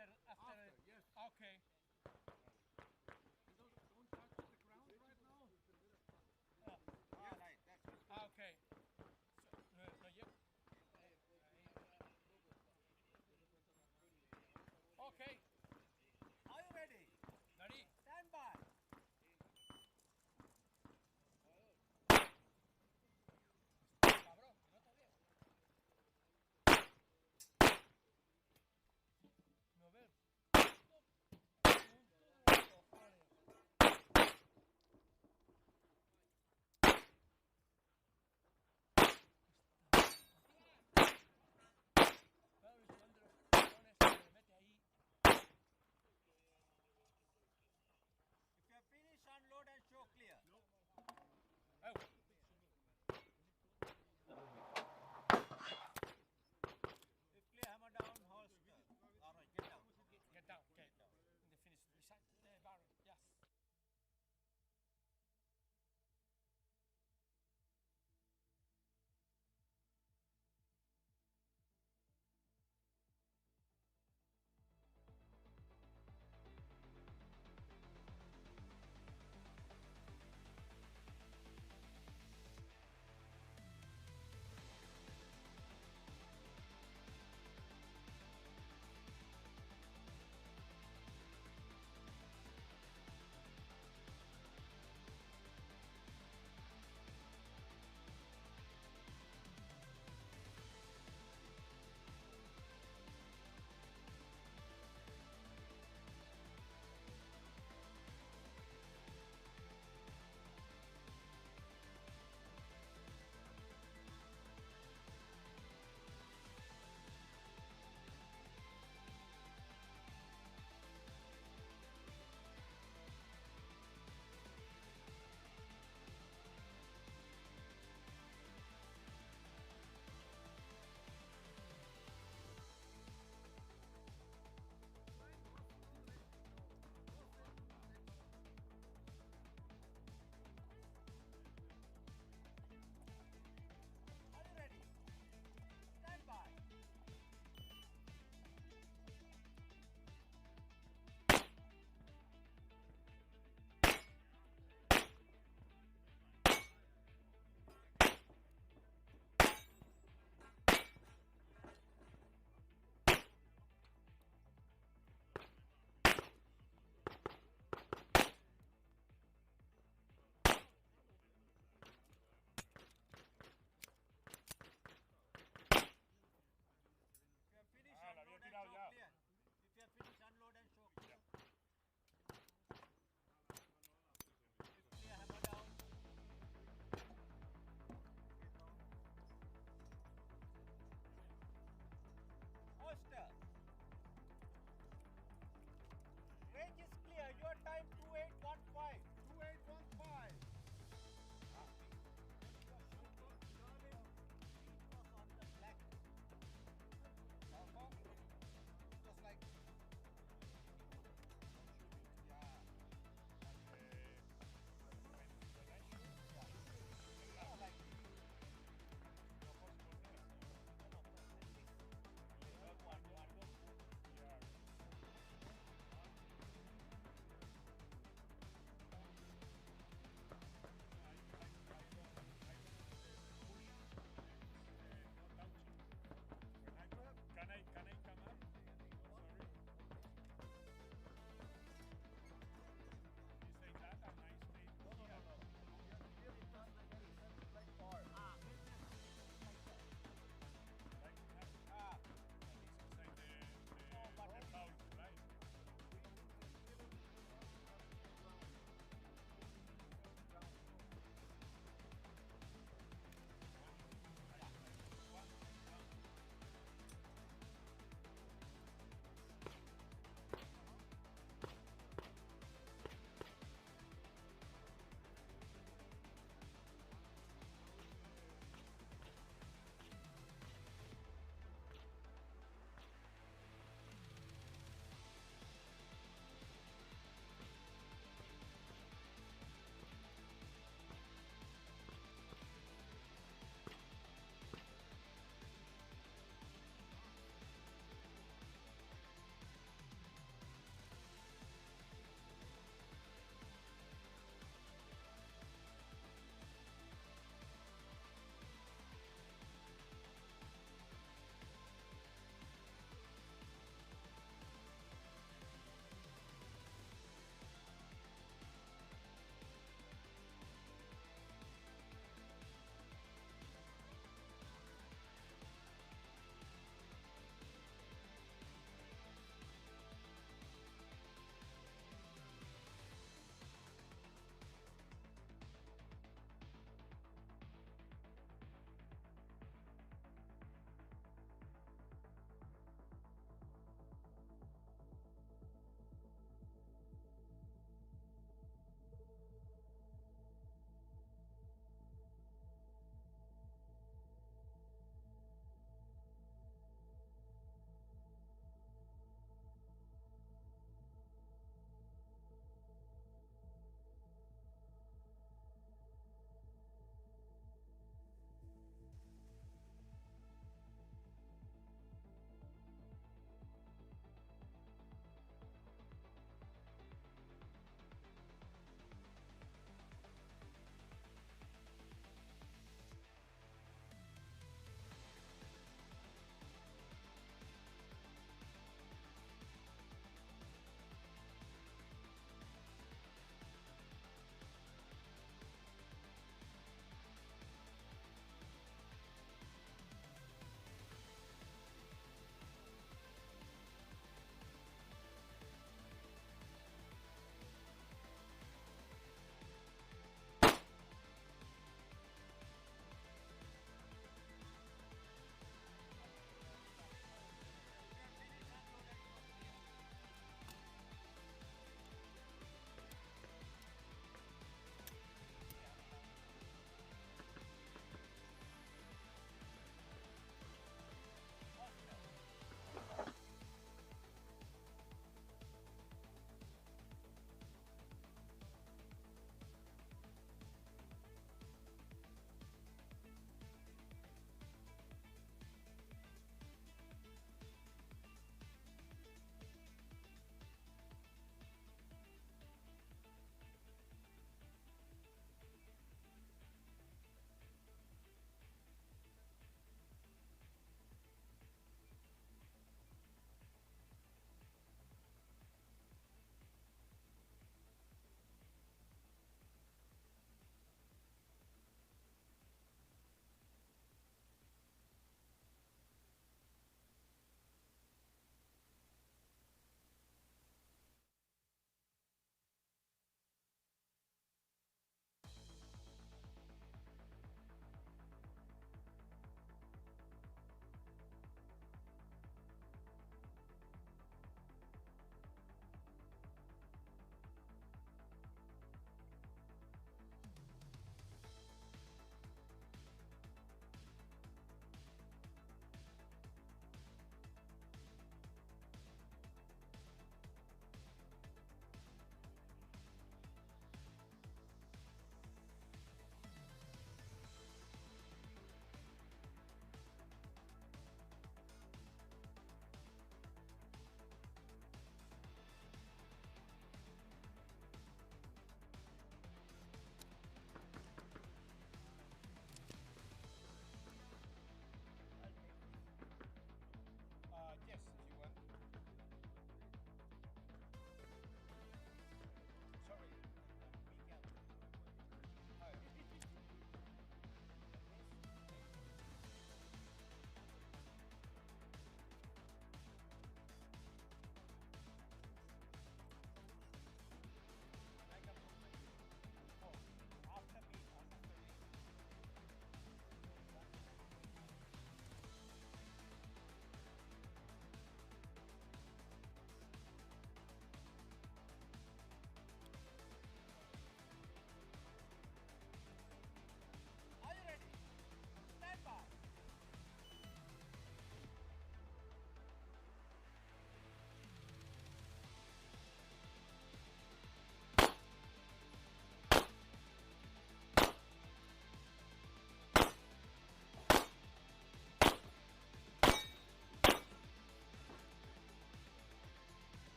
After, yes. okay. Don't touch the ground right now. Right, that's it. Okay. So, no, yeah. Okay. Are you ready? Ready? Stand by. Cabrón, que no te veo. No veo.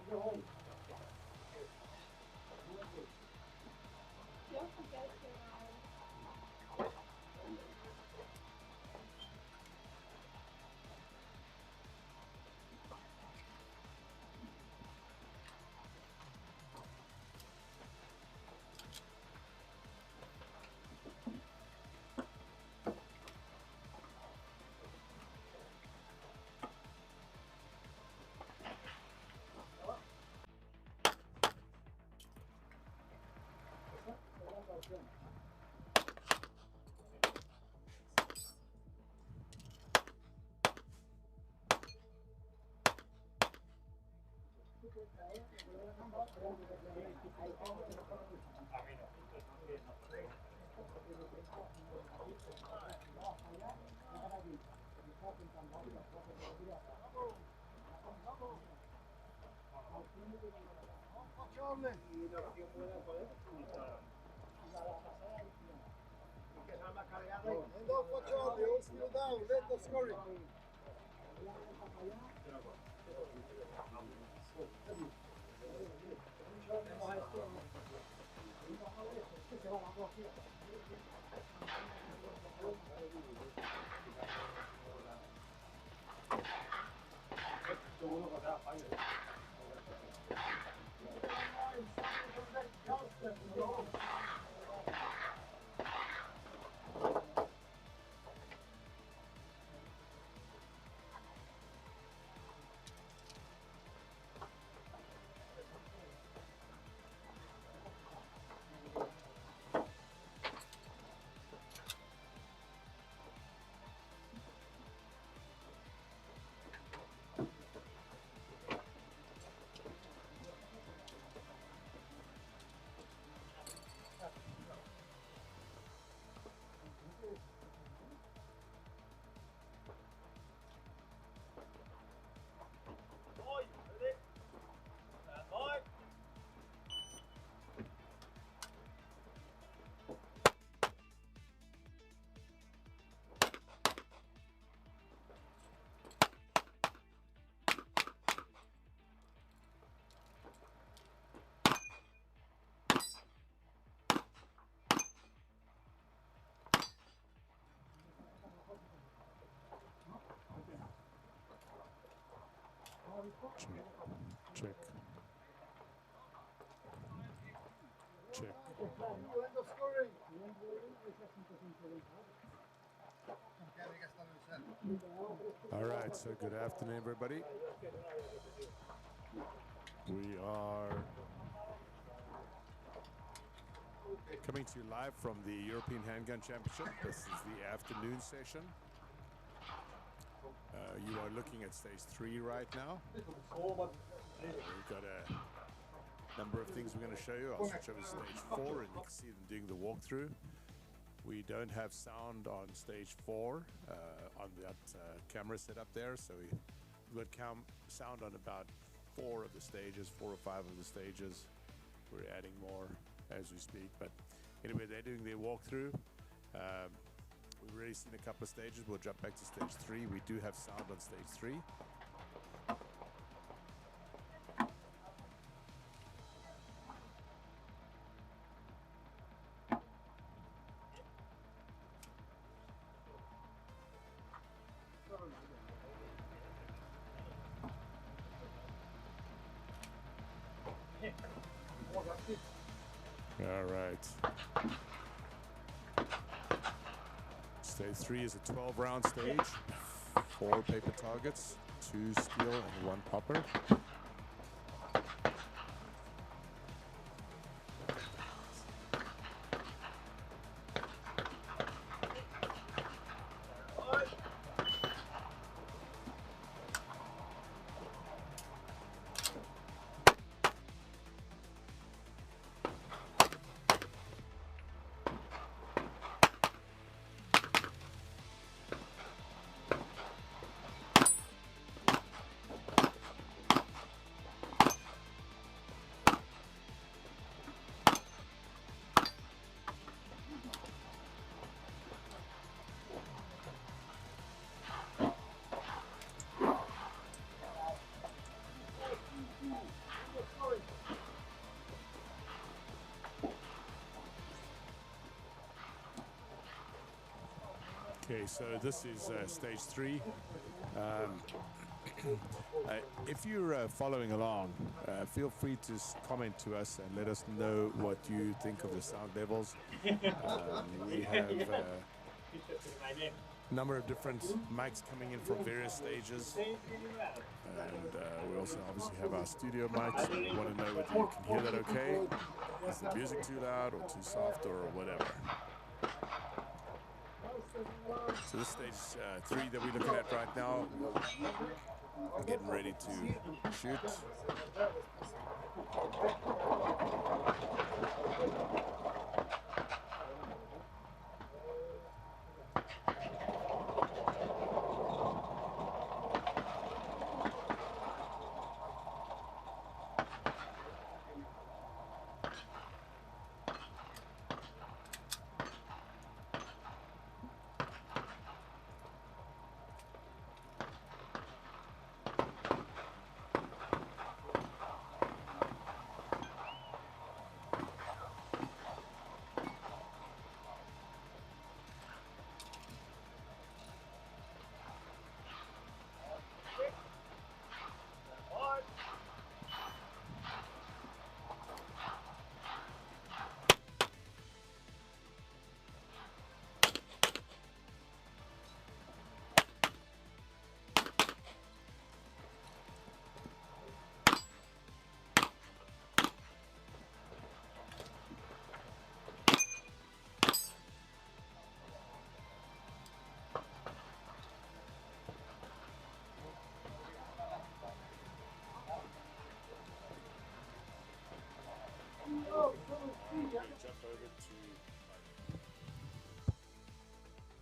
Don't forget your Hand off for Charlie, all still down, let the scoring. Check. Check. End of scoring. All right, so good afternoon, everybody. We are coming to you live from the European Handgun Championship. This is the afternoon session. You are looking at stage 3 right now. We've got a number of things we're going to show you. I'll switch over to stage 4 and you can see them doing the walkthrough. We don't have sound on stage 4 on that camera set up there, so we've got sound on about 4 of the stages, 4 or 5 of the stages. We're adding more as we speak, but anyway, they're doing their walkthrough. We've already seen a couple of stages. We'll jump back to stage 3. We do have sound on stage 3. All right. Stage 3 is a 12-round stage, 4 paper targets, 2 steel and 1 popper. Okay, so this is stage 3. If you're following along, feel free to comment to us and let us know what you think of the sound levels. We have a number of different mics coming in from various stages. And we also obviously have our studio mics. So we want to know whether you can hear that okay. Is the music too loud or too soft or whatever? So this stage 3 that we're looking at right now, getting ready to shoot.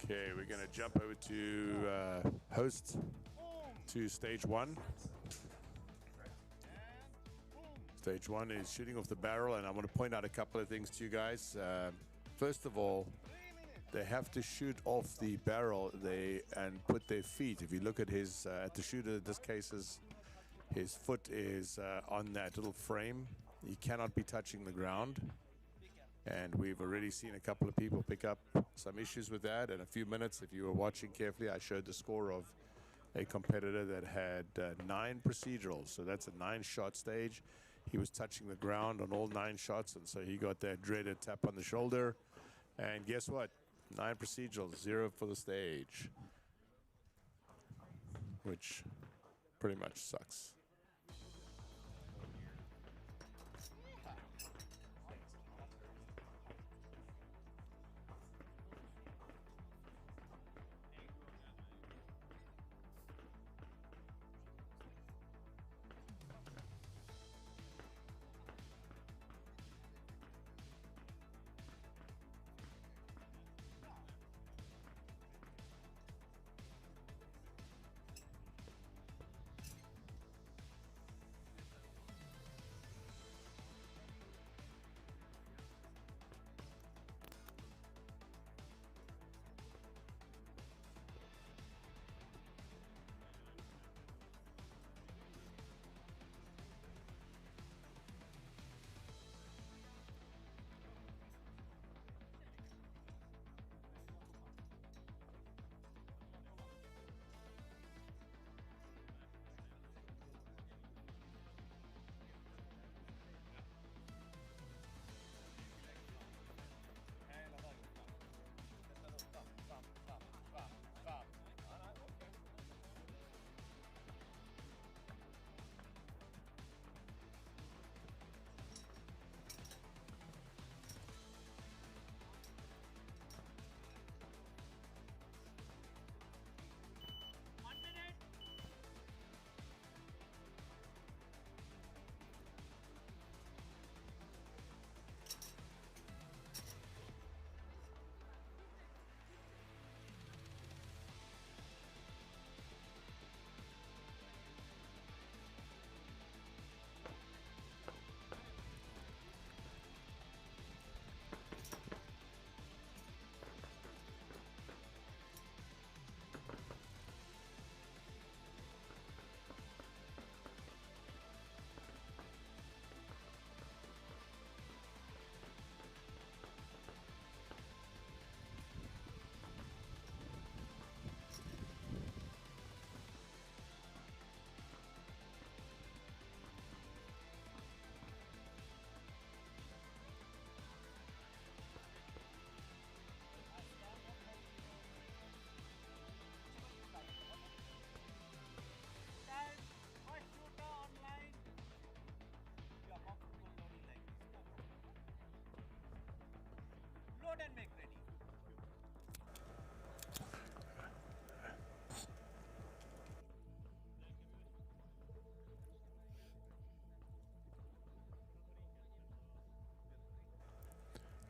Okay, we're going to jump over to host to stage 1. Stage 1 is shooting off the barrel, and I want to point out a couple of things to you guys. First of all, they have to shoot off the barrel and put their feet. If you look at at the shooter, in this case, his foot is on that little frame. He cannot be touching the ground. And we've already seen a couple of people pick up some issues with that. In a few minutes, if you were watching carefully, I showed the score of a competitor that had 9 procedurals. So that's a 9-shot stage. He was touching the ground on all 9 shots, and so he got that dreaded tap on the shoulder. And guess what? 9 procedurals, 0 for the stage, which pretty much sucks.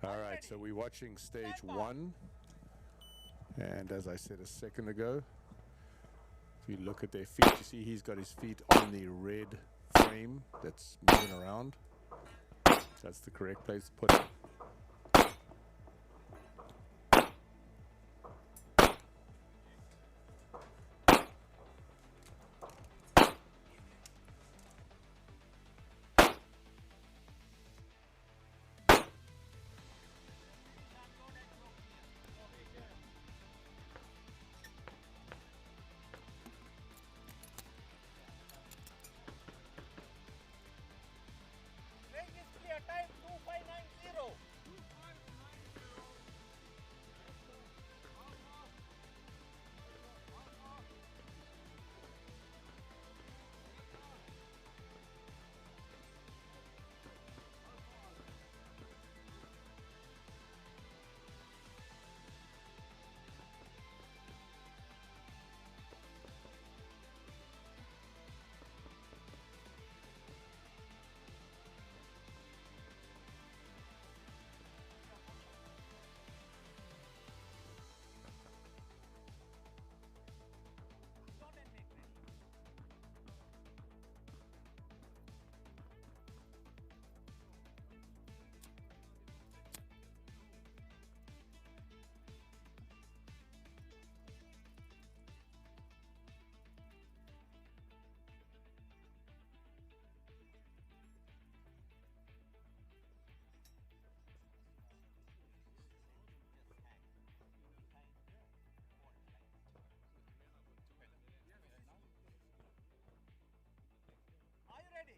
All right, so we're watching stage 1. And as I said a second ago, if you look at their feet, you see he's got his feet on the red frame that's moving around. That's the correct place to put it. Range is clear. Time 2590. Are you ready?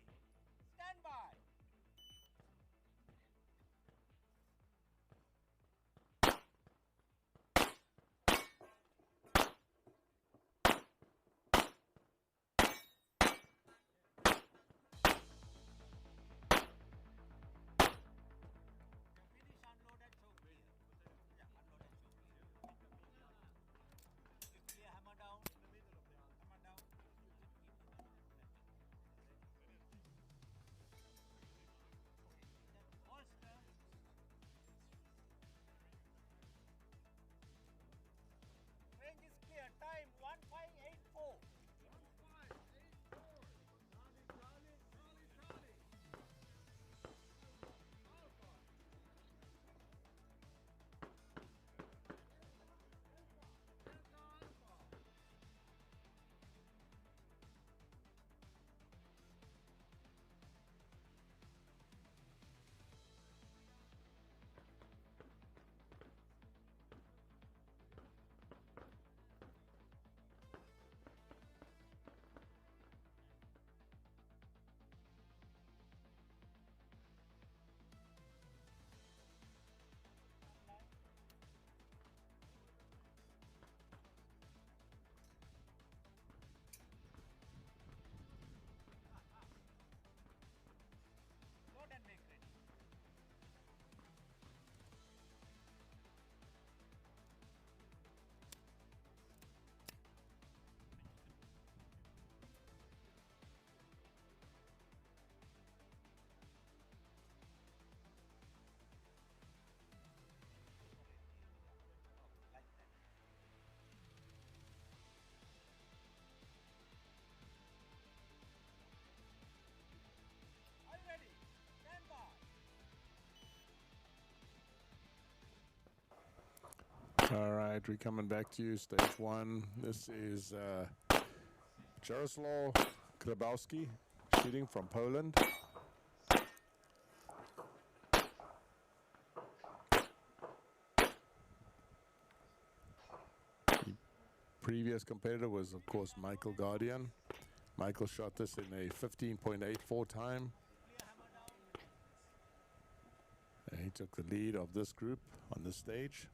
Stand by. Finish unload and choke clear. Yeah, unload and choke clear. You clear hammer down. Hammer down. Holster. Range is clear. Time 1584. Load and make ready. Like that. Are you ready? Stand by. All right, we're coming back to you, stage 1. This is Jaroslaw Grabowski shooting from Poland. The previous competitor was, of course, Michael Guardian. Michael shot this in a 15.84 time. And he took the lead of this group on this stage.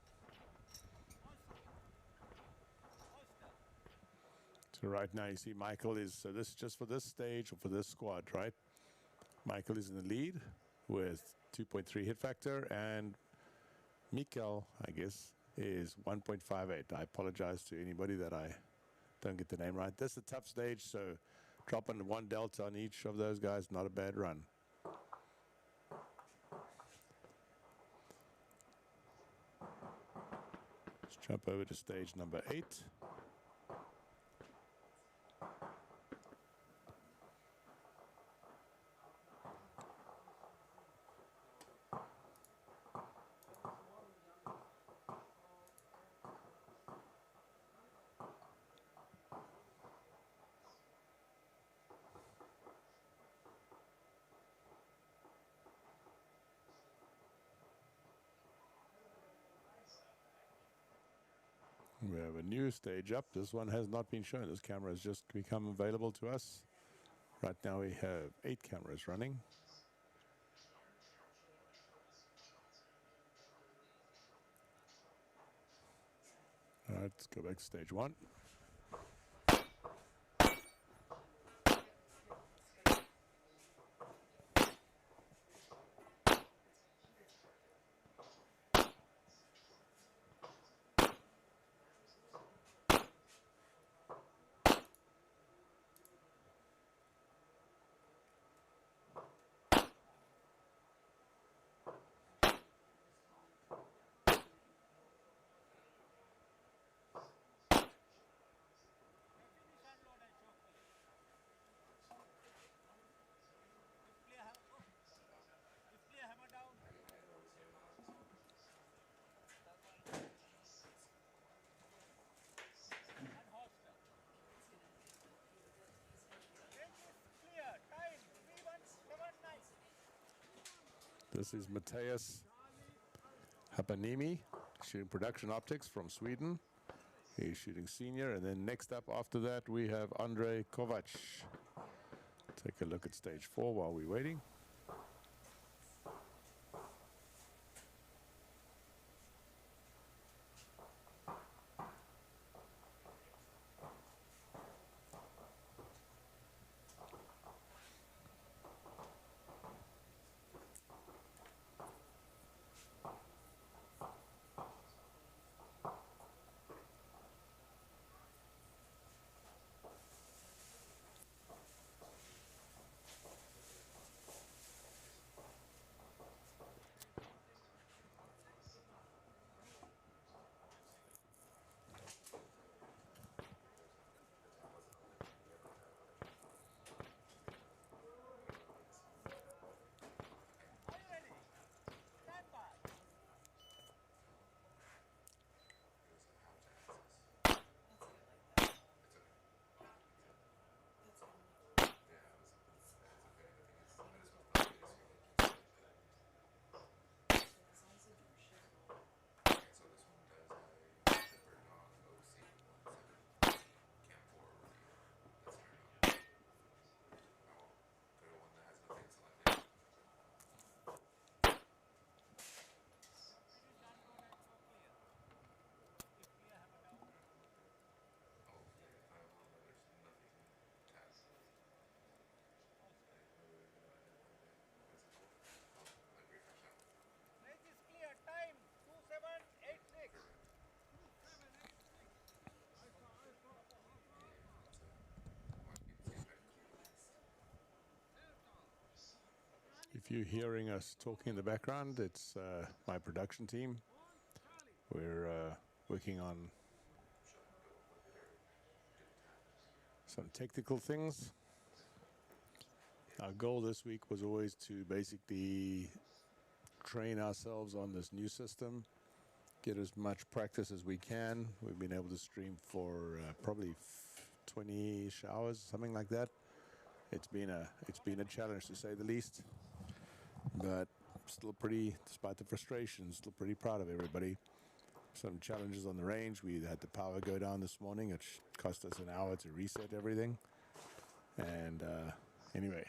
So right now you see Michael is, so this is just for this stage or for this squad, right? Michael is in the lead with 2.3 hit factor, and Mikkel, I guess, is 1.58. I apologize to anybody that I don't get the name right. This is a tough stage, so dropping 1 delta on each of those guys, not a bad run. Jump over to stage number 8. We have a new stage up. This one has not been shown. This camera has just become available to us. Right now we have 8 cameras running. All right, let's go back to stage 1. Display hammer down. And holster. Range is clear. Time 3179. This is Matthias Hapanimi, shooting production optics from Sweden. He's shooting senior, and then next up after that we have Andrei Kovac. Take a look at stage 4 while we're waiting. Are you ready? Stand by. Range is clear. Time 2786. If you're hearing us talking in the background, it's my production team. We're working on some technical things. Our goal this week was always to basically train ourselves on this new system, get as much practice as we can. We've been able to stream for probably 20-ish hours, something like that. It's been a challenge to say the least, but still pretty, despite the frustration, still pretty proud of everybody. Some challenges on the range. We had the power go down this morning, which cost us an hour to reset everything. And anyway,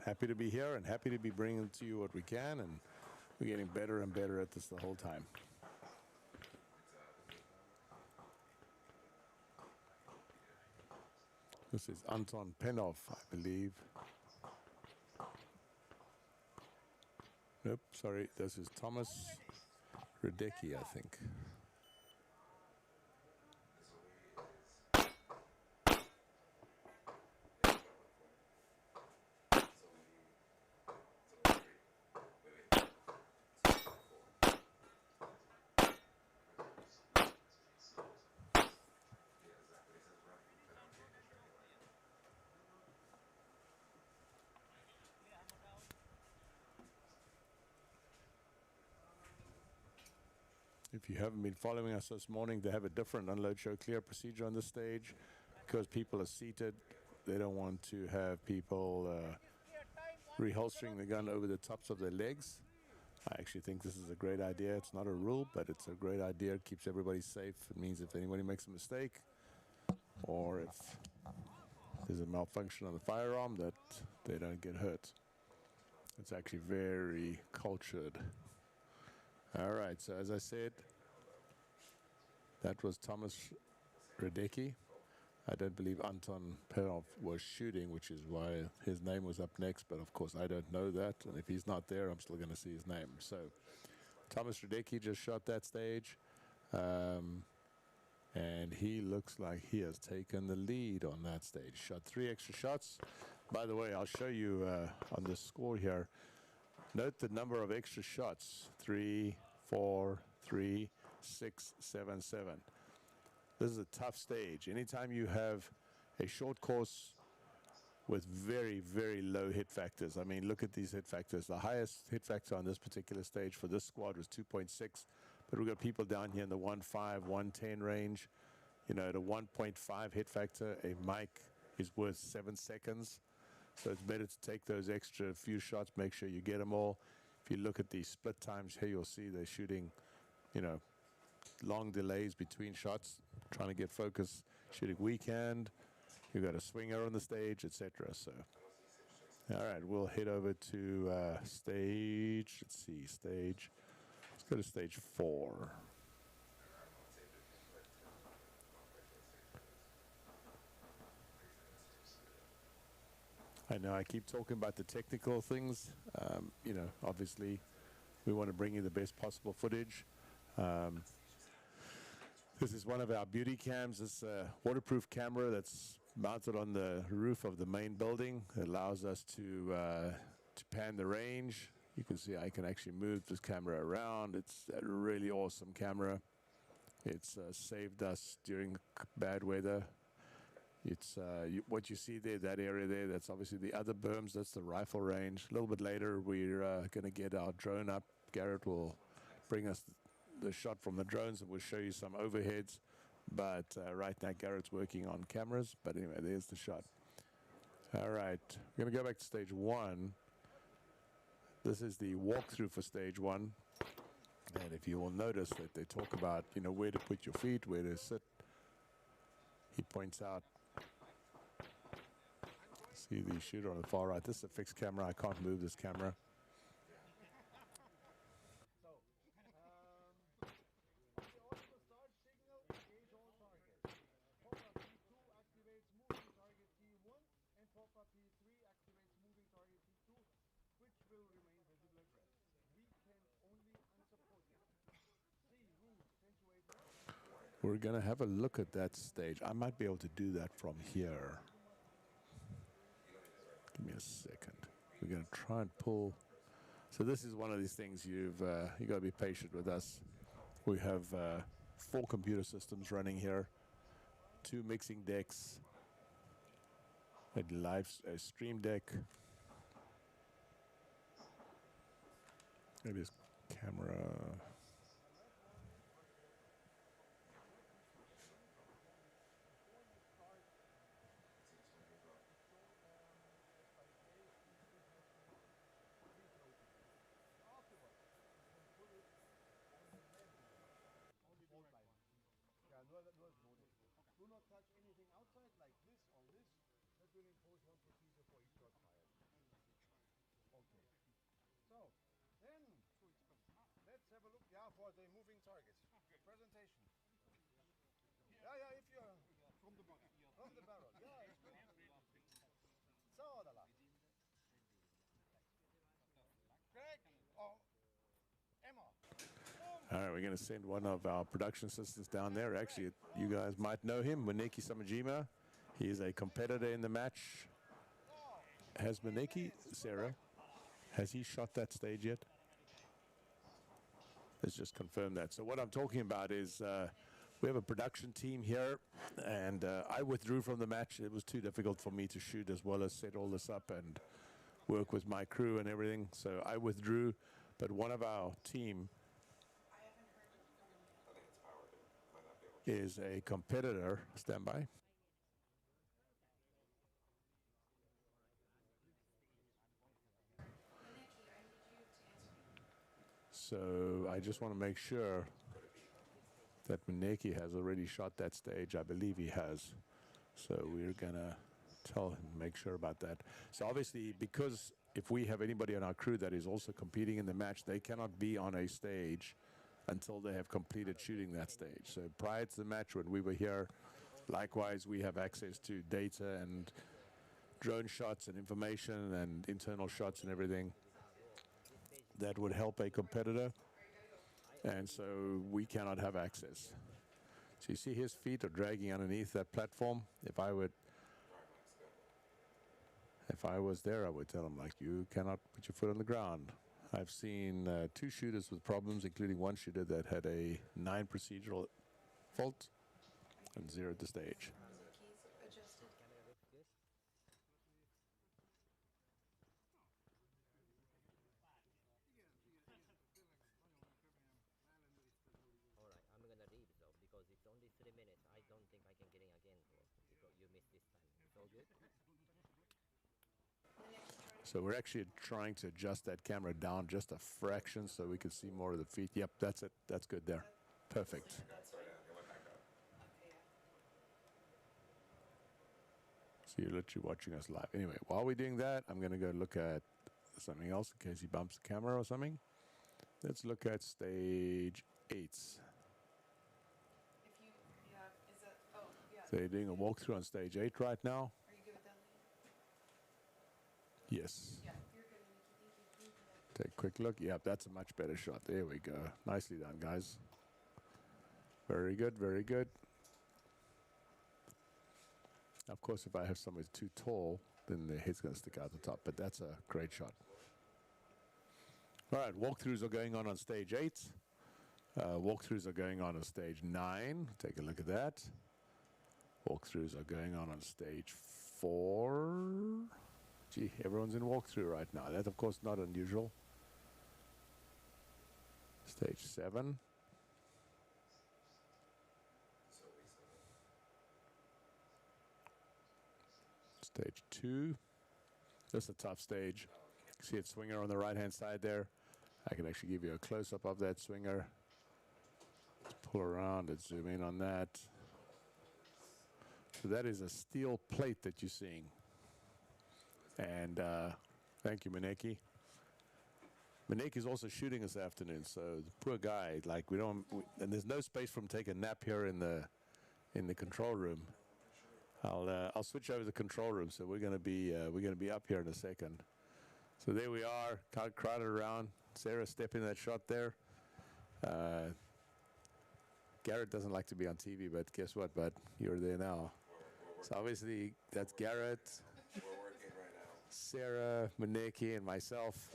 happy to be here and happy to be bringing to you what we can, and we're getting better and better at this the whole time. This is Anton Penov, I believe. Nope, sorry, this is Thomas Radecki, I think. If you haven't been following us this morning, they have a different unload, show, clear procedure on this stage because people are seated. They don't want to have people reholstering the gun over the tops of their legs. I actually think this is a great idea. It's not a rule, but it's a great idea. It keeps everybody safe. It means if anybody makes a mistake or if there's a malfunction on the firearm, that they don't get hurt. It's actually very cultured. All right, so as I said, that was Thomas Radecki. I don't believe Anton Perov was shooting, which is why his name was up next, but of course I don't know that, and if he's not there, I'm still going to see his name. So Thomas Radecki just shot that stage, and he looks like he has taken the lead on that stage. Shot 3 extra shots. By the way, I'll show you on the score here. Note the number of extra shots: 3, 4, 3, 6, 7, 7. This is a tough stage. Anytime you have a short course with very, very low hit factors. I mean, look at these hit factors. The highest hit factor on this particular stage for this squad was 2.6, but we've got people down here in the 1.5, 1.10 range. You know, at a 1.5 hit factor, a mic is worth 7 seconds. So it's better to take those extra few shots, make sure you get them all. If you look at the split times here, you'll see they're shooting, you know, long delays between shots, trying to get focus, shooting weekend. You've got a swinger on the stage, etc. So, all right, we'll head over to stage. Let's see, stage. Let's go to stage 4. I know I keep talking about the technical things. You know, obviously, we want to bring you the best possible footage. This is one of our beauty cams. It's a waterproof camera that's mounted on the roof of the main building. It allows us to pan the range. You can see I can actually move this camera around. It's a really awesome camera. It's saved us during bad weather. It's what you see there, that area there, that's obviously the other berms. That's the rifle range. A little bit later, we're going to get our drone up. Garrett will bring us the shot from the drones, and we'll show you some overheads. But right now, Garrett's working on cameras. But anyway, there's the shot. All right, we're going to go back to stage 1. This is the walkthrough for stage 1. And if you will notice that they talk about, you know, where to put your feet, where to sit. He points out. See the shooter on the far right. This is a fixed camera. I can't move this camera. We're going to have a look at that stage. I might be able to do that from here. Give me a second. We're going to try and pull. So this is one of these things you got to be patient with us. We have 4 computer systems running here, 2 mixing decks, a stream deck. It is camera. Do not touch anything outside like this or this. That will impose one procedure for each shot fired. Okay. So, then, let's have a look, for the moving targets. Presentation. Yeah, if you're... From the barrel. From the barrel. Yeah, it's good. So, Greg or Emma. All right, we're going to send one of our production assistants down there. Actually, you guys might know him, Maneki Samajima. He is a competitor in the match. Has Maneki, Sarah, has he shot that stage yet? Let's just confirm that. So what I'm talking about is we have a production team here, and I withdrew from the match. It was too difficult for me to shoot as well as set all this up and work with my crew and everything. So I withdrew, but one of our team is a competitor. Stand by. So I just want to make sure that Maneki has already shot that stage. I believe he has. So we're going to tell him, make sure about that. So obviously, because if we have anybody on our crew that is also competing in the match, they cannot be on a stage until they have completed shooting that stage. So prior to the match, when we were here, likewise, we have access to data and drone shots and information and internal shots and everything that would help a competitor. And so we cannot have access. So you see his feet are dragging underneath that platform. If I was there, I would tell him, like, you cannot put your foot on the ground. I've seen 2 shooters with problems, including one shooter that had a 9 procedural fault and 0 at the stage. Alright, I'm gonna leave though, because it's only 3 minutes. I don't think I can get in again, because you missed this time. It's all good? So we're actually trying to adjust that camera down just a fraction so we can see more of the feet. Yep, that's it. That's good there. Perfect. So you're literally watching us live. Anyway, while we're doing that, I'm going to go look at something else in case he bumps the camera or something. Let's look at stage 8. So you're doing a walkthrough on stage 8 right now. Are you good with that, Yes. Yeah, you're good, Nikki. Thank you. Take a quick look. Yep, that's a much better shot. There we go. Nicely done, guys. Very good, very good. Of course, if I have someone too tall, then their head's going to stick out the top, but that's a great shot. All right, walkthroughs are going on stage 8. Walkthroughs are going on stage 9. Take a look at that. Walkthroughs are going on stage 4. Gee, everyone's in walkthrough right now. That's, of course, not unusual. Stage 7. Stage 2. That's a tough stage. See it swinger on the right-hand side there. I can actually give you a close-up of that swinger. Let's pull around and zoom in on that. So that is a steel plate that you're seeing. And thank you, Maneki. Maneki's also shooting this afternoon, so the poor guy, like and there's no space for him to take a nap here in the control room. I'll switch over to the control room, so we're gonna be up here in a second. So there we are, kind of crowded around. Sarah, step in that shot there. Garrett doesn't like to be on TV, but guess what, bud? You're there now. So obviously, that's Garrett, Sarah, Maneki, and myself.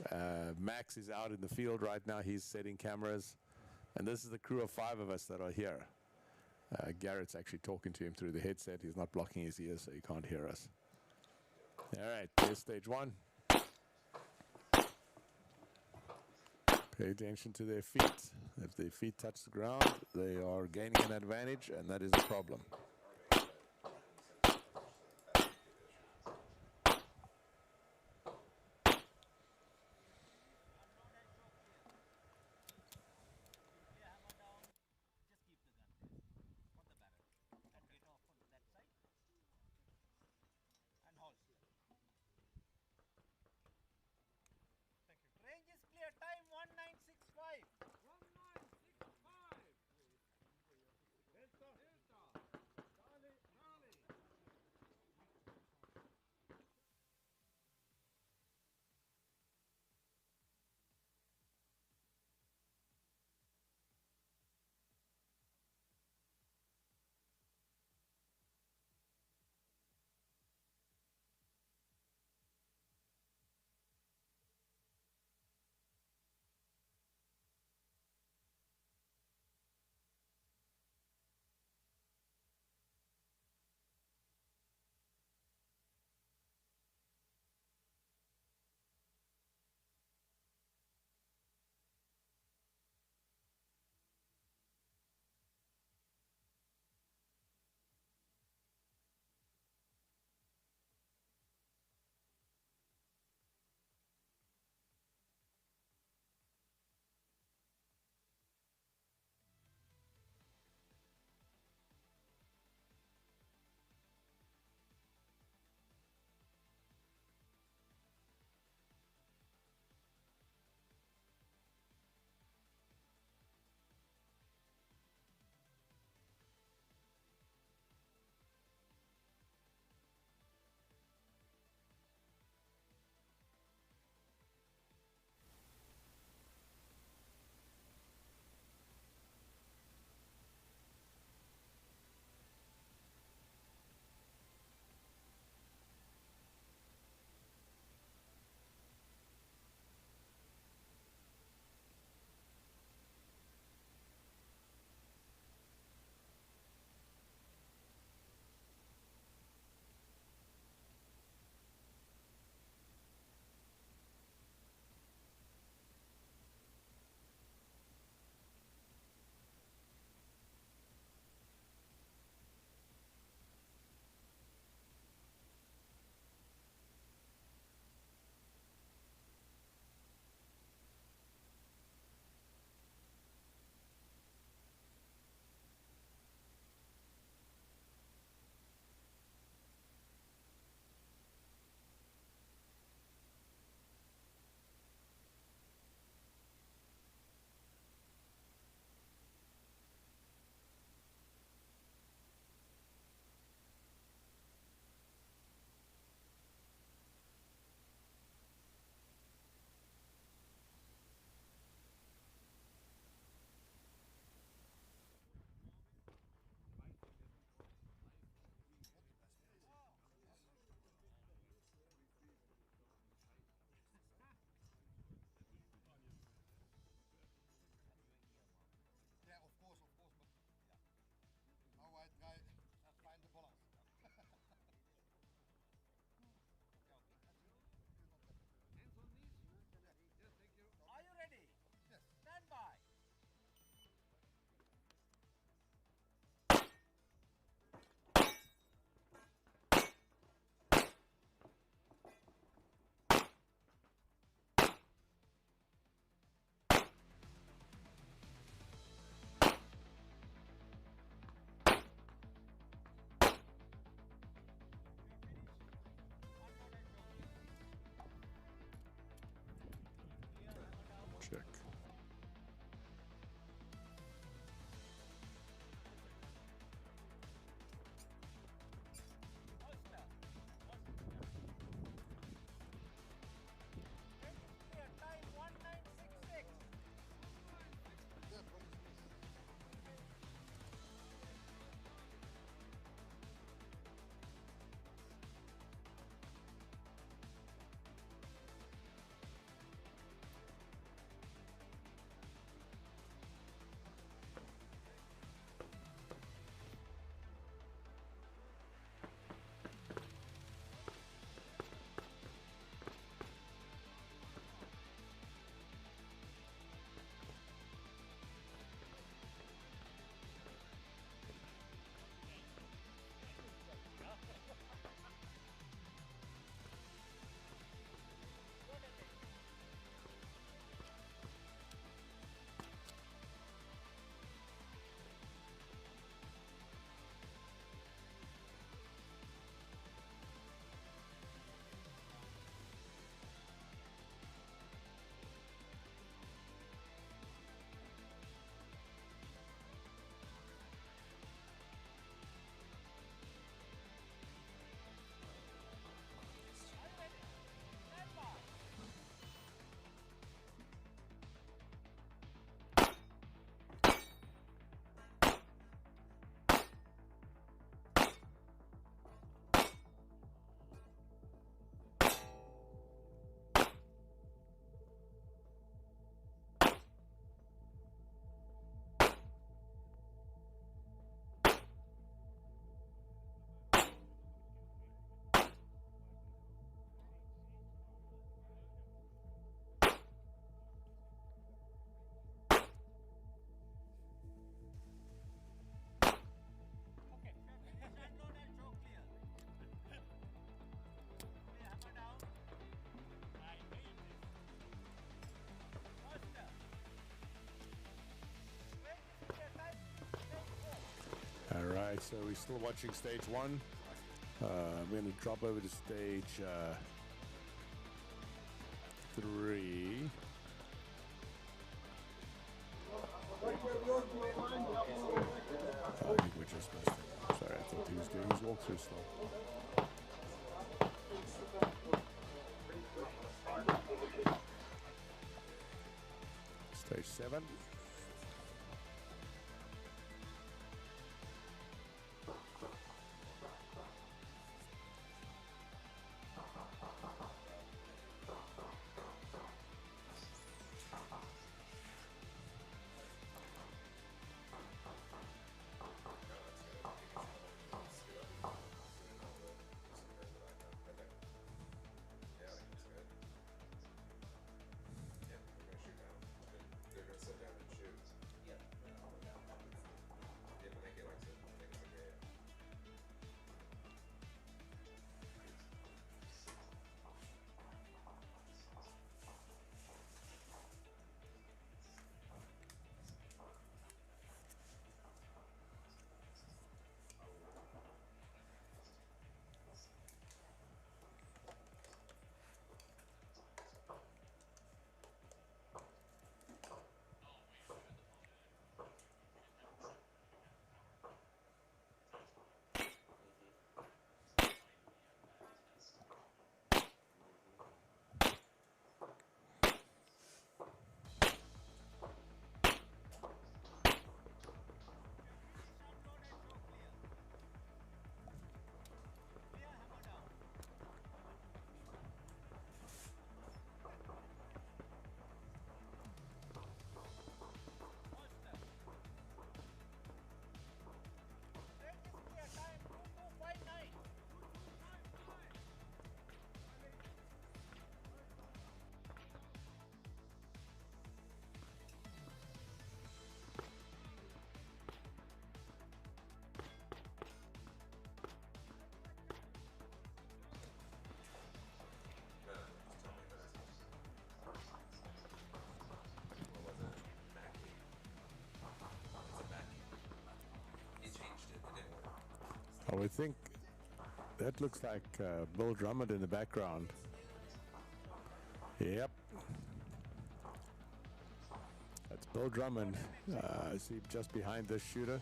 Max is out in the field right now. He's setting cameras. And this is the crew of 5 of us that are here. Garrett's actually talking to him through the headset. He's not blocking his ears, so he can't hear us. All right, there's stage 1. Pay attention to their feet. If their feet touch the ground, they are gaining an advantage, and that is a problem. Range is clear. Time 1965. 1965. Delta. check. Time 1966. All right, so we're still watching stage one. I'm going to drop over to stage 3. I think we're just missed it. Sorry, I thought he was doing his walkthrough still. Stage 7. Oh, I think that looks like Bill Drummond in the background. Yep. That's Bill Drummond. See just behind this shooter.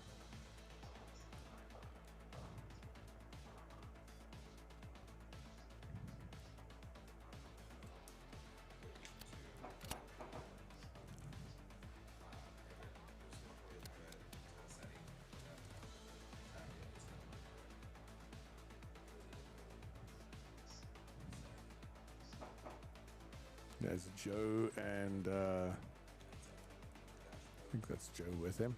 There's Joe and I think that's Joe with him.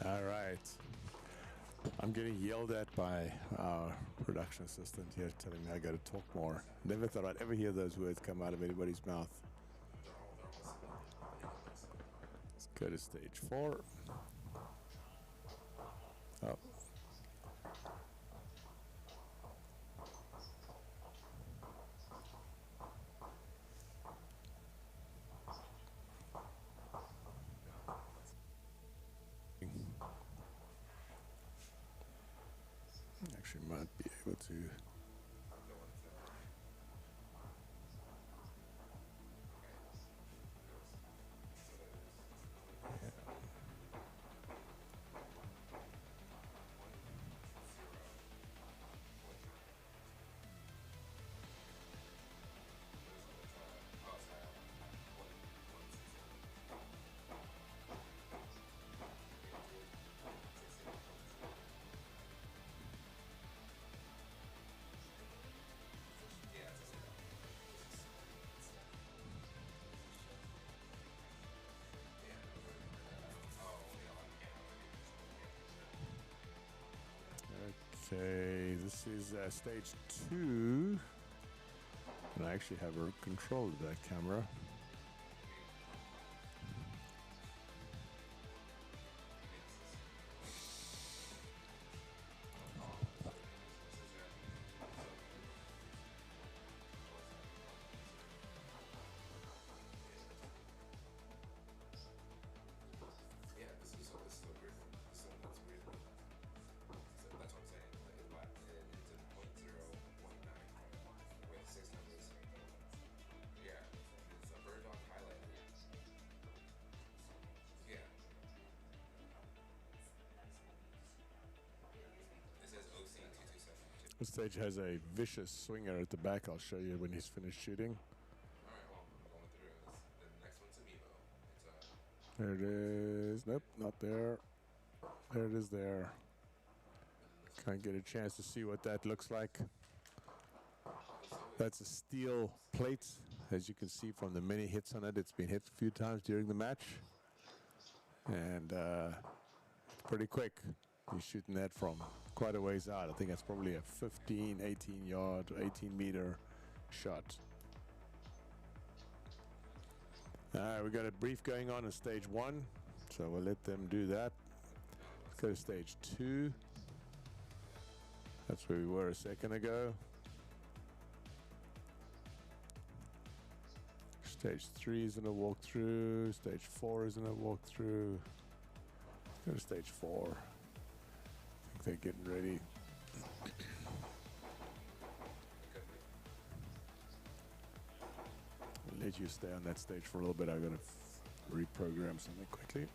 All right. I'm getting yelled at by our production assistant here telling me I got to talk more. Never thought I'd ever hear those words come out of anybody's mouth. Let's go to stage 4. Oh. Actually might be able to. Okay, this is stage 2, and I actually have a control of that camera. The stage has a vicious swinger at the back. I'll show you when he's finished shooting. There it is. Nope, not there. There it is there. Can't get a chance to see what that looks like. That's a steel plate. As you can see from the many hits on it, it's been hit a few times during the match. And it's pretty quick. He's shooting that from quite a ways out. I think that's probably a 15, 18 yard, 18 meter shot. All right, we got a brief going on in stage 1, so we'll let them do that. Let's go to stage 2. That's where we were a second ago. Stage 3 is in a walkthrough. Stage 4 is in a walkthrough. Let's go to stage 4. I think they're getting ready. I'll let you stay on that stage for a little bit. I've got to reprogram something quickly.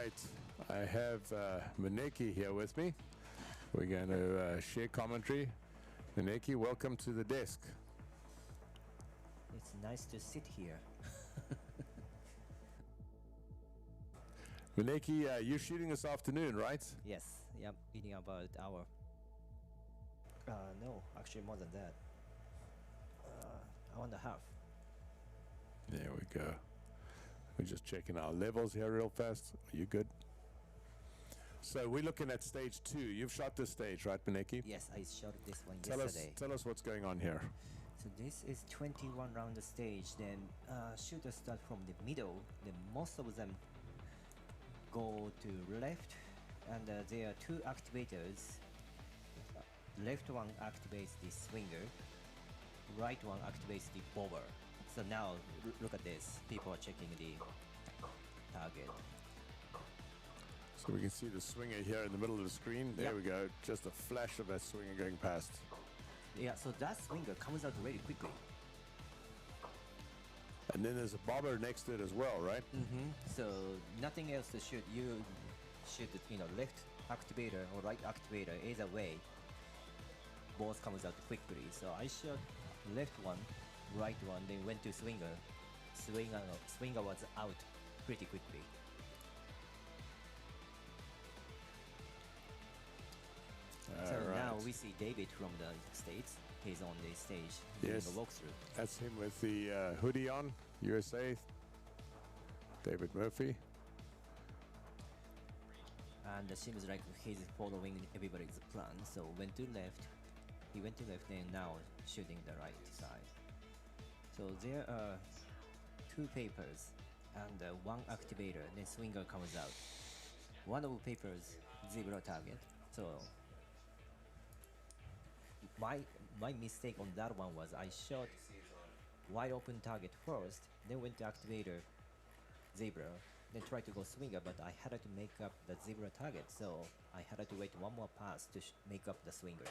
right, I have Maneki here with me. We're going to share commentary. Maneki, welcome to the desk. It's nice to sit here. Maneki, you're shooting this afternoon, right? Yes, yep, eating about hour. No, actually more than that. Hour and a half. There we go. We're just checking our levels here real fast. Are you good? So we're looking at stage 2. You've shot this stage, right, Maneki? Yes, I shot this one Tell yesterday. us what's going on here. So this is 21 round stage. Then shooters start from the middle. Then most of them go to left, and there are 2 activators. Left one activates the swinger. Right one activates the bobber. So now look at this. People are checking the target. So we can see the swinger here in the middle of the screen. There Yep. we go. Just a flash of that swinger going past. Yeah, so that swinger comes out really quickly. And then there's a bobber next to it as well, right? So nothing else to shoot. You shoot, left activator or right activator. Either way, both comes out quickly. So I shot left one, right one, then went to swinger. Swinger was out pretty quickly. So now we see David from the States. He's on the stage doing Yes. a walkthrough. That's him with the hoodie on, USA. David Murphy. And it seems like he's following everybody's plan. So he went to left and now shooting the right side. So there are 2 papers and 1 activator, then swinger comes out. One of the papers, zebra target. So my mistake on that one was I shot wide open target first, then went to activator, zebra, then tried to go swinger, but I had to make up the zebra target, so I had to wait one more pass to make up the swinger.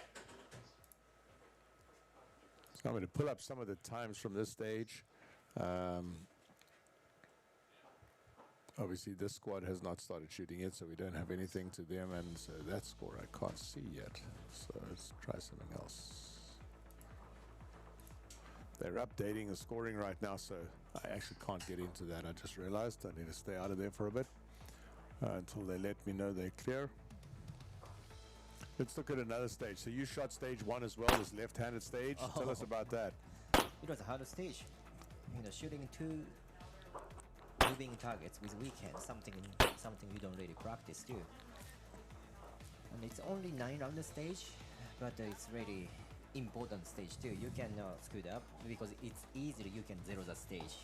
So I'm going to pull up some of the times from this stage. Obviously, this squad has not started shooting yet, so we don't have anything to them, and so that score I can't see yet. So let's try something else. They're updating the scoring right now, so I actually can't get into that. I just realized I need to stay out of there for a bit until they let me know they're clear. Let's look at another stage. So you shot stage 1 as well, this left-handed stage. Tell us about that. It was a hard stage. Shooting 2 moving targets with weekend, something you don't really practice too. And it's only 9 round stage, but it's really important stage too. You can scoot up because it's easy. You can zero the stage.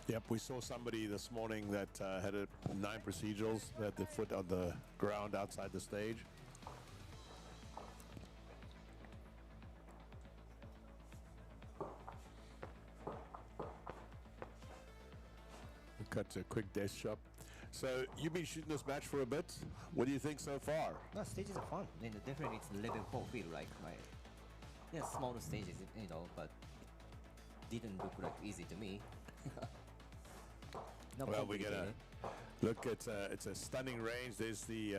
Yep, we saw somebody this morning that had 9 procedurals, had the foot on the ground outside the stage. We'll cut to a quick desk shop. So you've been shooting this match for a bit. What do you think so far? No, stages are fun. Definitely it's level 4 feel like smaller stages, but it didn't look like easy to me. No, Well, we gotta look at it's a stunning range. There's the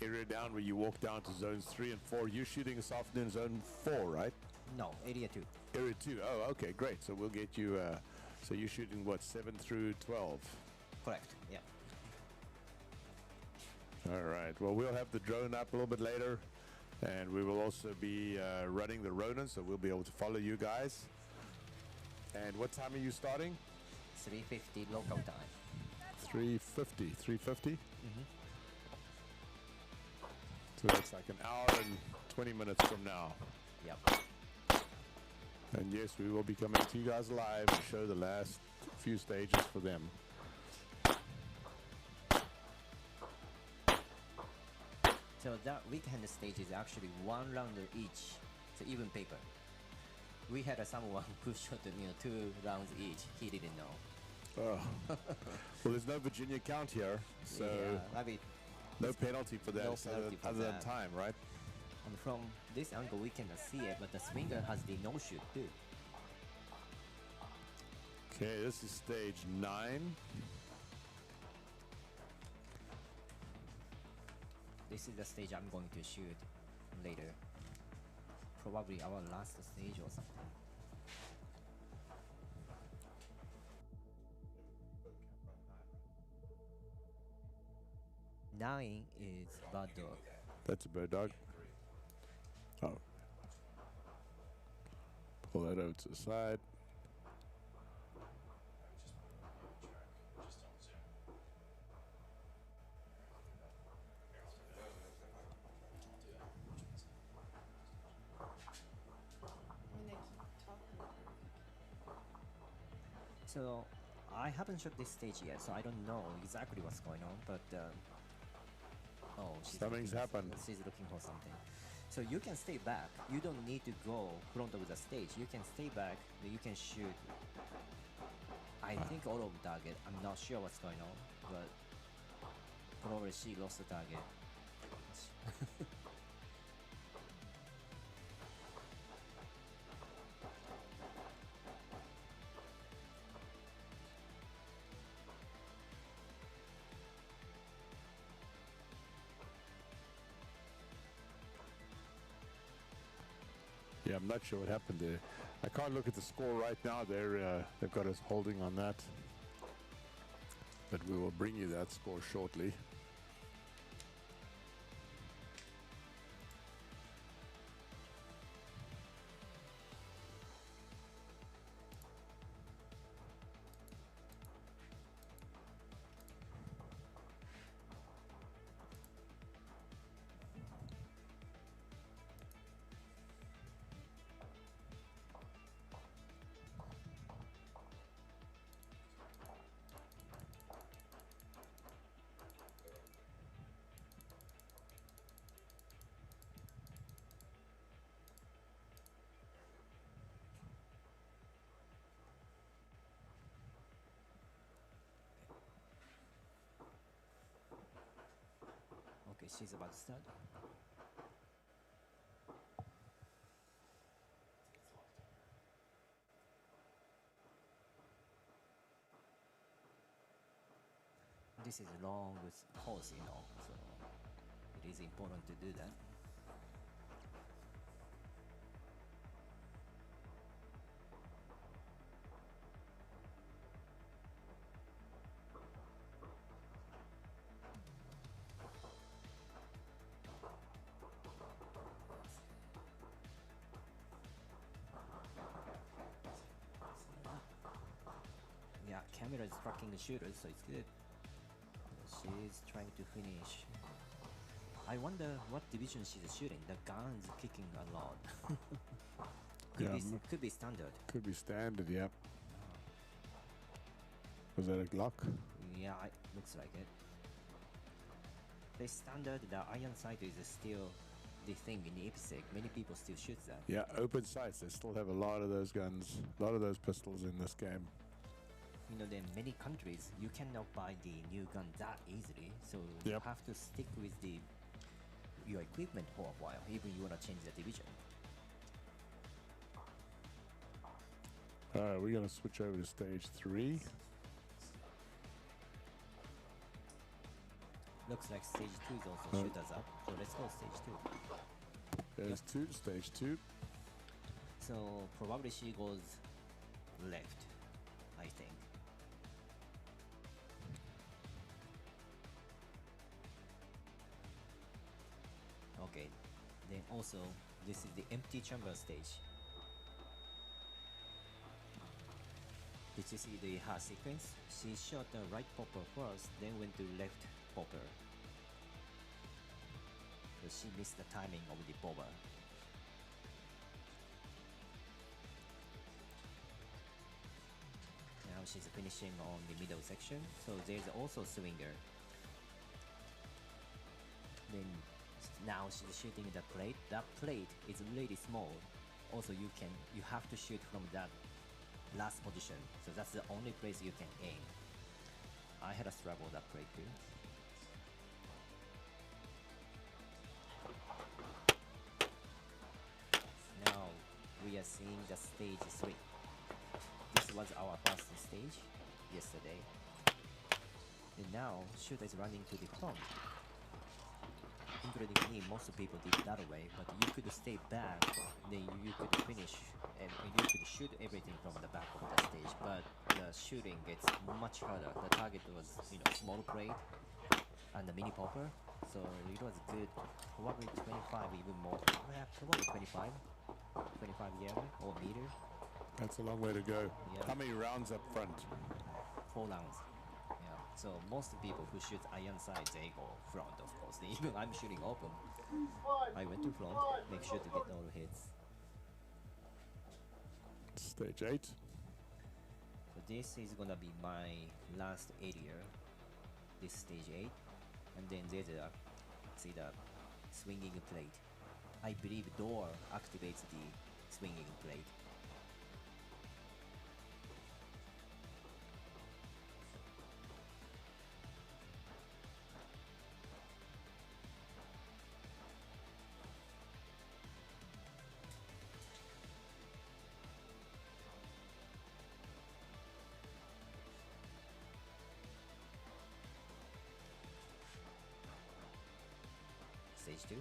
area down where you walk down to zones 3 and 4. You're shooting this afternoon zone 4, right? No, area 2. Area 2. Oh, okay, great. So we'll get you. So you're shooting what, 7 through 12? Correct. Yeah. All right. Well, we'll have the drone up a little bit later, and we will also be running the Ronin, so we'll be able to follow you guys. And what time are you starting? 3:50 local time. 3:50. 3:50. So that's like an hour and 20 minutes from now. Yep. And yes, we will be coming to you guys live and show the last few stages for them. So that weekend stage is actually 1 round each. So even paper. We had someone who shot 2 rounds each. He didn't know. Oh. Well, there's no Virginia count here, so yeah, I mean, no penalty for that no penalty for other than that. time, right? And from this angle we cannot see it, but the swinger has the no shoot too. Okay, this is stage 9. this is the stage I'm going to shoot later. Probably our last stage or something. Nine is Bird Dog. That's a bird dog. Oh. Pull that over to the side. I mean, I keep talking. So I haven't shot this stage yet, so I don't know exactly what's going on. But oh, Something's happened. She's looking for something. So you can stay back. You don't need to go front of the stage. You can stay back. You can shoot. I think all of target. I'm not sure what's going on, but probably she lost the target. Yeah, I'm not sure what happened there. I can't look at the score right now. They've got us holding on that. But we will bring you that score shortly. Okay, she's about to start. This is long with pause, you know, so it is important to do that. Yeah, camera is tracking the shooters, so it's good. She's trying to finish. I wonder what division she's shooting. The gun's kicking a lot. Could be standard. Could be standard, yeah. Was that a Glock? Yeah, it looks like it. The standard, the iron sight is still the thing in the EHC. Many people still shoot that. Yeah, open sights. They still have a lot of those guns, a lot of those pistols in this game. You know, in many countries, you cannot buy the new gun that easily. So you Yep. have to stick with your equipment for a while, even you want to change the division. Alright, we're going to switch over to stage 3. Looks like stage 2 is also shooters up. So let's go stage 2. There's stage 2. So probably she goes left, I think. Okay, then also this is the empty chamber stage. Did you see her sequence? She shot the right popper first, then went to left popper. So she missed the timing of the popper. Now she's finishing on the middle section, so there's also swinger. Then now she's shooting the plate. That plate is really small. Also, you have to shoot from that last position. So that's the only place you can aim. I had a struggle that plate too. Now we are seeing the stage 3. This was our first stage yesterday. And now shooter is running to the front. including me, most people did that way, but you could stay back, then you could finish, and you could shoot everything from the back of the stage, but the shooting gets much harder. The target was, small plate and the mini popper, so it was good, probably 25, even more, yeah, probably 25 yard or meter. That's a long way to go. Yeah. How many rounds up front? 4 rounds. Yeah. So most people who shoot iron sights, they go front, of course. Even I'm shooting open. I went to front, make sure to get all the hits. Stage 8. So this is gonna be my last area. This stage 8, and then there's a swinging plate. I believe door activates the swinging plate. Stage 2.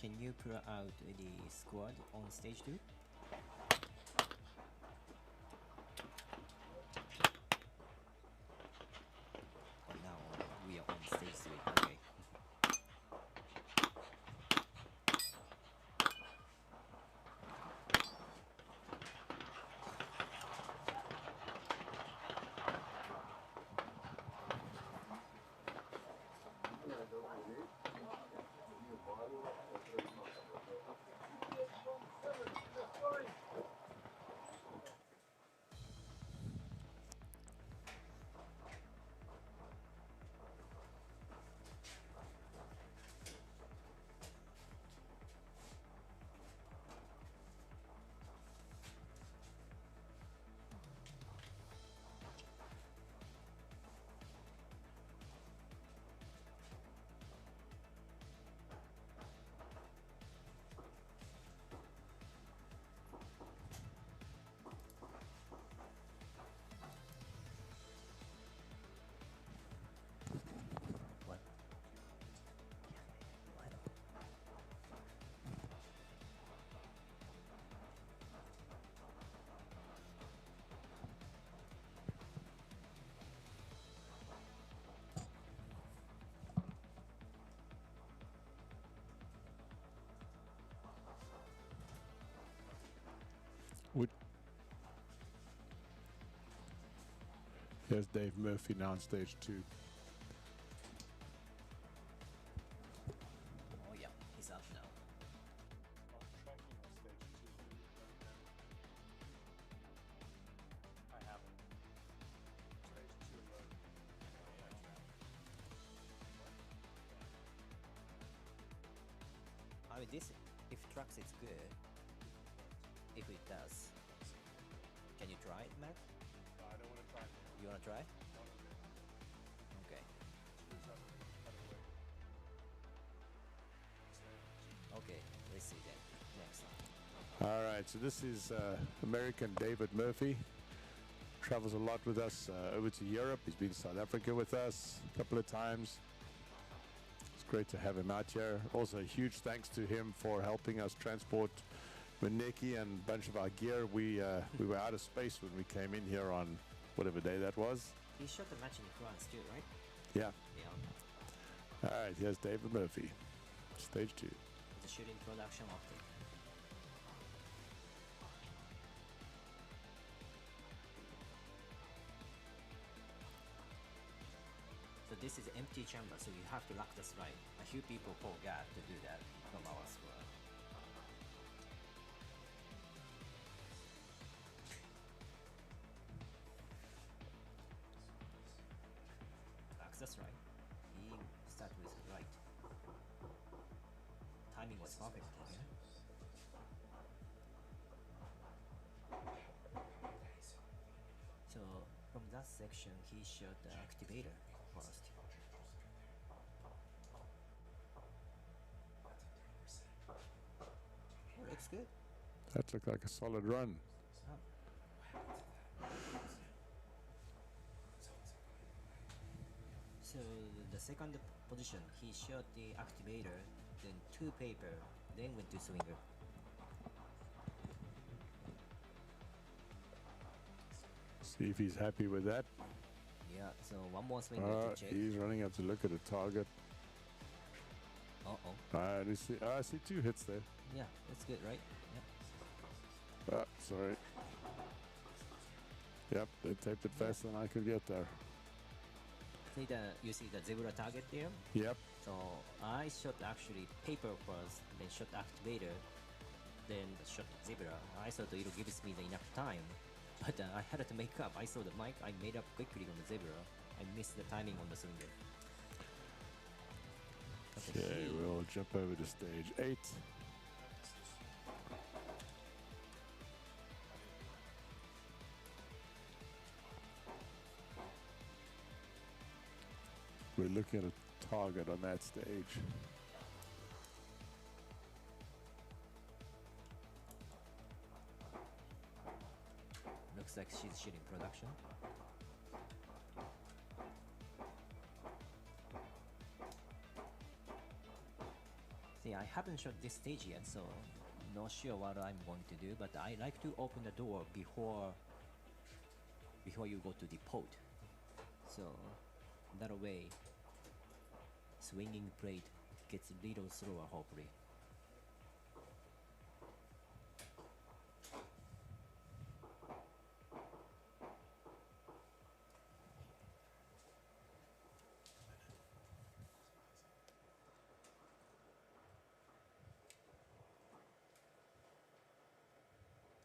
Can you pull out the squad on stage 2? Oh, now we are on stage 3. Okay. What? Would Here's Dave Murphy now on stage 2. Oh yeah, he's up now. I haven't. Stage 2 alone. I mean, this, if tracks it's good, if it does. Can you try it, Matt? No, I don't want to try it. You wanna try? Okay. Okay, let's see then. Next. All right, so this is American David Murphy. Travels a lot with us over to Europe. He's been to South Africa with us a couple of times. It's great to have him out here. Also, a huge thanks to him for helping us transport Maneki and a bunch of our gear. We were out of space when we came in here on whatever day that was. He shot the match in France too, right? Yeah. Yeah. All right, here's David Murphy, stage 2. The shooting production optic. So this is empty chamber, so you have to lock the slide. A few people forgot to do that from our squad. that's right. He started with right. Timing was perfect for him. So from that section, he shot the activator first. Oh, looks good. That looked like a solid run. Oh. So the second position, he shot the activator, then 2 paper, then went to swinger. See if he's happy with that. Yeah, so one more swinger to check. He's running up to look at the target. Uh-oh. I see 2 hits there. Yeah, that's good, right? Yep. Sorry. Yep, they taped it faster than I could get there. You see the zebra target there? Yep. So I shot actually paper first, then shot activator, then shot zebra. I thought it gives me the enough time, but I had to make up. I saw the mic, I made up quickly on the zebra. I missed the timing on the swinger. Okay, we'll jump over to stage 8. We're looking at a target on that stage. Looks like she's shooting production. See, I haven't shot this stage yet, so not sure what I'm going to do, but I like to open the door before you go to the pot. So that way swinging plate gets a little slower, hopefully.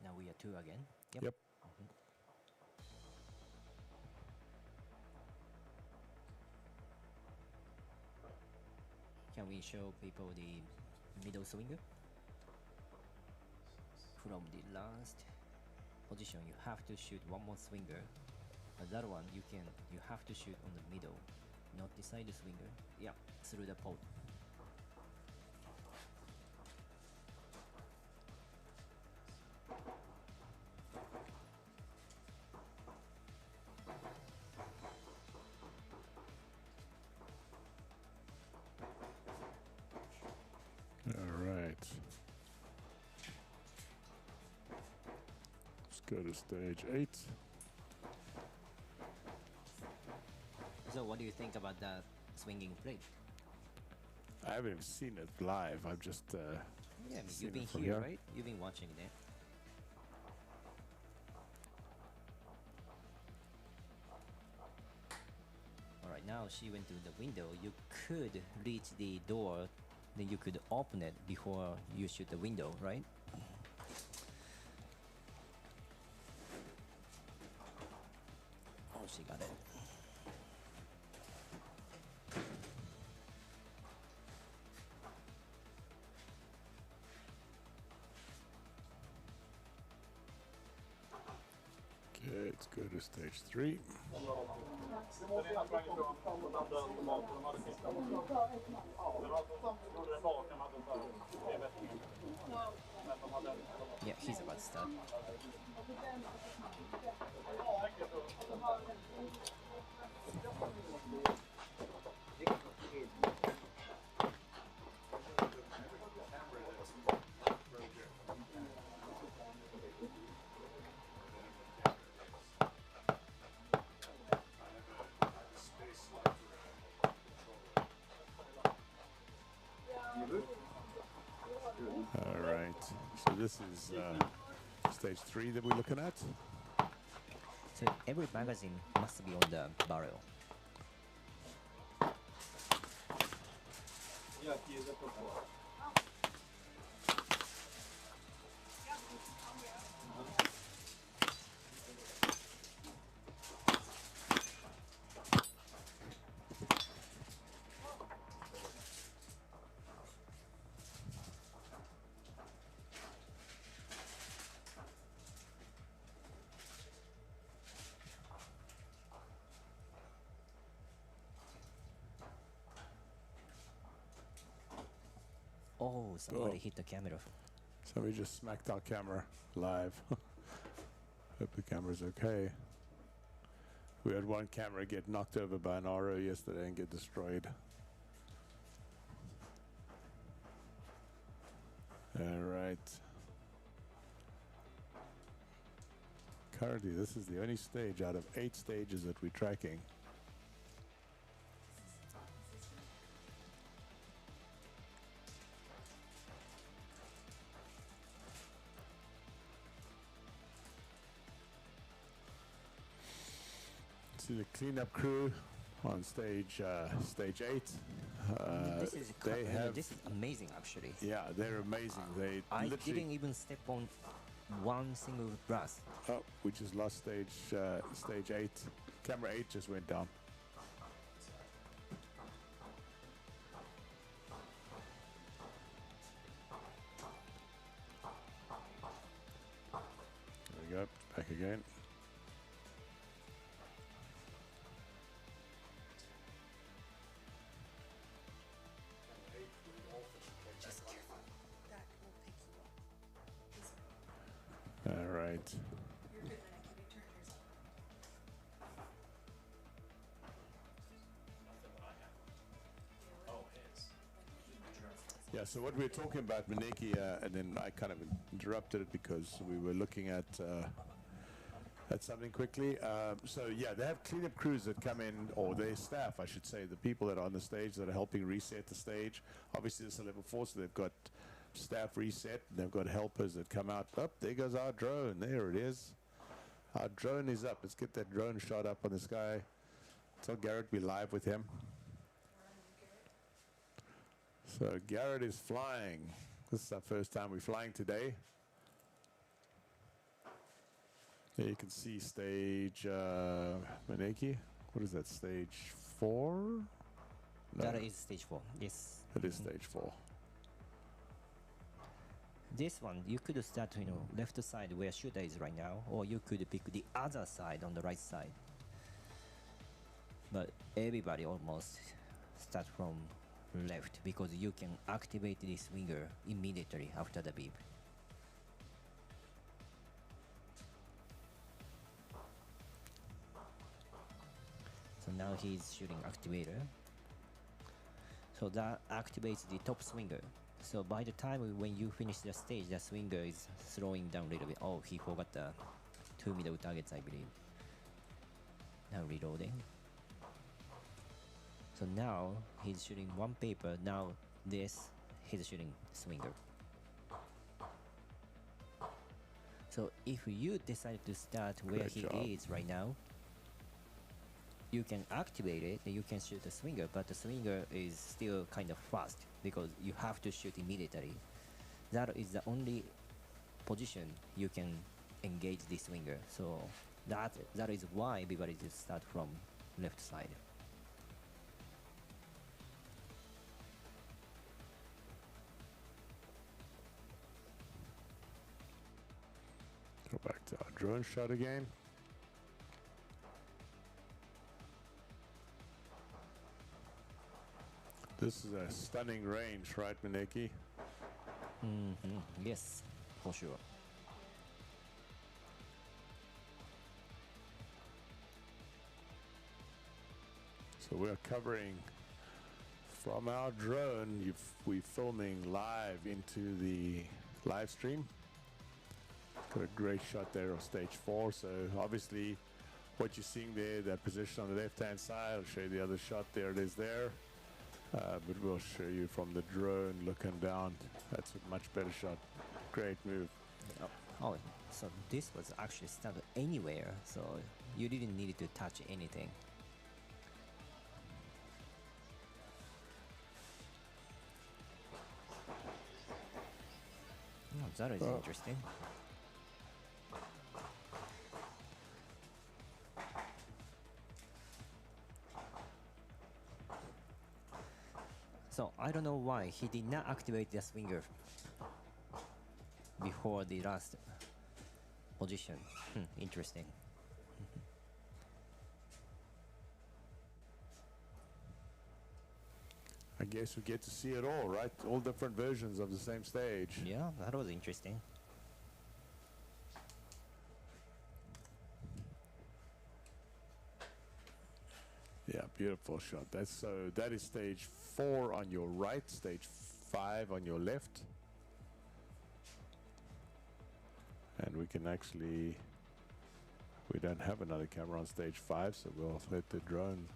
Now we are 2 again. Yep. Can we show people the middle swinger? From the last position, you have to shoot one more swinger. That one you have to shoot on the middle, not the side swinger. Yeah, through the pot. Go to stage 8. So what do you think about that swinging plate? I haven't even seen it live. I've just Yeah, I mean, seen you've been it from here, right? You've been watching it. Alright, now she went to the window. You could reach the door, then you could open it before you shoot the window, right? Oh, she got it. Okay, let's go to stage 3. Yeah, he's about to start. All right, so this is stage 3 that we're looking at. So every magazine must be on the barrel. Oh, somebody Oh. hit the camera. Somebody just smacked our camera live. Hope the camera's okay. We had one camera get knocked over by an RO yesterday and get destroyed. All right. Currently, this is the only stage out of 8 stages that we're tracking. See the cleanup crew on stage 8. This is they have, this is amazing actually. yeah, they're amazing. They I literally. didn't even step on one single brass. Oh, we just lost stage 8. Camera 8 just went down. There we go. Back again. Just careful. That will pick you up. This one. All right. You're good, Lenny. Can you turn yours up? Yeah, so what we were talking about, Maneki, and then I kind of interrupted it because we were looking at something quickly. So yeah, they have cleanup crews that come in, or their staff, I should say, the people that are on the stage that are helping reset the stage. Obviously, this is a level 4, so they've got staff reset, and they've got helpers that come out. Up, there goes our drone. There it is. Our drone is up. Let's get that drone shot up on the sky. Tell Garrett we're live with him. So Garrett is flying. This is our first time we're flying today. There you can see stage Maneki. What is that? Stage 4? No, That is stage 4. Yes. it is stage 4. This one you could start, left side where shooter is right now, or you could pick the other side on the right side. But everybody almost start from left because you can activate the swinger immediately after the beep. So now he's shooting activator. So that activates the top swinger. So by the time when you finish the stage, the swinger is slowing down a little bit. Oh, he forgot the 2 middle targets, I believe. Now reloading. So now he's shooting one paper. Now this, he's shooting swinger. So if you decide to start where Great he job. is right now, you can activate it and you can shoot the swinger, but the swinger is still kind of fast because you have to shoot immediately. That is the only position you can engage the swinger. So that is why everybody just start from left side. Go back to our drone shot again. This is a stunning range, right, Maneki? Yes, for sure. So we're covering from our drone. We're filming live into the live stream. Got a great shot there of stage 4. So obviously what you're seeing there, that position on the left-hand side, I'll show you the other shot. There it is there. But we'll show you from the drone looking down. That's a much better shot. Great move. Oh, so this was actually started anywhere, so you didn't need to touch anything. Oh, that is interesting. So I don't know why he did not activate the swinger before the last position. Interesting. I guess we get to see it all, right? All different versions of the same stage. Yeah, that was interesting. Yeah, beautiful shot. That is stage 4 on your right, stage 5 on your left. And we can actually, we don't have another camera on stage 5, so we'll let the drone.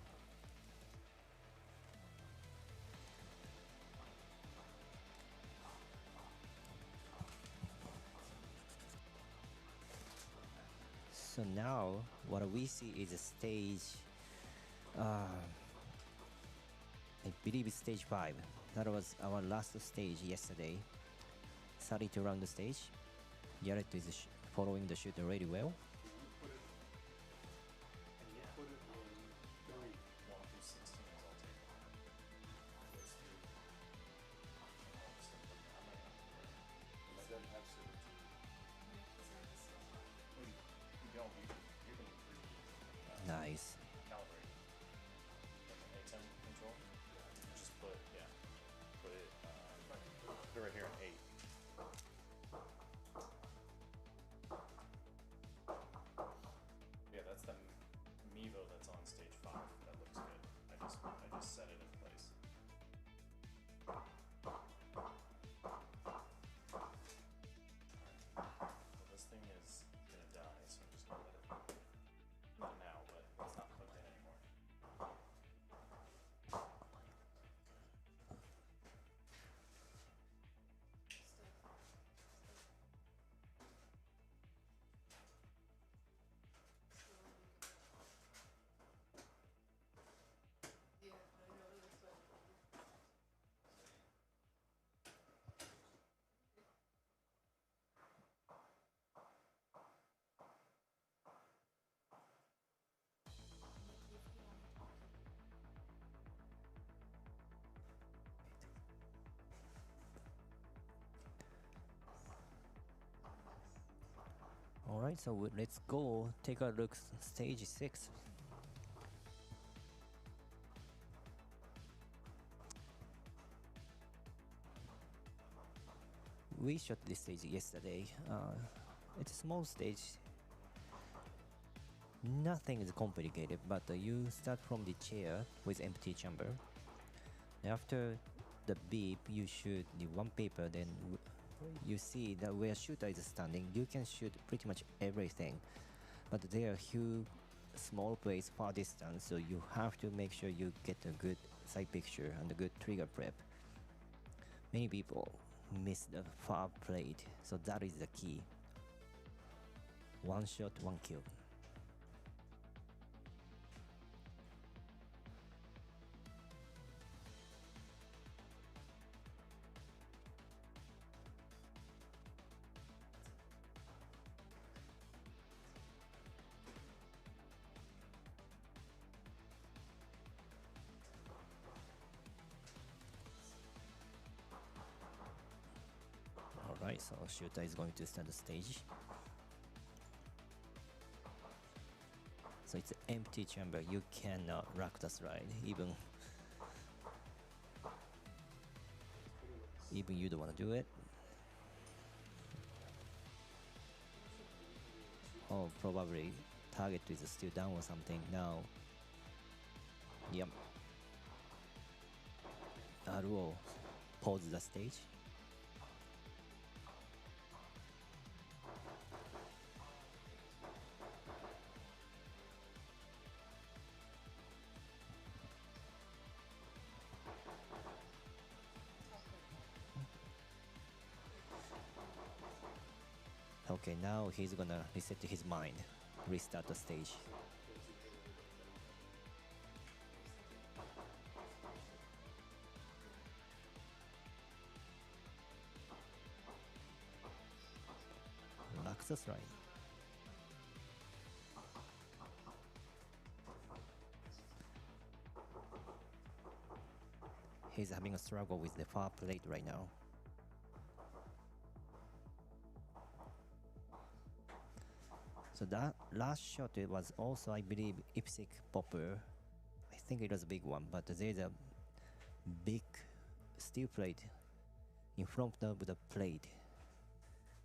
So now what we see is a stage, I believe it's stage 5. That was our last stage yesterday. 32 round stage. Garrett is following the shooter really well. Nice. Right here in 8. Yeah, that's the Mevo that's on stage 5. That looks good. I just set it in place. Well, this thing is gonna die, so I'm just gonna let it. Not now, but it's not plugged in anymore. Alright, so let's go take a look stage 6. We shot this stage yesterday. It's a small stage. Nothing is complicated, but you start from the chair with empty chamber. After the beep, you shoot the one paper, then you see that where shooter is standing, you can shoot pretty much everything. But there are few small place far distance, so you have to make sure you get a good side picture and a good trigger prep. Many people miss the far plate, so that is the key. One shot, one kill. Alright, so shooter is going to start the stage. So it's an empty chamber, you cannot rock the slide, even you don't want to do it. Oh, probably target is still down or something now. Yep. RO pause the stage. Okay, now he's gonna reset his mind, restart the stage. Relax the slide. He's having a struggle with the far plate right now. So that last shot, it was also, I believe, IPSC popper. I think it was a big one, but there's a big steel plate in front of the plate,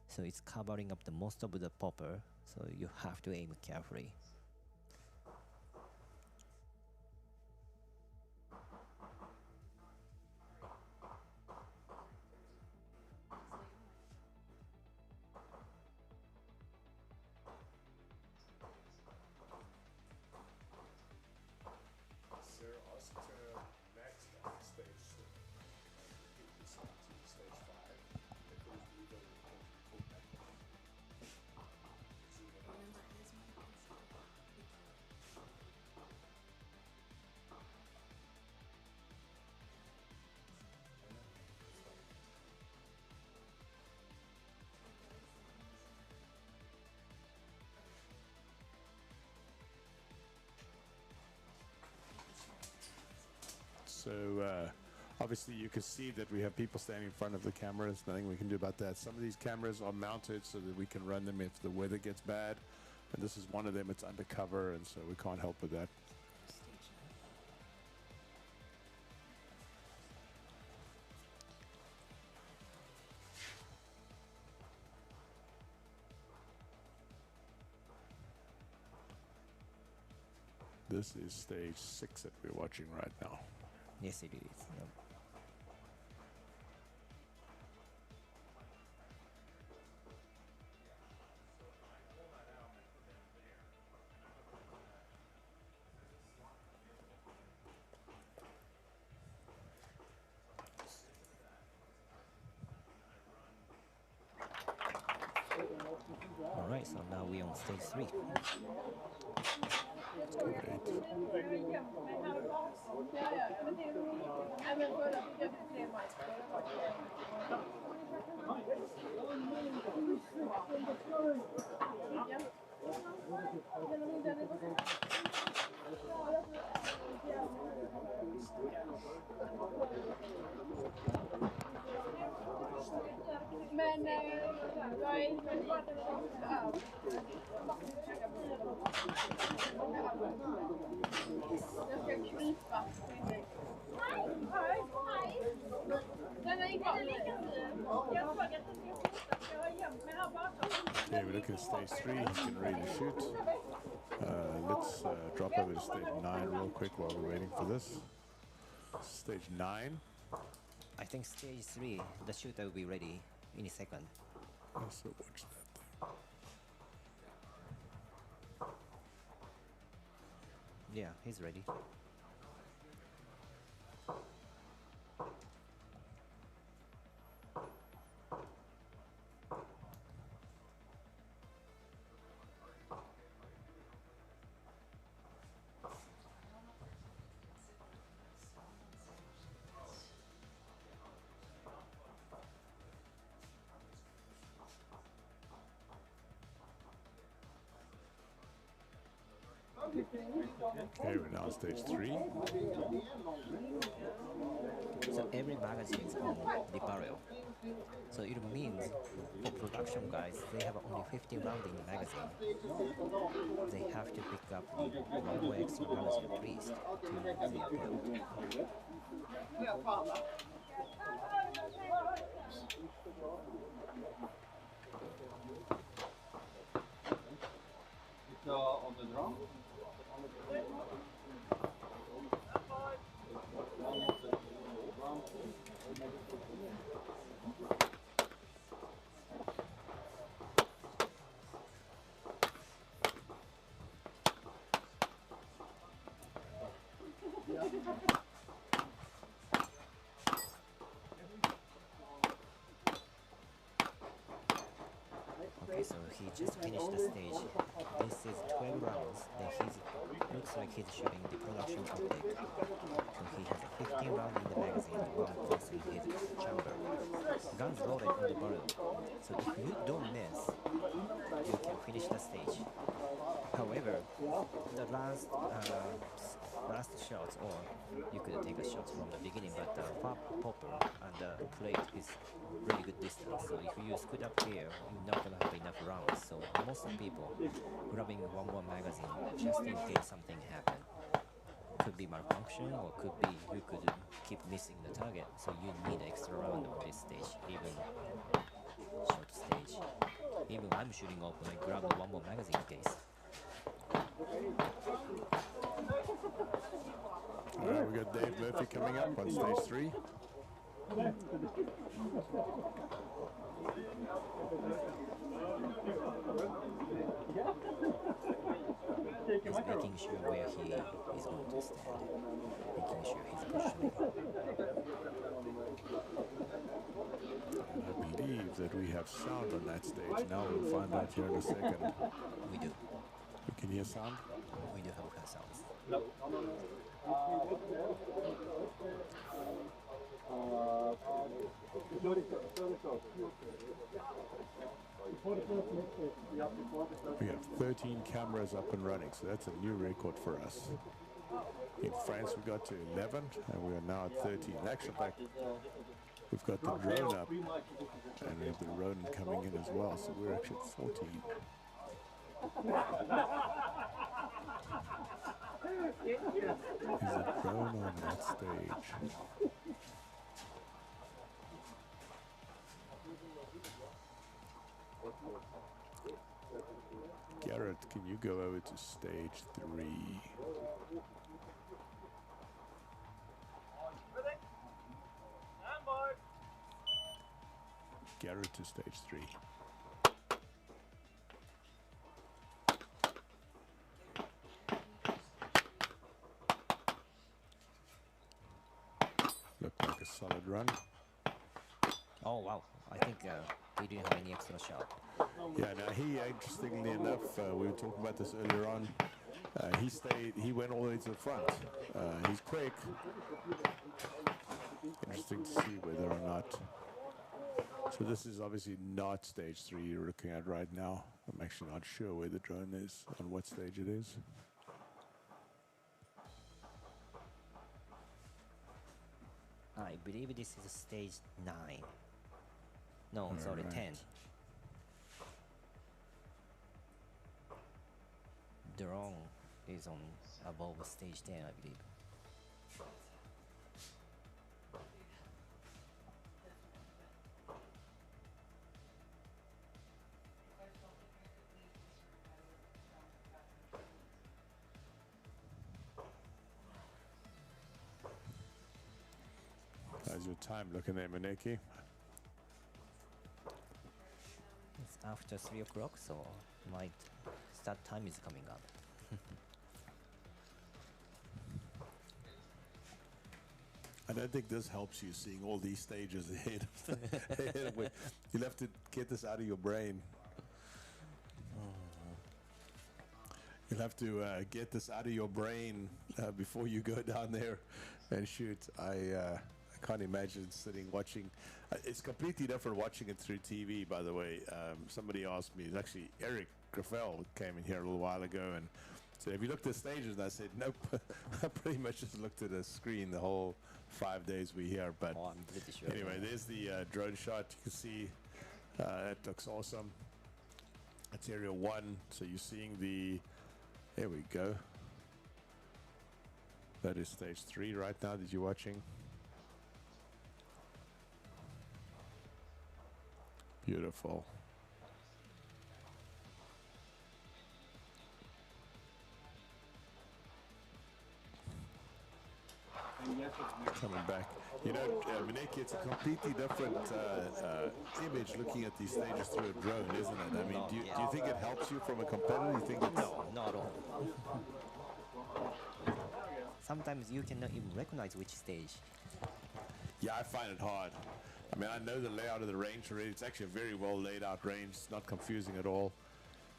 so it's covering up the most of the popper, so you have to aim carefully. So obviously you can see that we have people standing in front of the cameras. Nothing we can do about that. Some of these cameras are mounted so that we can run them if the weather gets bad. And this is one of them. It's undercover, and so we can't help with that. This is stage 6 that we're watching right now. Yes, it is. Yep. All right, so now we're on stage 3. Men jag är väldigt bra att det var jag ska krypa. Okay, we look at stage 3. He's getting ready to shoot. Let's drop over to stage 9 real quick while we're waiting for this. Stage 9. I think stage 3, the shooter will be ready in a second. So watch that there. Yeah, he's ready. Okay, we're now on stage 3. So every magazine is on the barrel. So it means for production guys, they have only 15 rounds in the magazine. They have to pick up the one more extra rounds at least to their goal. On the drum? Okay, so he just finished the stage. This is 12 rounds. Then looks like he's shooting the production optic. So he has 15 rounds in the magazine, one plus in his chamber. Guns loaded on the barrel. So if you don't miss, you can finish the stage. However, the last shots, or you could take a shot from the beginning, but the popper and the plate is really good distance. So if you scoot up here, you're not gonna have enough rounds. So most of people grabbing one more magazine just in case something happens. could be malfunction or could be you could keep missing the target. So you need extra round on this stage, even short stage. Even I'm shooting open, I grabbed one more magazine case. Alright, we got Dave Murphy coming up on stage 3. He's making sure where he is going to stand, making sure he's pushing. I believe that we have sound on that stage. Now we'll find out here in a second. We do. We can hear sound? We do have car sounds. We have 13 cameras up and running, so that's a new record for us. In France we got to 11 and we are now at 13. In actual fact, we've got the drone up and we have the Ronin coming in as well, so we're actually at 14. There's a drone on that stage. Garrett, can you go over to stage 3? Garrett to stage 3. Looked like a solid run. Oh wow, I think he didn't have any extra shot. Yeah, now he, interestingly enough, we were talking about this earlier on, he went all the way to the front. He's quick. Interesting to see whether or not. So this is obviously not stage 3 you're looking at right now. I'm actually not sure where the drone is, on what stage it is. I believe this is stage 9. No, sorry, Alright. 10. Drone is on above stage 10, I believe. How's your time looking there, Maneki? It's after 3 o'clock, so my start time is coming up. I don't think this helps you seeing all these stages ahead. You'll have to get this out of your brain. You'll have to get this out of your brain before you go down there and shoot. I can't imagine sitting watching. It's completely different watching it through TV, by the way. Somebody asked me, actually Eric Graffel came in here a little while ago and said, have you looked at stages? And I said, nope. I pretty much just looked at a screen the whole 5 days we're here. But Oh, I'm pretty sure. anyway, there's the drone shot. You can see that looks awesome. That's area 1. So you're seeing the, there we go. That is stage 3 right now that you're watching. Beautiful. Coming back. You know, Maneki, it's a completely different image looking at these stages through a drone, isn't it? I mean, do you think it helps you from a competitor? You think it's... No, not at all. Sometimes you cannot even recognize which stage. Yeah, I find it hard. I mean, I know the layout of the range already. It's actually a very well laid out range. It's not confusing at all.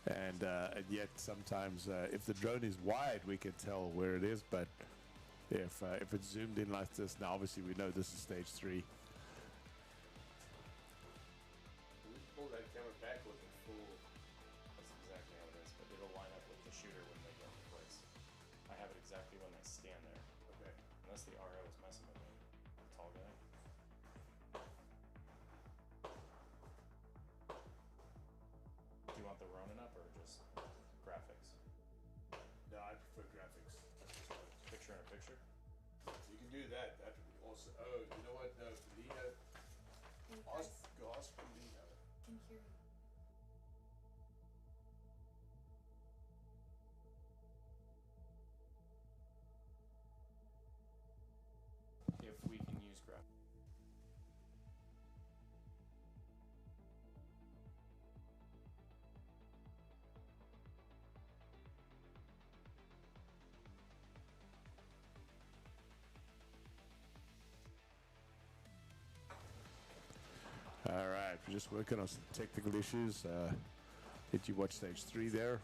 And yet sometimes if the drone is wide, we can tell where it is. But if it's zoomed in like this, now obviously we know this is stage 3. We pull that camera back looking full. That's exactly how it is, but it'll line up with the shooter when they get in place. I have it exactly when they stand there. Okay. Unless the RO is messing with me. The tall guy. Do you want the Ronin up or just graphics? No, I prefer graphics. Picture picture in a picture? You can do that. That would be awesome. Oh, you know what? No, Lena. Ask for Lena. Can hear you. If we can use graph. All right, we're just working on some technical issues. Did you watch stage 3 there?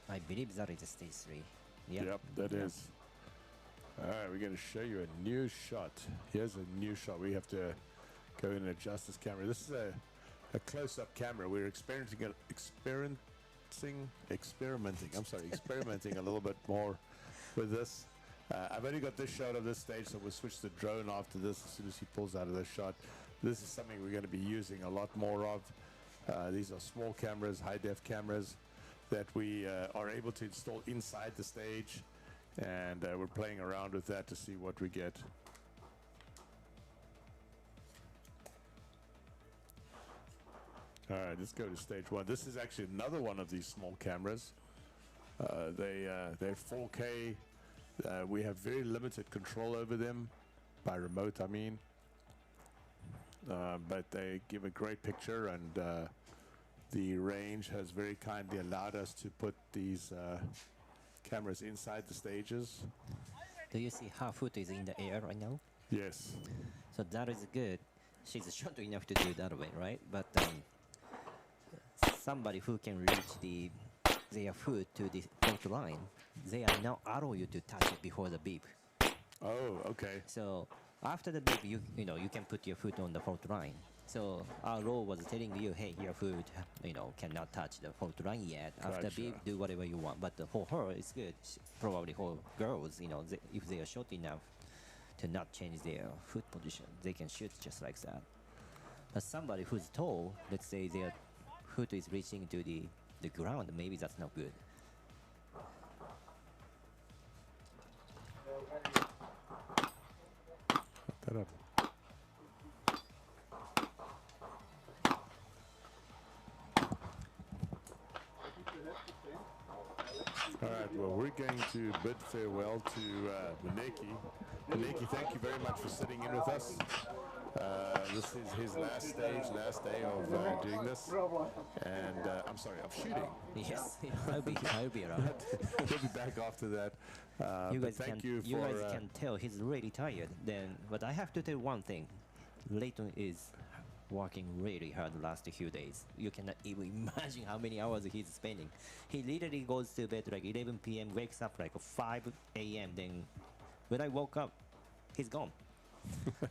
I believe that is stage 3. Yep, that is. All right, we're going to show you a new shot. Here's a new shot. We have to go in and adjust this camera. This is a close-up camera. We're experimenting a little bit more with this. I've only got this shot of this stage, so we'll switch the drone after this as soon as he pulls out of this shot. This is something we're going to be using a lot more of. These are small cameras, high-def cameras that we are able to install inside the stage, and we're playing around with that to see what we get. All right, let's go to stage 1. This is actually another one of these small cameras. They're 4K. We have very limited control over them, by remote I mean. But they give a great picture, and the range has very kindly allowed us to put these cameras inside the stages. Do you see her foot is in the air right now? Yes. So that is good. She's short enough to do it that way, right? But somebody who can reach their foot to the front line, they are not allow you to touch it before the beep. Oh, okay. So after the beep, you know, you can put your foot on the front line. So our law was telling you, hey, your foot, cannot touch the front line yet. After Gotcha. beep, do whatever you want. But for her, it's good. Probably for girls, if they are short enough to not change their foot position, they can shoot just like that. But somebody who's tall, let's say their foot is reaching to the ground, maybe that's not good. Put that up. All right, well, we're going to bid farewell to Maneki. Maneki, thank you very much for sitting in with us. This is his last day of doing this. And I'm sorry, of shooting. Yes, I'll be around. He'll be back after that. You but guys thank can, you for... you guys can tell he's really tired. But I have to tell one thing. Leighton is working really hard the last few days. You cannot even imagine how many hours he's spending. He literally goes to bed like 11 p.m., wakes up like 5 a.m. Then when I woke up, he's gone.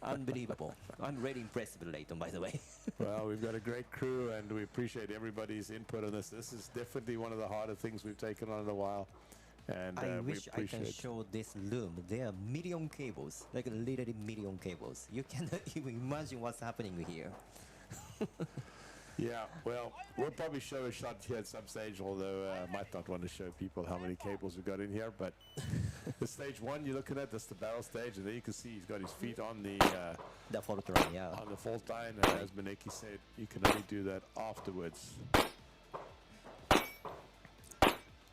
Unbelievable. I'm really impressed with Leighton, by the way. Well, we've got a great crew, and we appreciate everybody's input on this. This is definitely one of the harder things we've taken on in a while. And I we wish I can appreciate show this loom. There are million cables, like literally million cables. You cannot even imagine what's happening here. Yeah, well, we'll probably show a shot here at some stage, although I might not want to show people how many cables we've got in here. But the stage 1 you're looking at, that's the barrel stage, and there you can see he's got his feet on the fault line, yeah. on the fault line. And as Maneki said, you can only do that afterwards.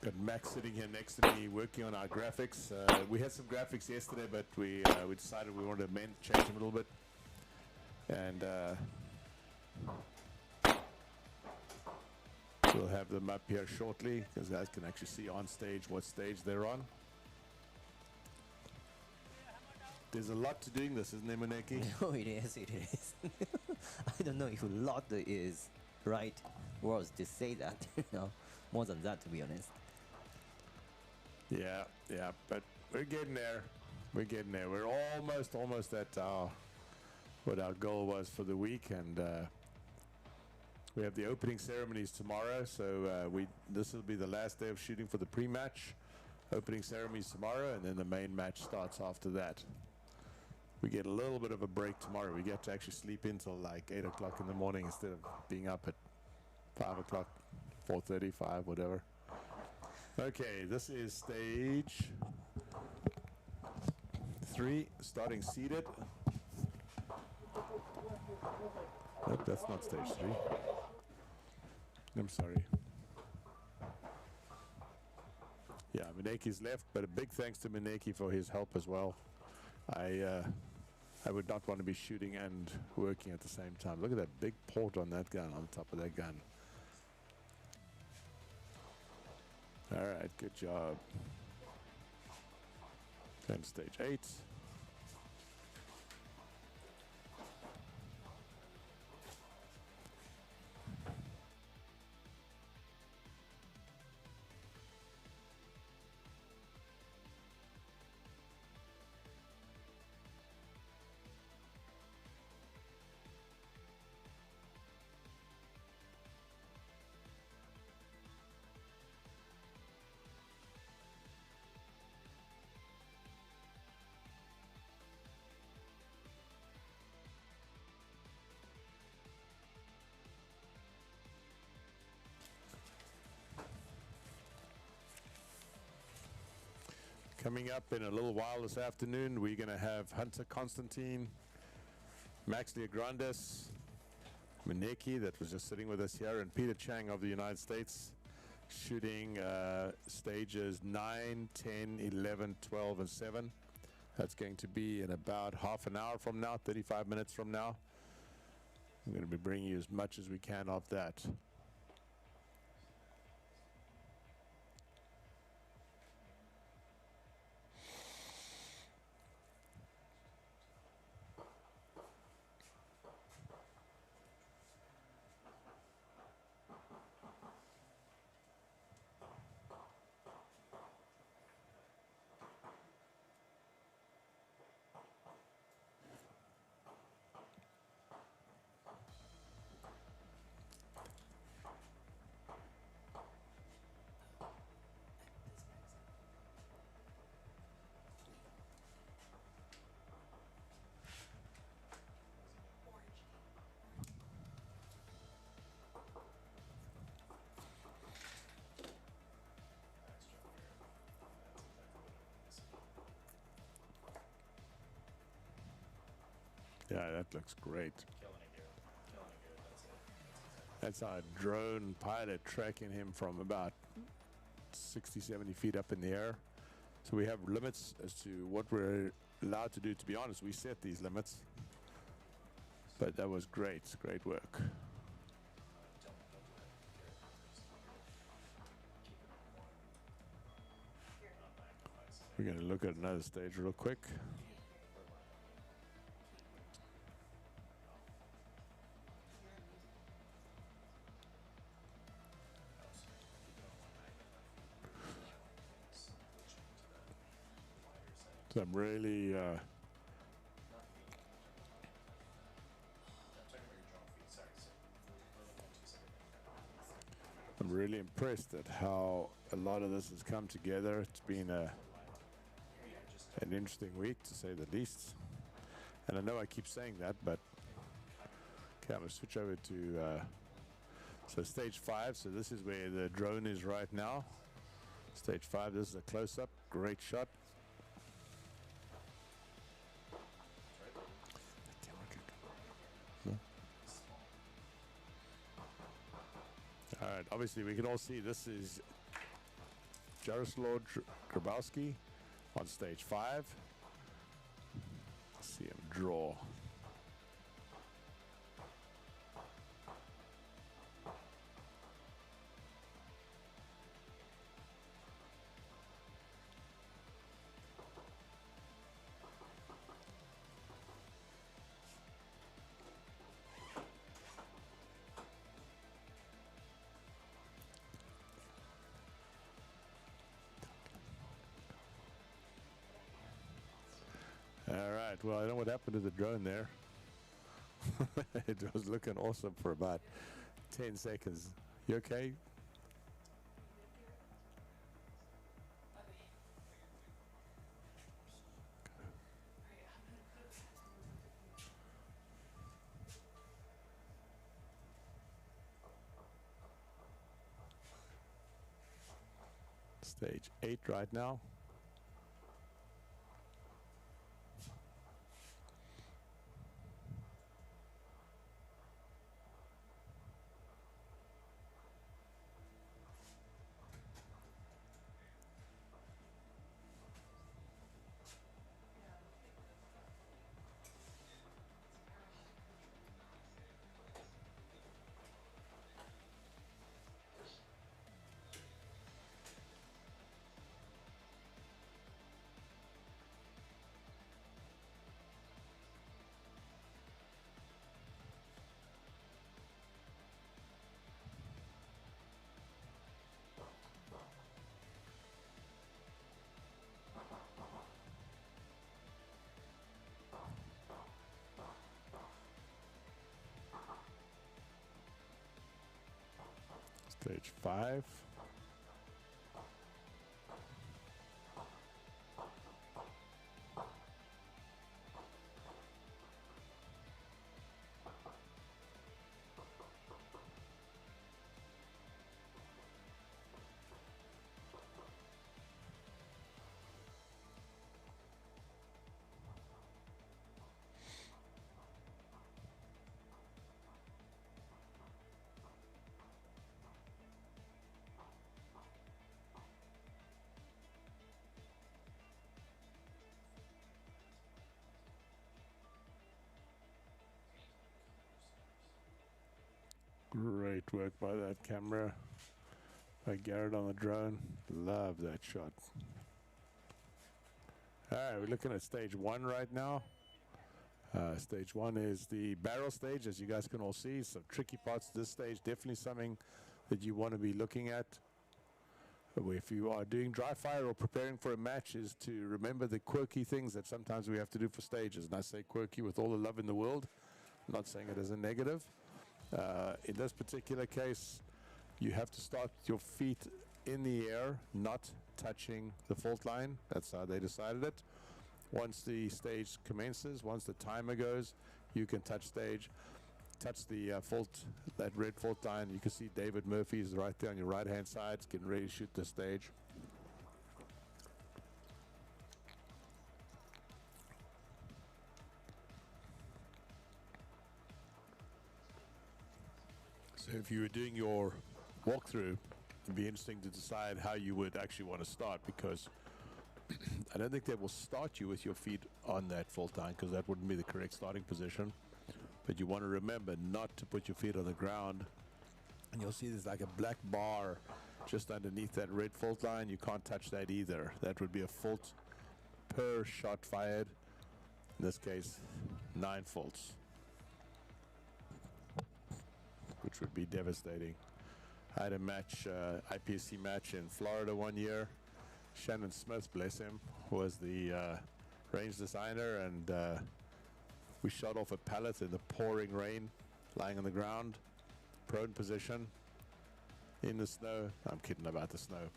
Got Max sitting here next to me working on our graphics. We had some graphics yesterday, but we decided we wanted to change them a little bit. And we'll have them up here shortly, because guys can actually see on stage what stage they're on. There's a lot to doing this, isn't there, Maneki? No, it is. I don't know if a lot is right words to say that, more than that, to be honest. Yeah, but we're getting there. We're almost at what our goal was for the week, and we have the opening ceremonies tomorrow, so this will be the last day of shooting for the pre-match. Opening ceremonies tomorrow, and then the main match starts after that. we get a little bit of a break tomorrow. We get to actually sleep until like 8 o'clock in the morning instead of being up at 5 o'clock, 4:30, 5, whatever. Okay, this is stage 3, starting seated. Nope, that's not stage 3. I'm sorry. Yeah, Mineki's left, but a big thanks to Mineki for his help as well. I would not want to be shooting and working at the same time. Look at that big port on that gun, on top of that gun. All right, good job. Then stage 8. Coming up in a little while this afternoon, we're going to have Hunter Constantine, Max Leograndes, Mineki, that was just sitting with us here, and Peter Chang of the United States, shooting stages 9, 10, 11, 12, and 7. That's going to be in about half an hour from now, 35 minutes from now. I'm going to be bringing you as much as we can of that. Yeah, that looks great. That's our drone pilot tracking him from about 60, 70 feet up in the air. So we have limits as to what we're allowed to do. To be honest, we set these limits. But that was great, great work. We're going to look at another stage real quick. So I'm really impressed at how a lot of this has come together. It's been an interesting week, to say the least. And I know I keep saying that, but okay, I'm going to switch over to so stage 5. So this is where the drone is right now. Stage 5, this is a close-up, great shot. All right, obviously we can all see this is Jaroslav Grabowski on stage 5. Let's see him draw. All right, well, I don't know what happened to the drone there. It was looking awesome for about 10 seconds. You okay? Stage 8 right now. Stage 5. Great work by that camera. By Garrett on the drone. Love that shot. Alright, we're looking at stage 1 right now. Stage 1 is the barrel stage, as you guys can all see. Some tricky parts to this stage. Definitely something that you want to be looking at. If you are doing dry fire or preparing for a match, is to remember the quirky things that sometimes we have to do for stages. And I say quirky with all the love in the world. I'm not saying it as a negative. In this particular case, you have to start with your feet in the air, not touching the fault line. That's how they decided it. Once the stage commences, once the timer goes, you can touch the fault, that red fault line. You can see David Murphy is right there on your right hand side, getting ready to shoot the stage. So if you were doing your walkthrough, it'd be interesting to decide how you would actually want to start, because I don't think they will start you with your feet on that fault line, because that wouldn't be the correct starting position. But you want to remember not to put your feet on the ground. And you'll see there's like a black bar just underneath that red fault line. You can't touch that either. That would be a fault per shot fired. In this case, 9 faults, which would be devastating. I had a match, IPSC match in Florida one year. Shannon Smith, bless him, was the range designer, and we shot off a pallet in the pouring rain, lying on the ground, prone position, in the snow. I'm kidding about the snow.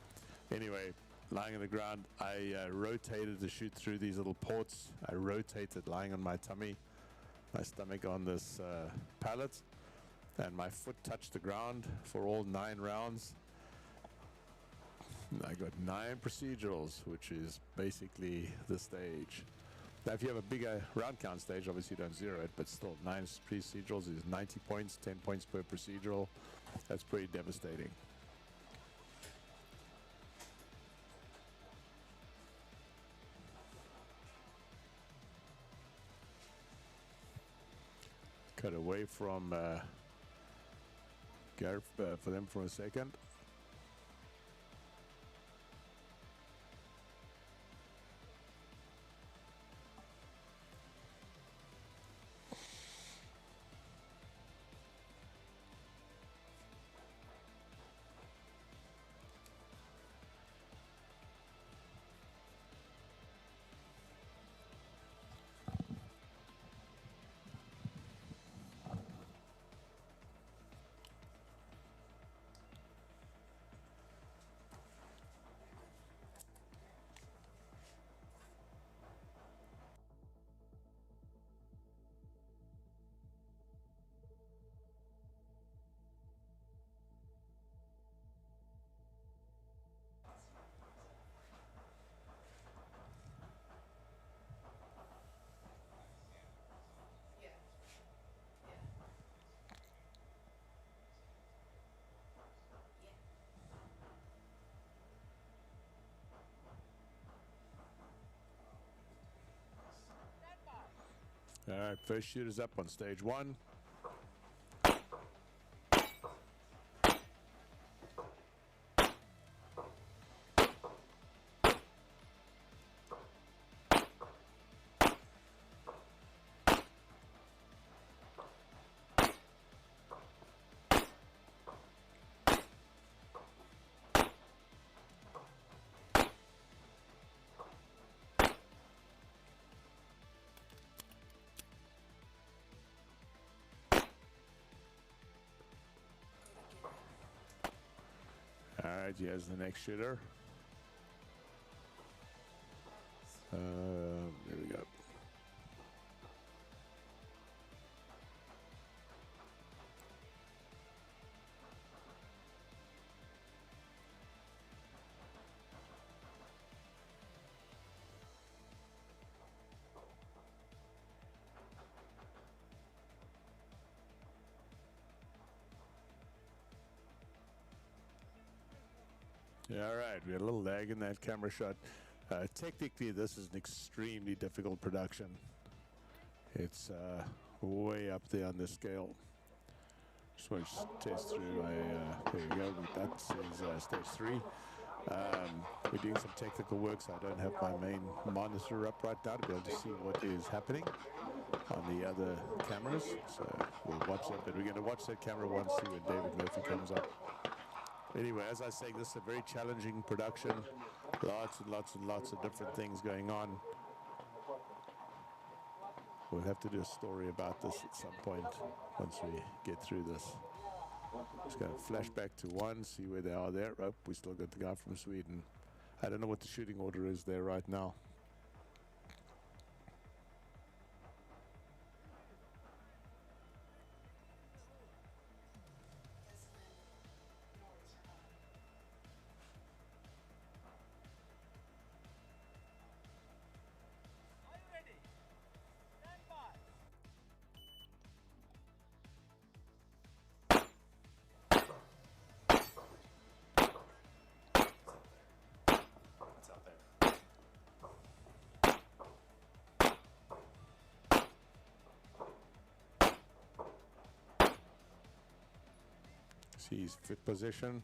Anyway, lying on the ground, I rotated to shoot through these little ports. I rotated lying on my tummy, my stomach on this pallet, and my foot touched the ground for all 9 rounds. I got 9 procedurals, which is basically the stage. Now, if you have a bigger round count stage, obviously you don't zero it, but still 9 procedurals is 90 points, 10 points per procedural. That's pretty devastating. Cut away from Gareth for them for a second. All right, first shooter's up on stage one. All right, here's the next shooter. There we go. Yeah, all right, we had a little lag in that camera shot. Technically, this is an extremely difficult production. It's way up there on the scale. Just want to test through. There we go. That is stage 3. We're doing some technical work, so I don't have my main monitor up right now to be able to see what is happening on the other cameras. So we'll watch that, but we're going to watch that camera once, see when David Murphy comes up. Anyway, as I was saying, this is a very challenging production. Lots and lots and lots of different things going on. We'll have to do a story about this at some point once we get through this. Just going to flash back to one, see where they are there. Oh, we still got the guy from Sweden. I don't know what the shooting order is there right now. Are you ready? Stand by. What's out there? See his fit position.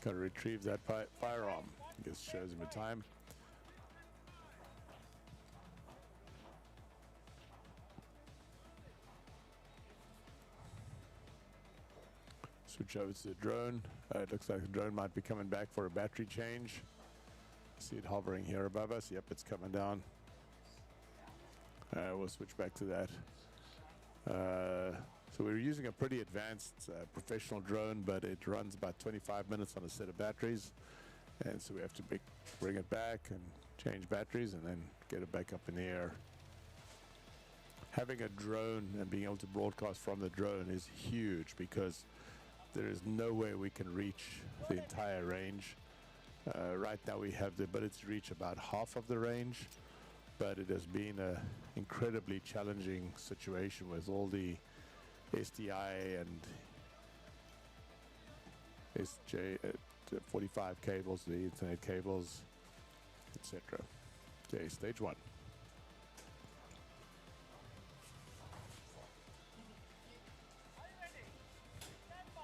Got to retrieve that firearm. I guess shows him a time. Switch over to the drone. It looks like the drone might be coming back for a battery change. See it hovering here above us. Yep, it's coming down. We'll switch back to that. So we're using a pretty advanced professional drone, but it runs about 25 minutes on a set of batteries. And so we have to bring it back and change batteries and then get it back up in the air. Having a drone and being able to broadcast from the drone is huge because there is no way we can reach the entire range. Right now we have the ability to reach about half of the range, but it has been an incredibly challenging situation with all the SDI and SJ 45 cables, the Ethernet cables, etc. Okay, stage 1. Are you ready? Stand by.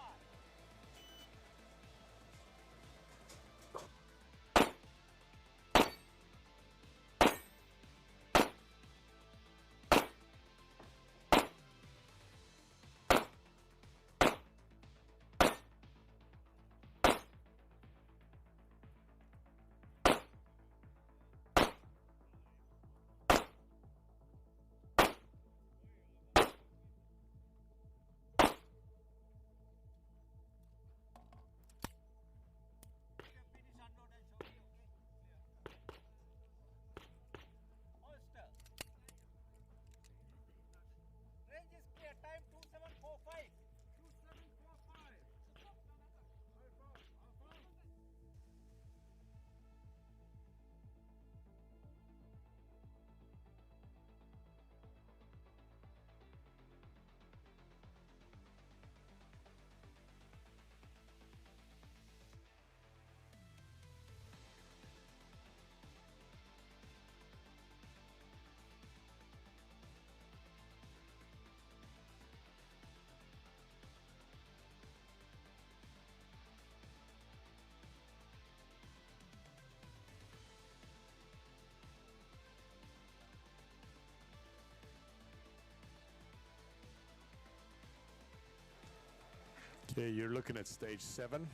Okay, you're looking at stage 7.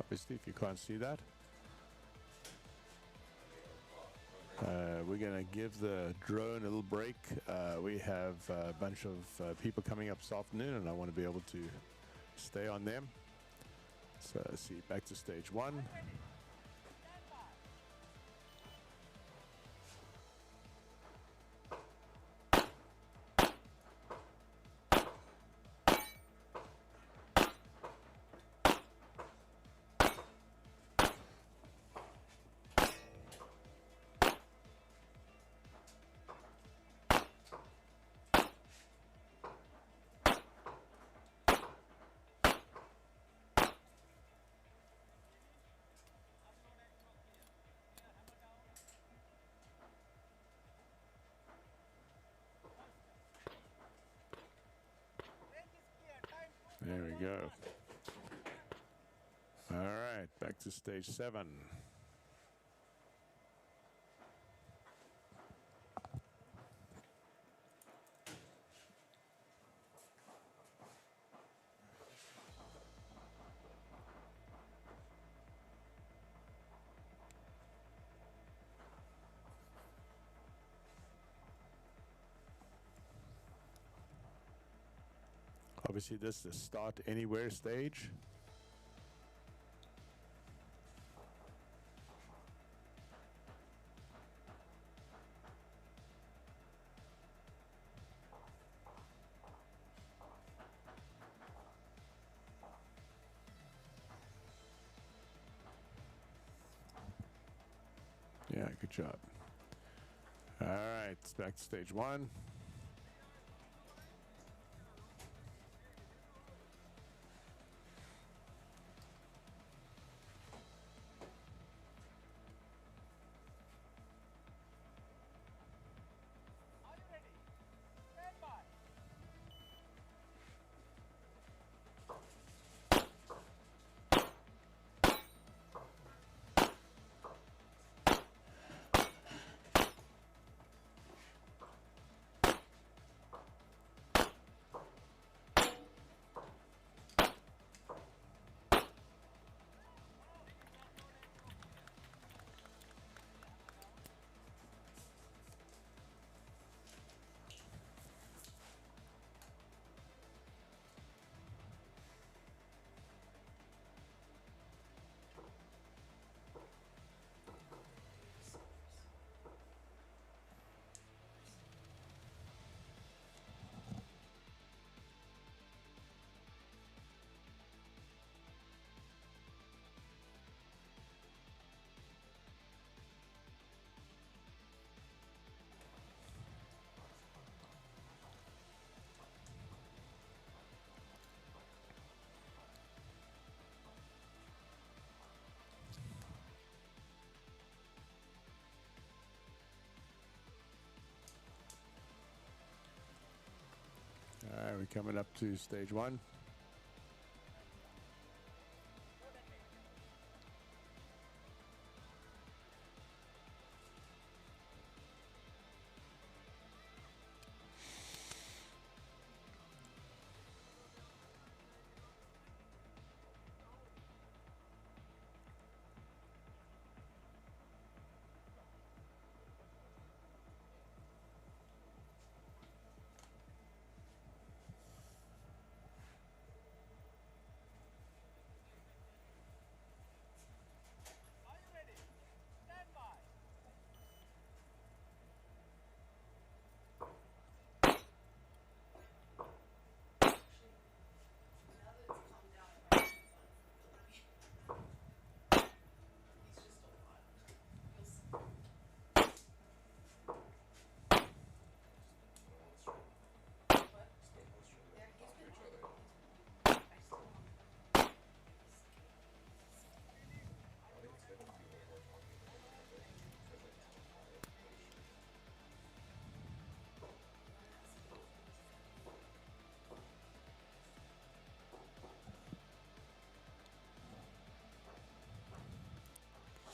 Obviously, if you can't see that. We're going to give the drone a little break. We have a bunch of people coming up this afternoon, and I want to be able to stay on them. So, let's see, back to stage 1. There we go. All right, back to stage 7. Obviously, this is the start anywhere stage. Yeah, good job. All right, it's back to stage 1. All right, we're coming up to stage 1.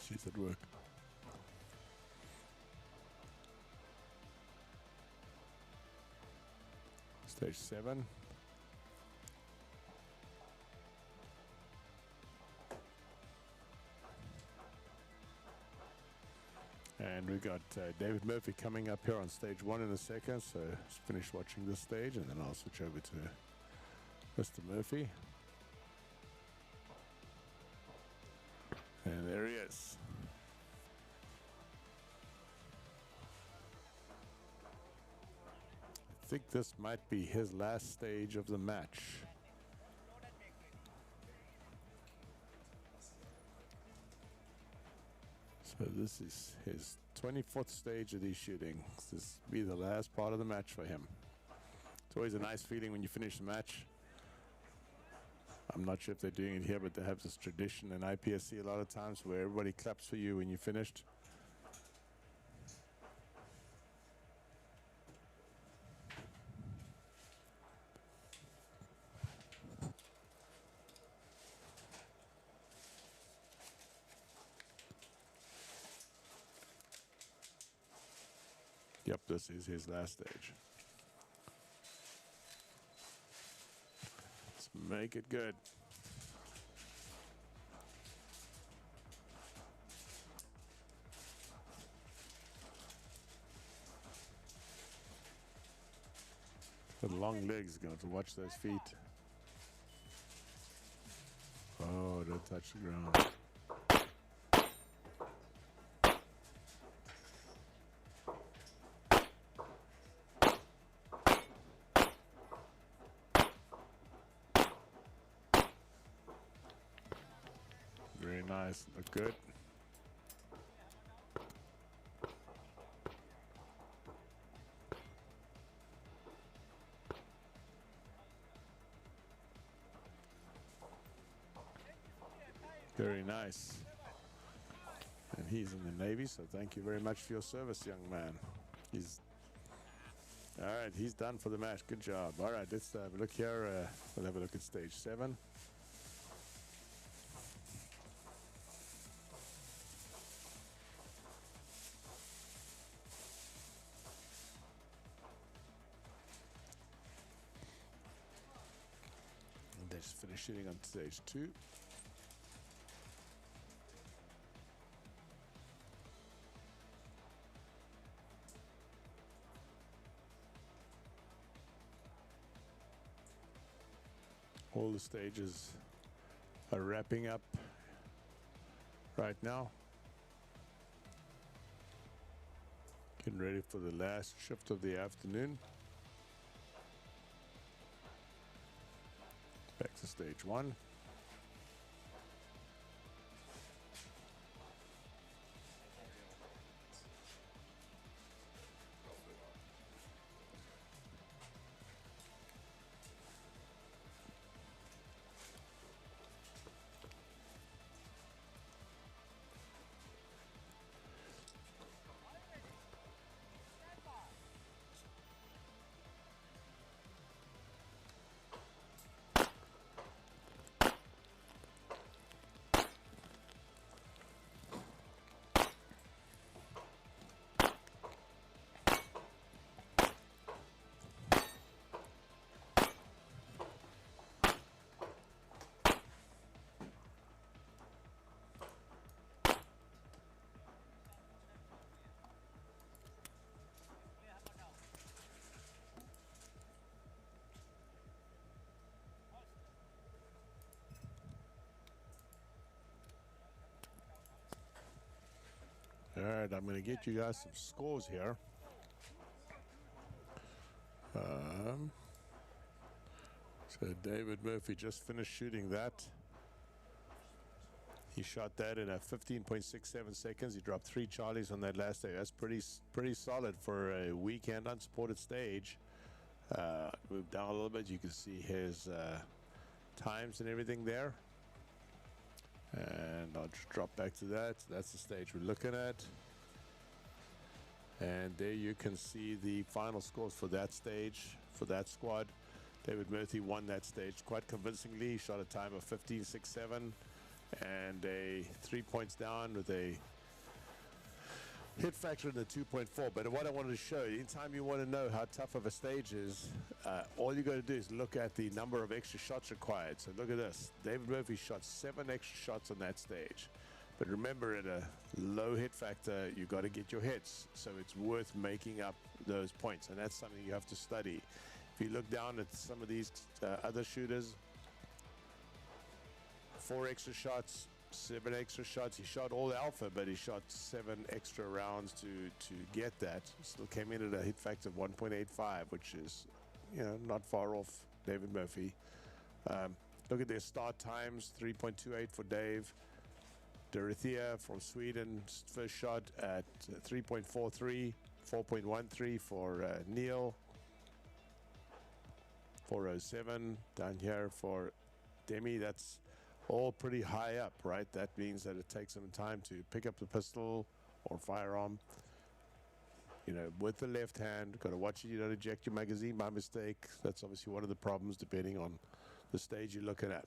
She's at work. Stage 7. And we got David Murphy coming up here on stage 1 in a second, so let's finish watching this stage and then I'll switch over to Mr. Murphy. And there he is. I think this might be his last stage of the match. So this is his 24th stage that he's shooting. This will be the last part of the match for him. It's always a nice feeling when you finish the match. I'm not sure if they're doing it here, but they have this tradition in IPSC a lot of times where everybody claps for you when you finished. Yep, this is his last stage. Let's make it good. The long legs, going to watch those feet. Oh, don't touch the ground. Very nice, look good. Very nice. And he's in the Navy, so thank you very much for your service, young man. He's all right, he's done for the match. Good job. All right, let's have a look here. We'll have a look at stage 7. And they just finished shooting on stage 2. All the stages are wrapping up right now. Getting ready for the last shift of the afternoon. Back to stage 1. All right, I'm going to get you guys some scores here. So David Murphy just finished shooting that. He shot that in a 15.67 seconds. He dropped 3 Charlies on that last day. That's pretty solid for a weekend unsupported stage. Move down a little bit. You can see his times and everything there. And I'll just drop back to that. That's the stage we're looking at. And there you can see the final scores for that stage, for that squad. David Murphy won that stage quite convincingly. He shot a time of 15.67 and a 3 points down with a hit factor in the 2.4. But what I wanted to show you, anytime you want to know how tough of a stage is, all you got to do is look at the number of extra shots required. So look at this. David Murphy shot 7 extra shots on that stage. But remember, at a low hit factor, you got to get your hits. So it's worth making up those points. And that's something you have to study. If you look down at some of these other shooters, 4 extra shots, 7 extra shots. He shot all alpha, but he shot 7 extra rounds to get that. Still came in at a hit factor of 1.85, which is, you know, not far off David Murphy. Look at their start times, 3.28 for Dave. Dorothea from Sweden, first shot at 3.43, 4.13 for Neil. 407 down here for Demi. That's all pretty high up, right? That means that it takes some time to pick up the pistol or firearm, you know, with the left hand. Got to watch it, you don't eject your magazine by mistake. That's obviously one of the problems depending on the stage you're looking at.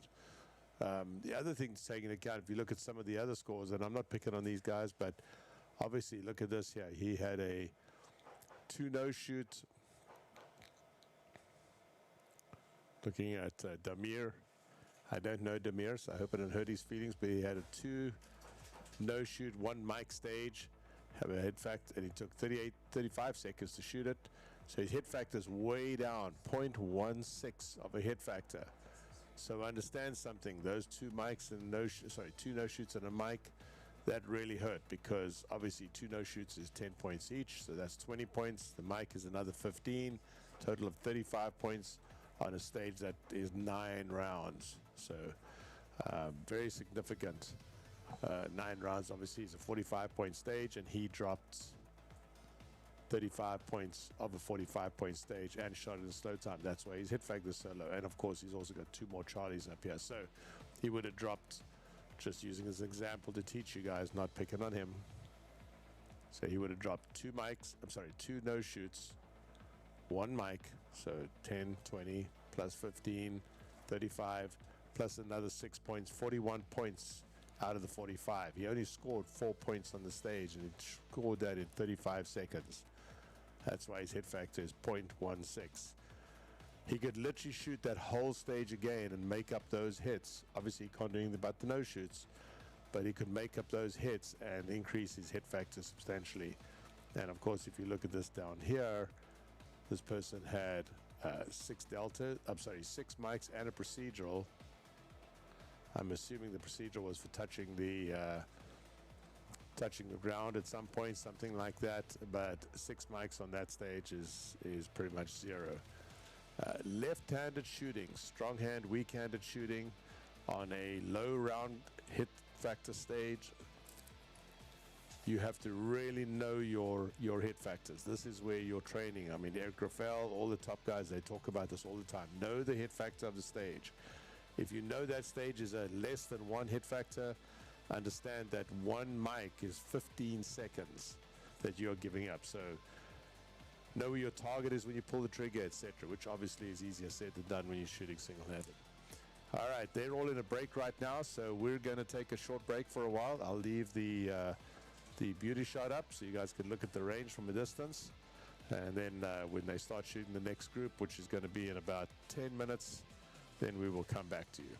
The other thing to take into account, if you look at some of the other scores, and I'm not picking on these guys, but obviously look at this here. He had a 2 no-shoot. Looking at Damir. I don't know Damir, so I hope I didn't hurt his feelings, but he had a 2 no-shoot, 1 mic stage, have a hit factor, and he took 35 seconds to shoot it. So his hit factor is way down, 0.16 of a hit factor. So understand something, those 2 mics and 2 no-shoots and a mic, that really hurt, because obviously 2 no-shoots is 10 points each, so that's 20 points. The mic is another 15, total of 35 points on a stage that is 9 rounds. So very significant. 9 rounds, obviously, is a 45-point stage, and he dropped 35 points of a 45-point stage and shot it in slow time. That's why his hit factor is so low. And of course, he's also got 2 more Charlies up here. So he would have dropped, just using as an example to teach you guys, not picking on him. So he would have dropped 2 no-shoots, 1 mic, so 10, 20, plus 15, 35, plus another 6 points, 41 points out of the 45. He only scored 4 points on the stage, and he scored that in 35 seconds. That's why his hit factor is 0.16. He could literally shoot that whole stage again and make up those hits. Obviously, he can't do anything about the no-shoots, but he could make up those hits and increase his hit factor substantially. And of course, if you look at this down here, this person had 6 mics and a procedural. I'm assuming the procedural was for touching the ground at some point, something like that. But 6 mics on that stage is pretty much 0. Left-handed shooting, strong hand, weak-handed shooting on a low round hit factor stage. You have to really know your hit factors. This is where you're training. I mean, Eric Graffel, all the top guys, they talk about this all the time. Know the hit factor of the stage. If you know that stage is a less than 1 hit factor, understand that 1 mic is 15 seconds that you're giving up. So know where your target is when you pull the trigger, etc., which obviously is easier said than done when you're shooting single-handed. All right, they're all in a break right now, so we're going to take a short break for a while. I'll leave the beauty shot up so you guys can look at the range from a distance. And then when they start shooting the next group, which is going to be in about 10 minutes, then we will come back to you.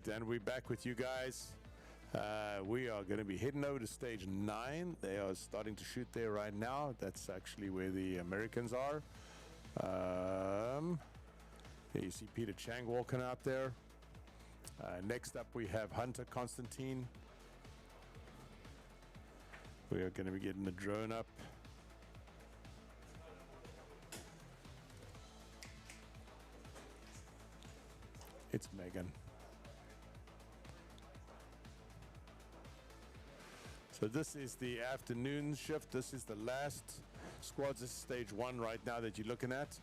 right, and we're back with you guys. We are going to be heading over to stage 9. They are starting to shoot there right now. That's actually where the Americans are. There you see Peter Chang walking out there. Next up, we have Hunter Constantine. We are going to be getting the drone up. It's Megan. So this is the afternoon shift. This is the last squads. This is stage 1 right now that you're looking at.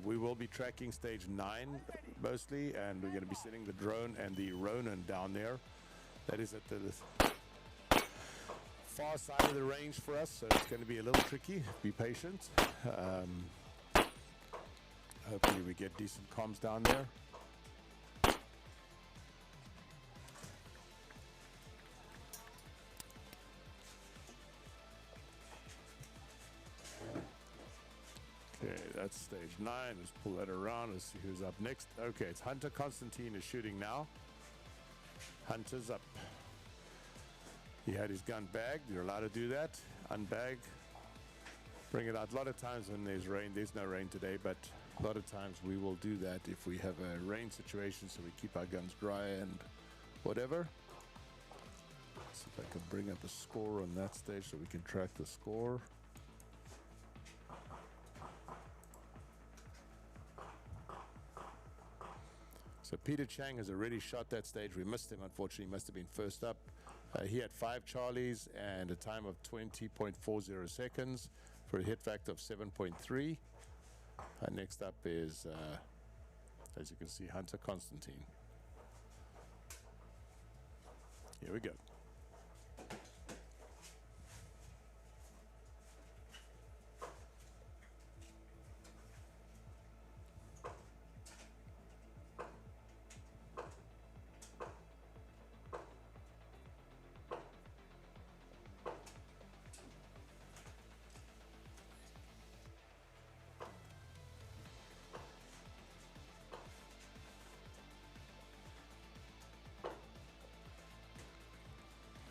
We will be tracking stage 9 mostly, and we're going to be sending the drone and the Ronin down there. That is at the far side of the range for us, so it's going to be a little tricky. Be patient. Hopefully we get decent comms down there. Okay, that's stage 9. Let's pull that around. Let's see who's up next. Okay, it's Hunter Constantine is shooting now. Hunter's up. He had his gun bagged. You're allowed to do that. Unbag. Bring it out. A lot of times when there's rain, there's no rain today, but a lot of times we will do that if we have a rain situation, so we keep our guns dry and whatever. Let's see if I can bring up a score on that stage so we can track the score. So Peter Chang has already shot that stage. We missed him, unfortunately. He must have been first up. He had 5 Charlies and a time of 20.40 seconds for a hit factor of 7.3. Next up is, as you can see, Hunter Constantine. Here we go.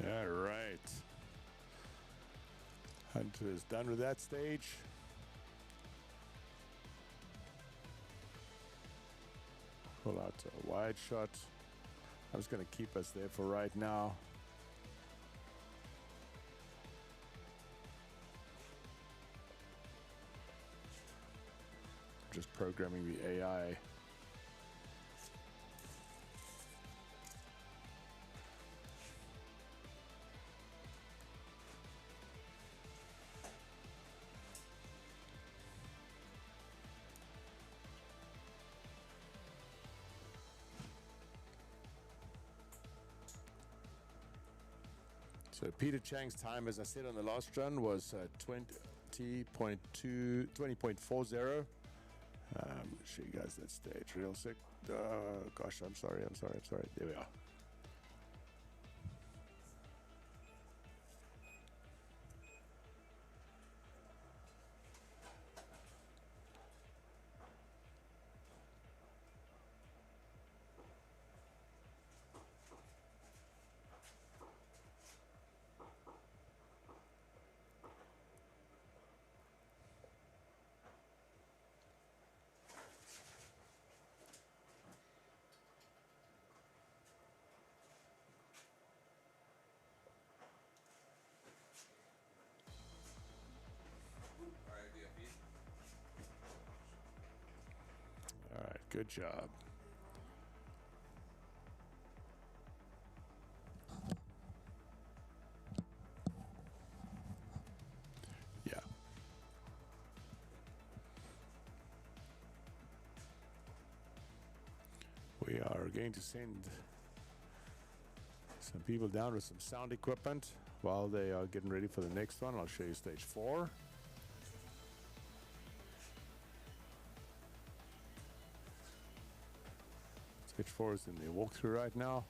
All right. Hunter is done with that stage. Pull out a wide shot. I'm just going to keep us there for right now. Just programming the AI. So Peter Chang's time, as I said on the last run, was 20.40. Show you guys that stage real sick. Gosh, I'm sorry. There we are. All right, good job. Yeah. We are going to send some people down with some sound equipment while they are getting ready for the next one. I'll show you stage 4. Stage 4 is in their walkthrough right now.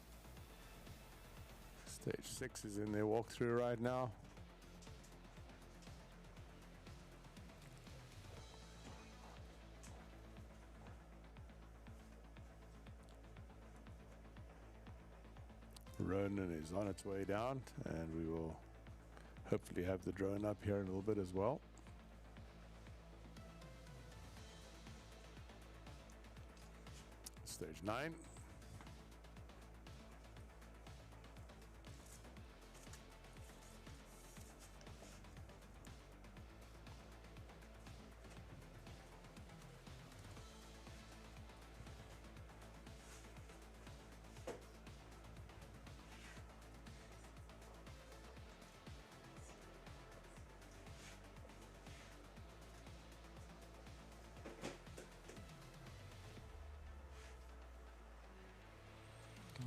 Stage 6 is in their walkthrough right now. Ronan is on its way down, and we will hopefully have the drone up here in a little bit as well. Stage 9.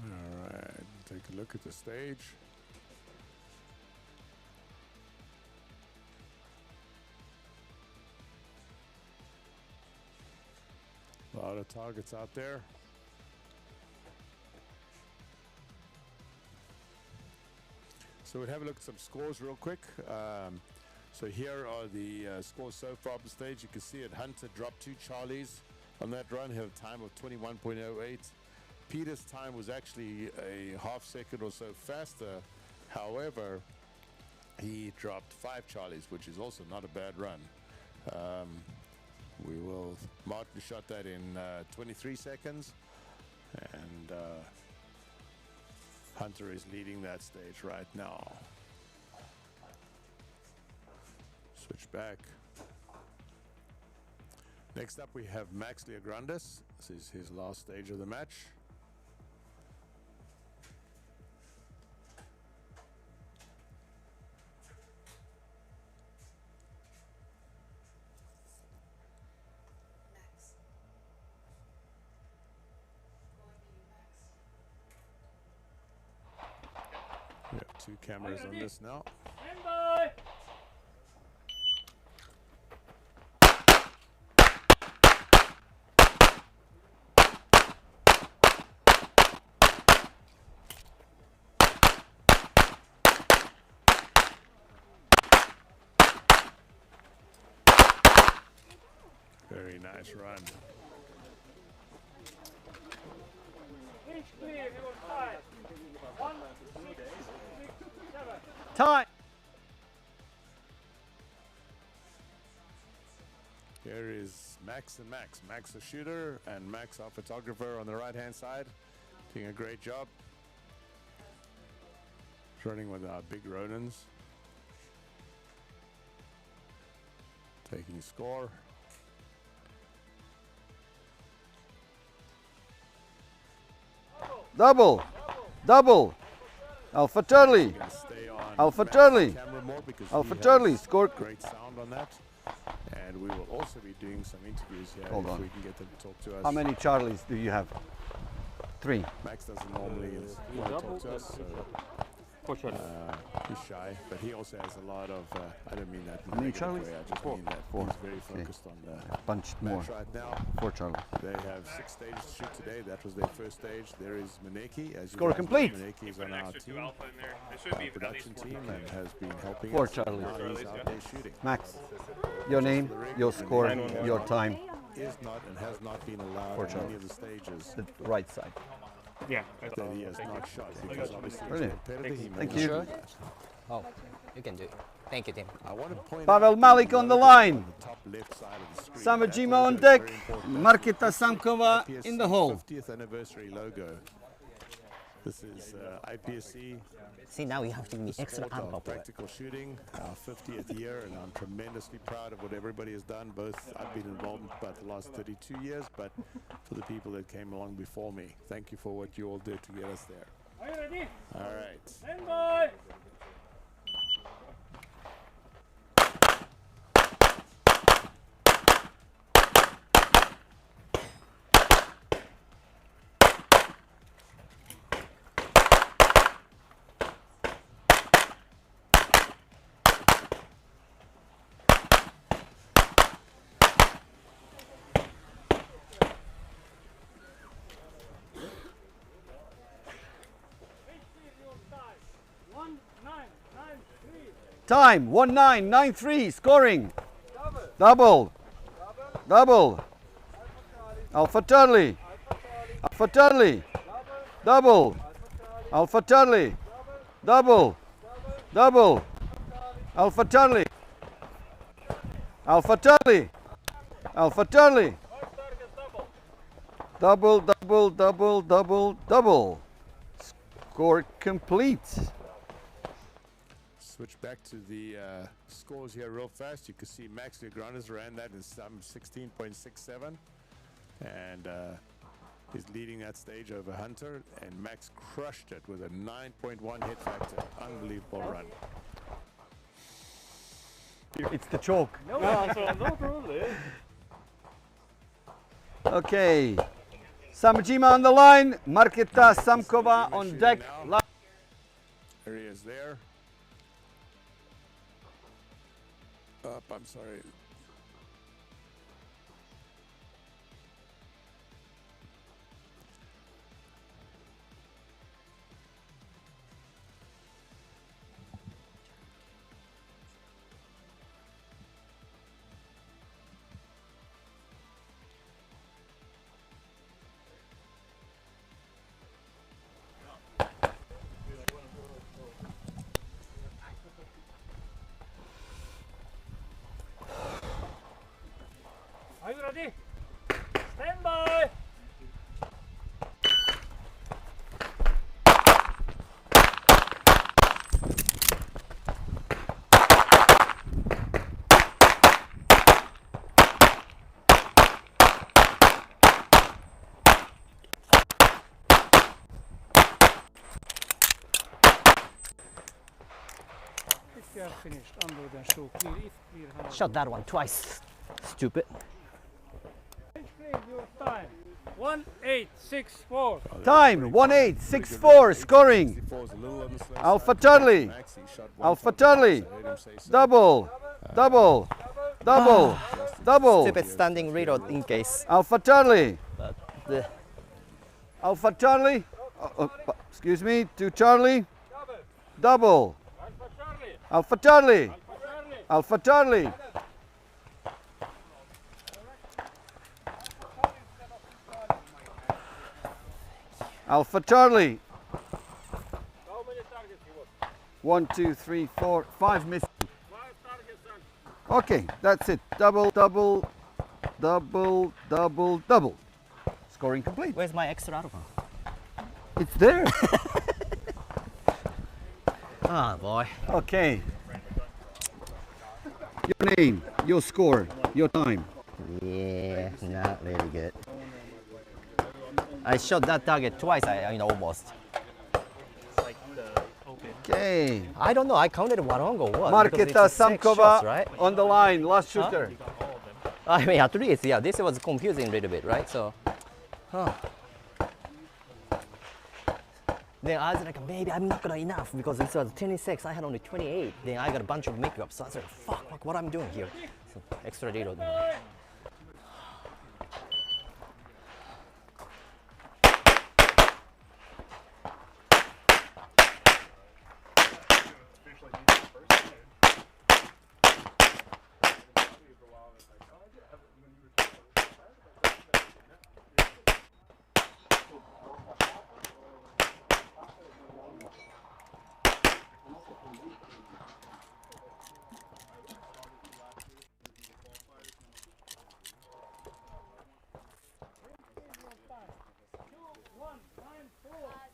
Alright, take a look at the stage. A lot of targets out there. So we'll have a look at some scores real quick. So here are the scores so far on the stage. You can see it. Hunter dropped 2 Charlies on that run. He had a time of 21.08. Peter's time was actually a half second or so faster. However, he dropped 5 Charlies, which is also not a bad run. Martin shot that in 23 seconds, and Hunter is leading that stage right now. Switch back. Next up we have Max Leograndis. This is his last stage of the match. We have 2 cameras on this now. Very nice run. Time. Here is Max and Max. Max the shooter and Max our photographer on the right hand side. Doing a great job. Running with our big Ronans. Taking score. Double. Double. Alpha Charlie. Gonna stay on Alpha Max's Charlie. camera more because Alpha he Charlie. has Score. great sound on that. And we will also be doing some interviews here Hold if on. we can get them to talk to us. How many Charlies do you have? 3. Max doesn't normally want to talk to us, so he's shy. But he also has a lot of, I don't mean that in a How many negative Charlies? way, I just 4. mean that 4. he's very Okay. focused on the Bunch more. match right now. 4 Charlies. They have 6 stages to shoot today. That was their first stage. There is Maneki. As you Score guys know, complete. Maneki is on our team, Alpha in there. There should our be at production least 4 team, and has been helping 4 us. Charlies. Now he's out there shooting. Max, your name, your score, your time. Is not and has not been allowed 4 on Charlies. any of the stages The right side. Yeah. that he has not shot, because obviously he's a Brilliant. competitor. He Thank may you. not do that. Oh, you can do it. Thank you, Tim. I want to point Pavel out Malik on the line. on the top left side of the screen. Samajima That on logo is deck. very important. Marketa Samkova IPSC in the hole. 50th anniversary logo. This is IPSC, See, now you have to give me the extra sport of unpopular. practical shooting, our 50th year, and I'm tremendously proud of what everybody has done. Both I've been involved in about the last 32 years, but for the people that came along before me, thank you for what you all did to get us there. Are you ready? All right. Stand by. Time 1993. Scoring. Double. Double. Alpha Charlie. Alpha Charlie. Double. Alpha Charlie. Double. Double. Alpha Charlie. Alpha Charlie. Alpha Charlie. Double, double, double, double, double. Score complete. Switch back to the scores here real fast. You can see Max Negrandes ran that in some 16.67. And he's leading that stage over Hunter. And Max crushed it with a 9.1 hit factor. Unbelievable run. It's the chalk. No, not really. Okay. Samjima on the line. Marketa Samkova on deck. There he is there. Up, I'm sorry. Are you ready? Stand by! If you are finished, unload and show clear. If clear, how Shot that one twice. Stupid. your time. 1864. Time 1864. Scoring. 64 is a little on the slow Alpha side. Charlie. Max, he shot Alpha 145, Charlie. so I heard him say so. Double. Double. Double. Double. Stupid standing reload in case. Alpha Charlie. But the Alpha Charlie. Excuse me. To Charlie. Double. Alpha Charlie. Alpha Charlie. Alpha Charlie. How many targets you want? 1, 2, 3, 4, 5 missing. 5 targets and Okay, that's it. Double, double, double, double, double. Scoring complete. where's my extra alpha? It's there. Ah, boy. Okay. Your name, your score, your time. Yeah, not really good. I shot that target twice. Almost. Okay. I don't know. I counted one wrong or what? Marketa Samkova shots, right? on the line, last shooter. I mean, at least, yeah. This was confusing a little bit, right? So, then I was like, maybe I'm not gonna enough because this was 26. I had only 28. Then I got a bunch of makeup. So I was like, fuck, like, what I'm doing here? So extra reload.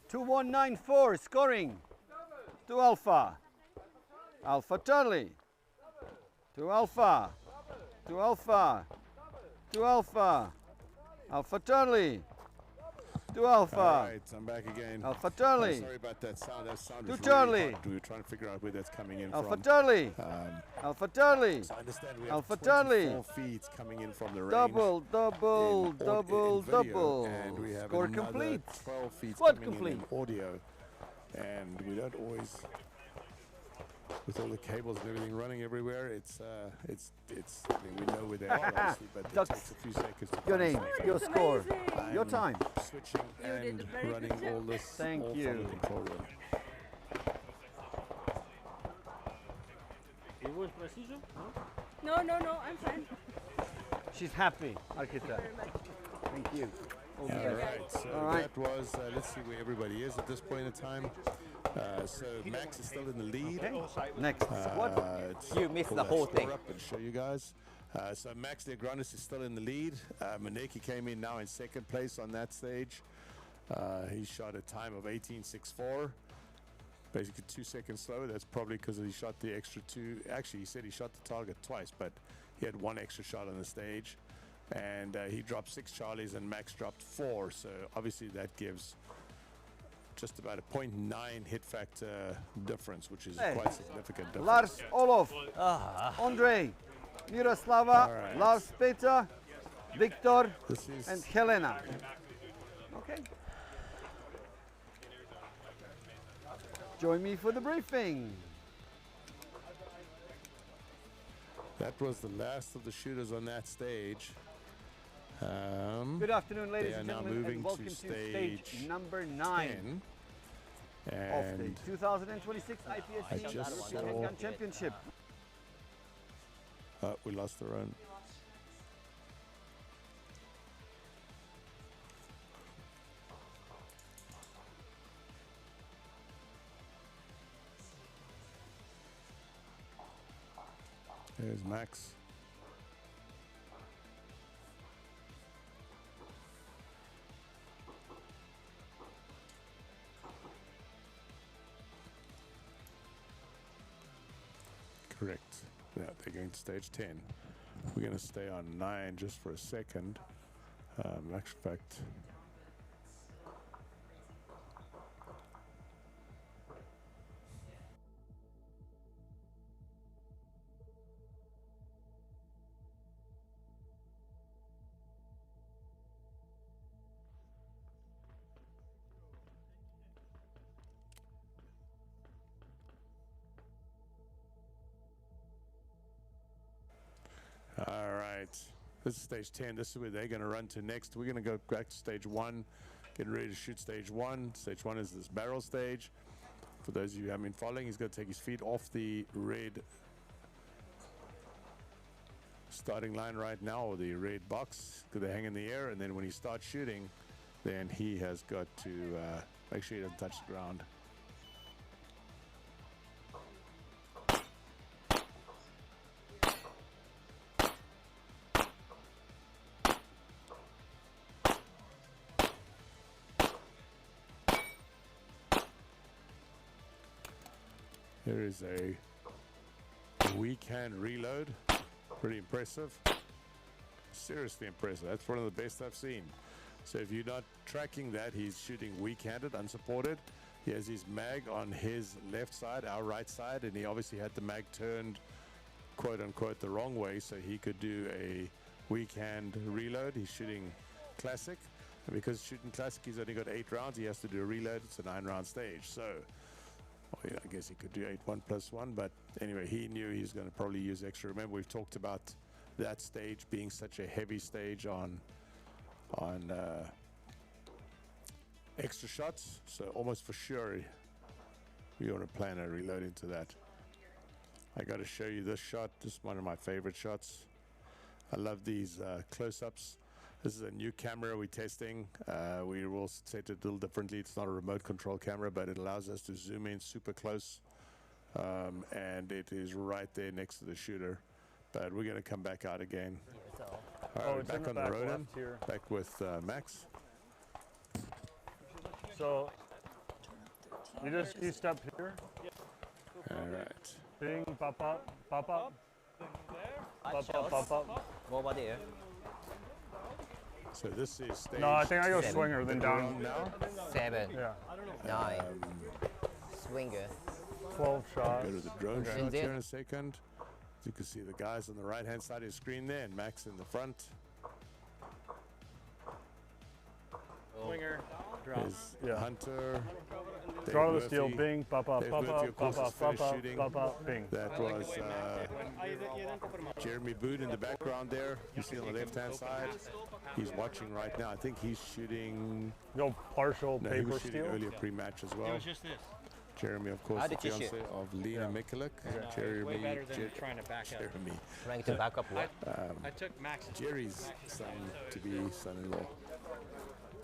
Two 194 scoring. To Alpha. Alpha Charlie. To Alpha. To Alpha. To Alpha. Alpha Charlie. To Alpha. All right, I'm back again. Alpha Charlie. Sorry about that sound. That sound To is Charlie. really hot. We were trying to figure out where that's coming in Alpha from. Charlie. Alpha Charlie. So I understand we have Alpha 24 Charlie. feeds coming in from the range. Double, double, in double, video, double. And we have Score another complete. 12 feeds Squad coming complete. in audio. And we don't always, with all the cables and everything running everywhere, it's I mean, we know where they are obviously, but it takes a few seconds to Your find name, something. your score, your I'm time. Switching and running all this Thank all you. from the control room. you want precision? No, no, no, I'm fine. She's happy, Marketa. Thank you. All right, so that was, let's see where everybody is at this point in time. So Max is still in the lead. Next squad. You missed Pull the that whole score thing. up and show you guys. So Max Legranis is still in the lead. Maneki came in now in second place on that stage. He shot a time of 18.64. Basically 2 seconds slower. That's probably because he shot the extra two. Actually, he said he shot the target twice, but he had one extra shot on the stage. And he dropped 6 Charlies and Max dropped 4. So obviously that gives just about a 0.9 hit factor difference, which is quite significant difference. Lars Olof, Andre, Miroslava, right. Lars Peter, Victor, This is and Helena. Okay. Join me for the briefing. that was the last of the shooters on that stage. Good afternoon, ladies they are and now gentlemen, moving and to welcome to stage stage number 9 10. of the And 2026 I IPSC just European saw- Handgun Championship. we lost the run. There's Max. Correct. Yeah, they're going to stage 10. We're going to stay on 9 just for a second. Actual fact, all right. This is stage 10. This is where they're going to run to next. We're going to go back to stage 1, getting ready to shoot stage 1. Stage 1 is this barrel stage. For those of you who haven't been following, he's going to take his feet off the red starting line right now, or the red box, because they hang in the air. And then when he starts shooting, then he has got to make sure he doesn't touch the ground. There is a weak hand reload. Pretty impressive. Seriously impressive. That's one of the best I've seen. So if you're not tracking that, he's shooting weak-handed, unsupported. He has his mag on his left side, our right side, and he obviously had the mag turned, quote-unquote, the wrong way, so he could do a weak hand reload. He's shooting classic. And because shooting classic, he's only got 8 rounds. He has to do a reload. It's a 9-round stage. So well, yeah, I guess he could do 8-1+1, but anyway, he knew he was going to probably use extra. Remember, we've talked about that stage being such a heavy stage on extra shots, so almost for sure we want to plan a reload into that. I got to show you this shot. This is one of my favorite shots. I love these close-ups. This is a new camera we're testing. We will set it a little differently. It's not a remote control camera, but it allows us to zoom in super close. And it is right there next to the shooter. But we're going to come back out again. All right, we're back on the road. Back with Max. So you step here. All right. Bing, pop up, pop up. Pop up, pop up. What about there? So this is stage. No, I think I go 7. swinger, then down. Now. 7, Yeah, 9, swinger. 12 shots. Go to the drone Okay. shot here in a second. You can see the guys on the right-hand side of the screen there, and Max in the front. Swinger, drop. Is Hunter. Dave Draw to the Murphy. steel, bing, pop up, Dave pop Murphy, up, of course, pop is up, pop finished up, shooting. pop up, bing. That was Jeremy Boot in the background there. You see on the left-hand side. He's watching right now. I think he's shooting. Go partial No, he paper was shooting steel. earlier pre-match as It well. was just this. Jeremy, of course, How the did you fiance shoot? of Lena Mikulik. Jeremy, Way better than trying to back up. Jeremy. Trying to back up what? I took Max. Jerry's son to be son-in-law.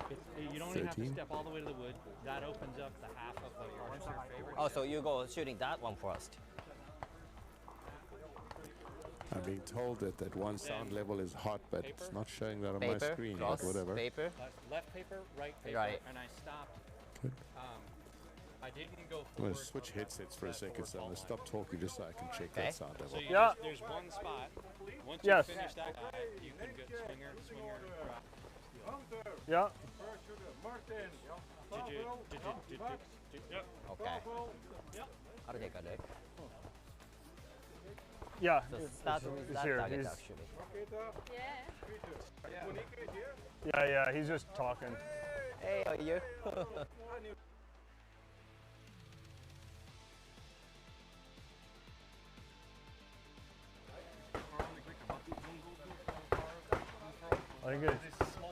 You don't even have to 13. step all the way to the wood. That opens up the half of what your favorite. Oh, so you go shooting that one first. I'm being told that that one sound level is hot, but it's not showing that on my Paper, screen cross, yet, whatever. paper. Left paper, right paper, Right. and I stopped. Good. I didn't go I'm going forward. to switch headsets for a second, so I'm going to stop talking just so I can check Okay. that sound level. So you Yeah. there's one spot. Once Yes. you finish that guy, you can get swinger, drop. Hunter, Yeah. first shooter, Martin. Yep. Okay. How do they got it? Yeah. So start with he's that here. target He's- actually. Yeah. Monique is here. Yeah, he's just talking. Hey, how are you?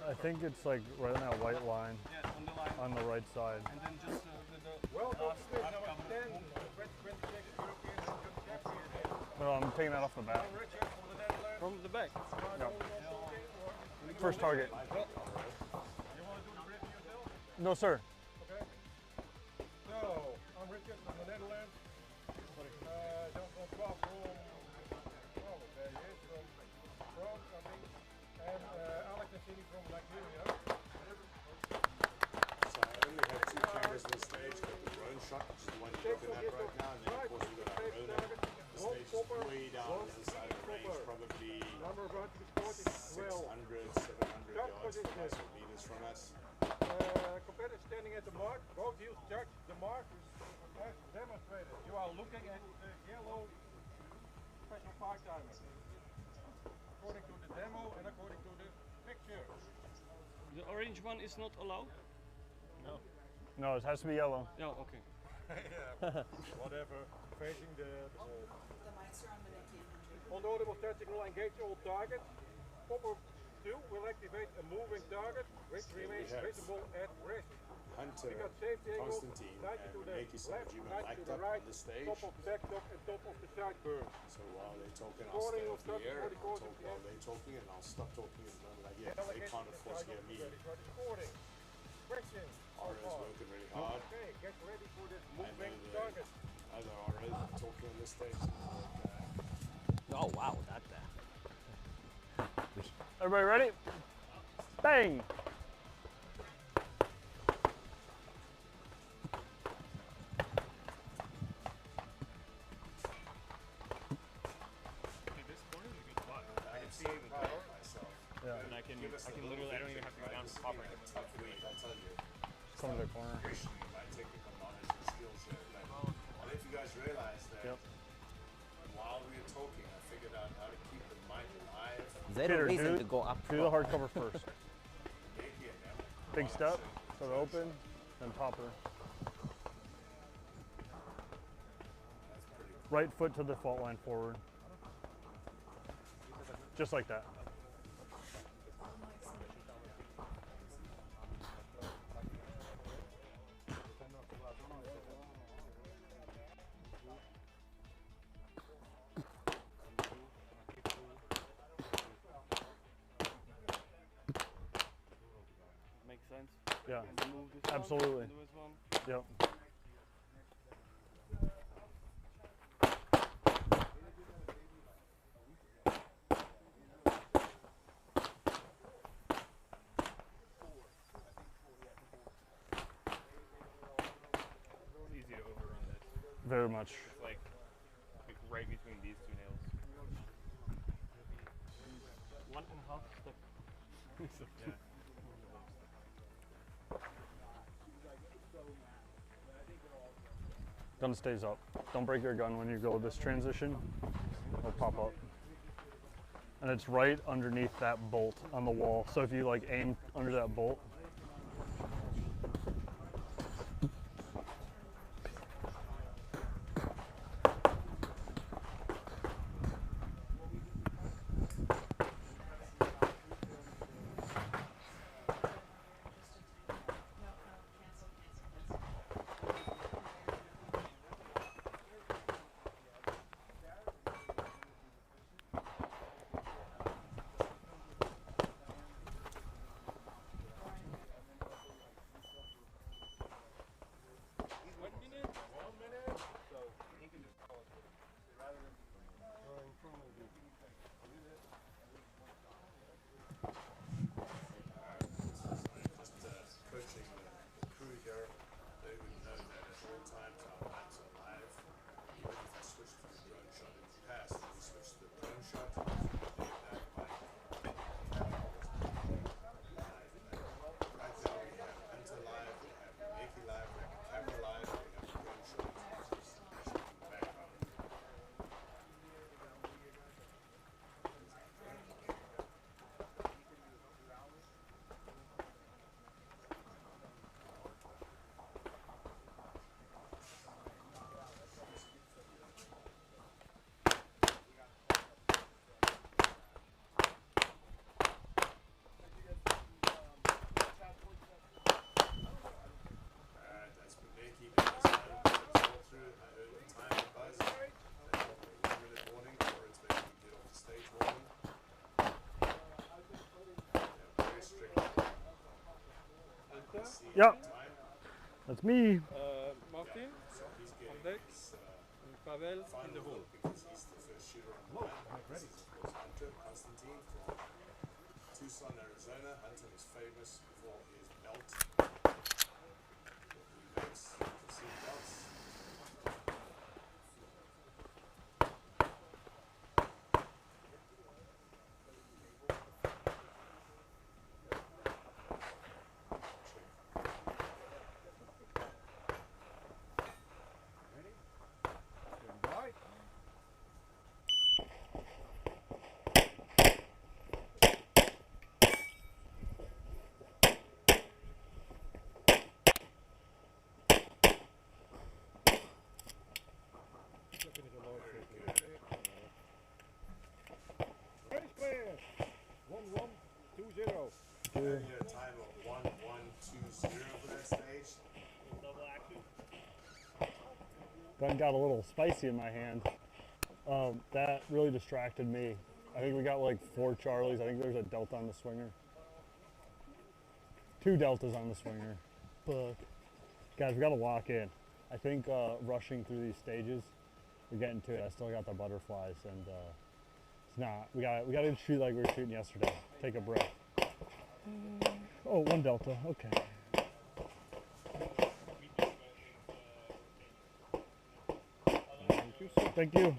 I think it's like right on that white line on the right side. And then just Welcome to Smith, number 10, 2026 European Handgun Championships. No, I'm taking that off the bat. Richard from the Netherlands. from the back. No. First target. You want to do the briefing yourself? No, sir. Okay. So, I'm Richard from the Netherlands. John Francois from, oh, there he is, from France, I think. And Alex Cassini from Nigeria. So I only have two cameras on the stage, got the drone shot, which is the one you're looking at right now, and then of course we've got our own. The stage is way down on the other side of the range, probably Number of rounds is 12. 600, 700 yards from us or meters from us. Competitor standing at the mark, both heels touch the mark as demonstrated. You are looking at the yellow special 5 timer. According to the demo and according to the picture. The orange one is not allowed? No, it has to be yellow. No, okay. Yeah, whatever. Facing the on-audible touching will engage all targets. Popper 2 will activate a moving target which remains have visible at rest. Hunter, We got safety angle, Constantine, 90 to and the Nikki left, Sanjima 90 mic'd to the up right, on the stage. top of the backstop and top of the sideburn. So while they're talking, I'll Recording stay will off the start air, before and the I'll course talk of the while end. they're talking, and I'll stop talking and I'm like, yeah, they Delegate can't of course hear me. Recording. Questions? RO's working really hard. Okay, get ready for this I know moving the target. other ROs talking on this stage. Oh wow, that. Everybody ready? Bang! This corner is a good spot. I can see the power myself. Yeah. And I can literally, I don't even have to go down to the top right. Tough week, I tell you. Come to the corner. Appreciate my technical knowledge and skills there. Like, I don't know if you guys realize that Yep. while we were talking, I figured out how to keep the mic alive. Is there a Peter, reason do- to go up? Do the hardcover first. Maybe an M. Big step, so to open, then popper. Right foot to the fault line forward. Just like that. Makes sense. Yeah, And move this one, absolutely. and this one. Yep. It's easy to overrun this. Very much. It's like right between these two nails. 1.5 step. Yeah. Gun stays up. Don't break your gun when you go this transition. It'll pop up. And it's right underneath that bolt on the wall. So if you like aim under that bolt, Yep. That's me. Martin on deck and Pavel in the hole. Because he's the first shooter on the line. This is, of course, Hunter Constantine from Tucson, Arizona. Hunter was famous for his belt. He makes the seat belts. Race clear. 1-1-2-0. Having a time of 1-1-2-0 for that stage. Gun got a little spicy in my hand. That really distracted me. I think we got like 4 Charlies. I think there's a Delta on the swinger. 2 Deltas on the swinger. Fuck. Guys, we gotta lock in. I think rushing through these stages, we're getting to it. I still got the butterflies, and it's not. We gotta shoot like we were shooting yesterday. Take a breath. Oh, 1 Delta. Okay. Thank you, sir. Thank you.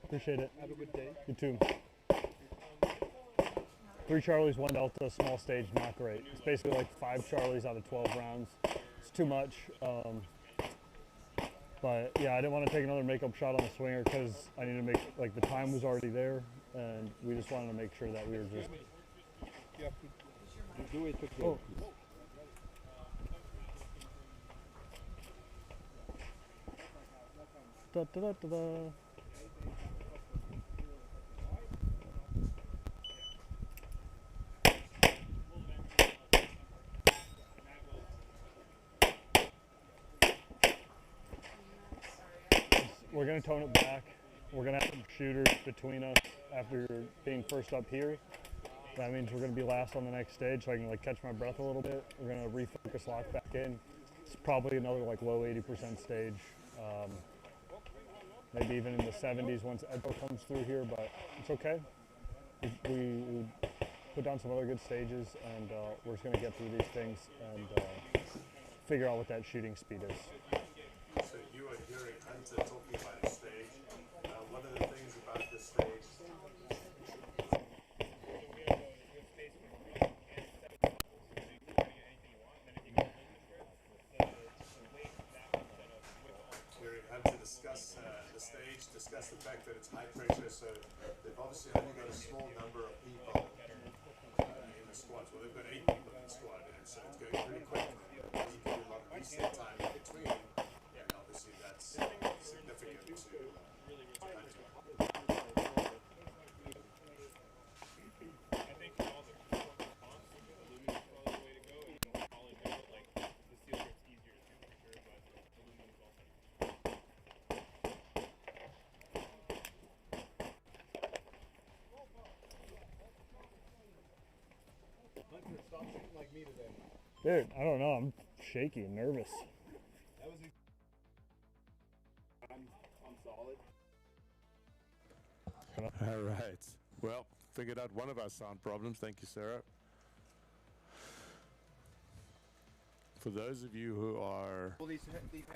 Appreciate it. Have a good day. You too. 3 Charlies, 1 Delta, small stage, not great. It's basically like 5 Charlies out of 12 rounds. It's too much. But yeah, I didn't want to take another makeup shot on the swinger because I needed to make, like, the time was already there, and we just wanted to make sure that we were just. You have to do it again. Oh. Da, da, da, da, da. We're going to tone it back. We're going to have some shooters between us after being first up here. That means we're going to be last on the next stage, so I can like catch my breath a little bit. We're going to refocus, lock back in. It's probably another like low 80% stage. Maybe even in the 70s once Edo comes through here, but it's okay. We put down some other good stages, and we're just going to get through these things and figure out what that shooting speed is. So you are hearing Hunter talking about his stage. One of the things about this stage. Hearing Hunter discuss the stage, discuss the fact that it's high pressure, so they've obviously only got a small number of people in the squad. Well, they've got 8 people in the squad, and so it's going pretty quick. There's a lot of reset time in between. Obviously, that's significant to Hunter. I think all the response, aluminum is probably the way to go, and probably like the steel grip's easier to shoot for sure, but aluminum is also. Hunter, stop shooting like me today. Dude, I don't know. I'm shaky and nervous. That was I'm solid. All right. Well, figured out one of our sound problems. Thank you, Sarah. For those of you who are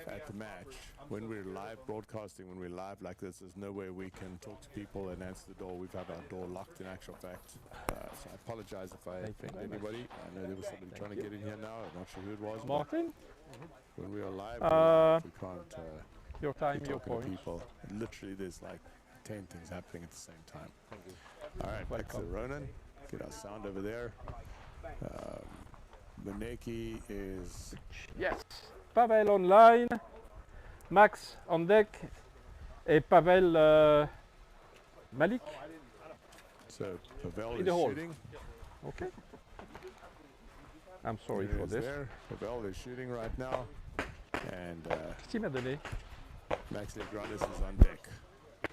at the match, when we're live broadcasting, when we're live like this, there's no way we can talk to people and answer the door. We've had our door locked in actual fact. So I apologize if I offend anybody. I know there was somebody trying to get in here now. I'm not sure who it was. Martin? When we are live, we can't your time, be your talking to point. people. And literally, there's like 10 things happening at the same time. All right, back to Ronan. Get our sound over there. Maneki is... Yes. Pavel online, Max on deck, et Pavel Malik. So Pavel In is the hole. shooting. Okay. I'm sorry There for is this. there. Pavel is shooting right now. And Qu'est-ce qu'il m'a donné? Max Legrandis is on deck.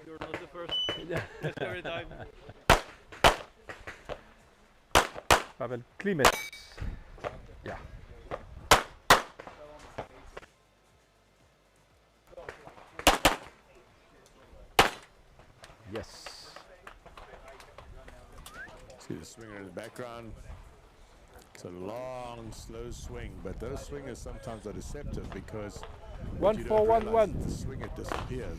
You're not the first. Just every time. Pavel Klimet. Yeah. background, it's a long, slow swing, but those swingers sometimes are deceptive because what you don't realize is the swinger disappears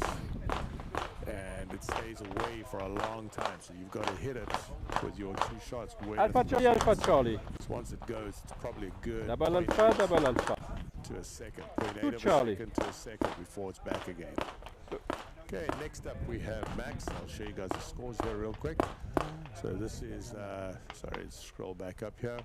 and it stays away for a long time. So you've got to hit it with your two shots. Alpha Charlie, Alpha Charlie. Once it goes, it's probably a good Double Alpha, double Alpha. to a second, 0.8 Two of a Charlie. second to a second before it's back again. Okay, next up we have Max. I'll show you guys the scores here real quick. So this is, sorry, let's scroll back up here.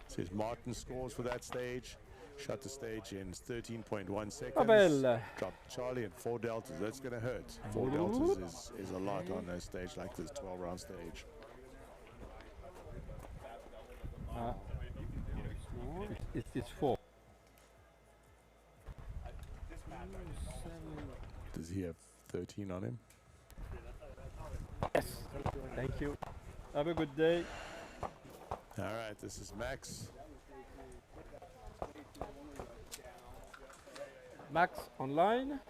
This is Martin's scores for that stage. Shot the stage in 13.1 seconds. Dropped Charlie at 4 deltas. That's going to hurt. 4 deltas is a lot on a stage like this 12-round stage. It's 4. Does he have 13 on him? Yes. Thank you. Have a good day. All right, this is Max. Max online.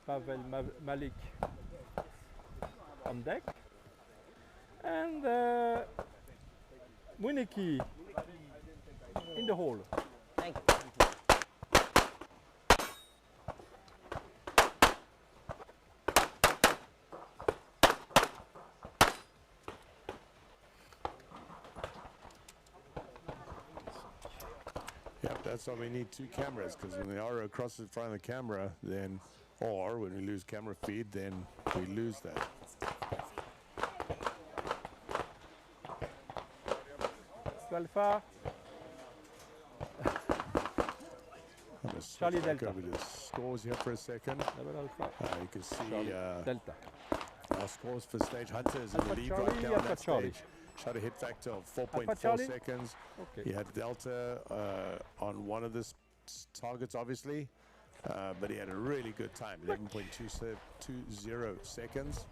Pavel Malik on deck. And Muniki in the hole. Thank you. Yep, that's why we need 2 cameras, because when the RO crosses in front of the camera, then, or when we lose camera feed, then we lose that. Alpha. Charlie Delta. Over the scores here for a second. Double Alpha. You can see Delta. our scores for stage Hunter is in the lead Charlie, right now on that Charlie. stage. Shot a hit factor of Alpha 4.4 seconds. Okay. He had Delta on one of the targets, obviously, but he had a really good time, 11.20 seconds.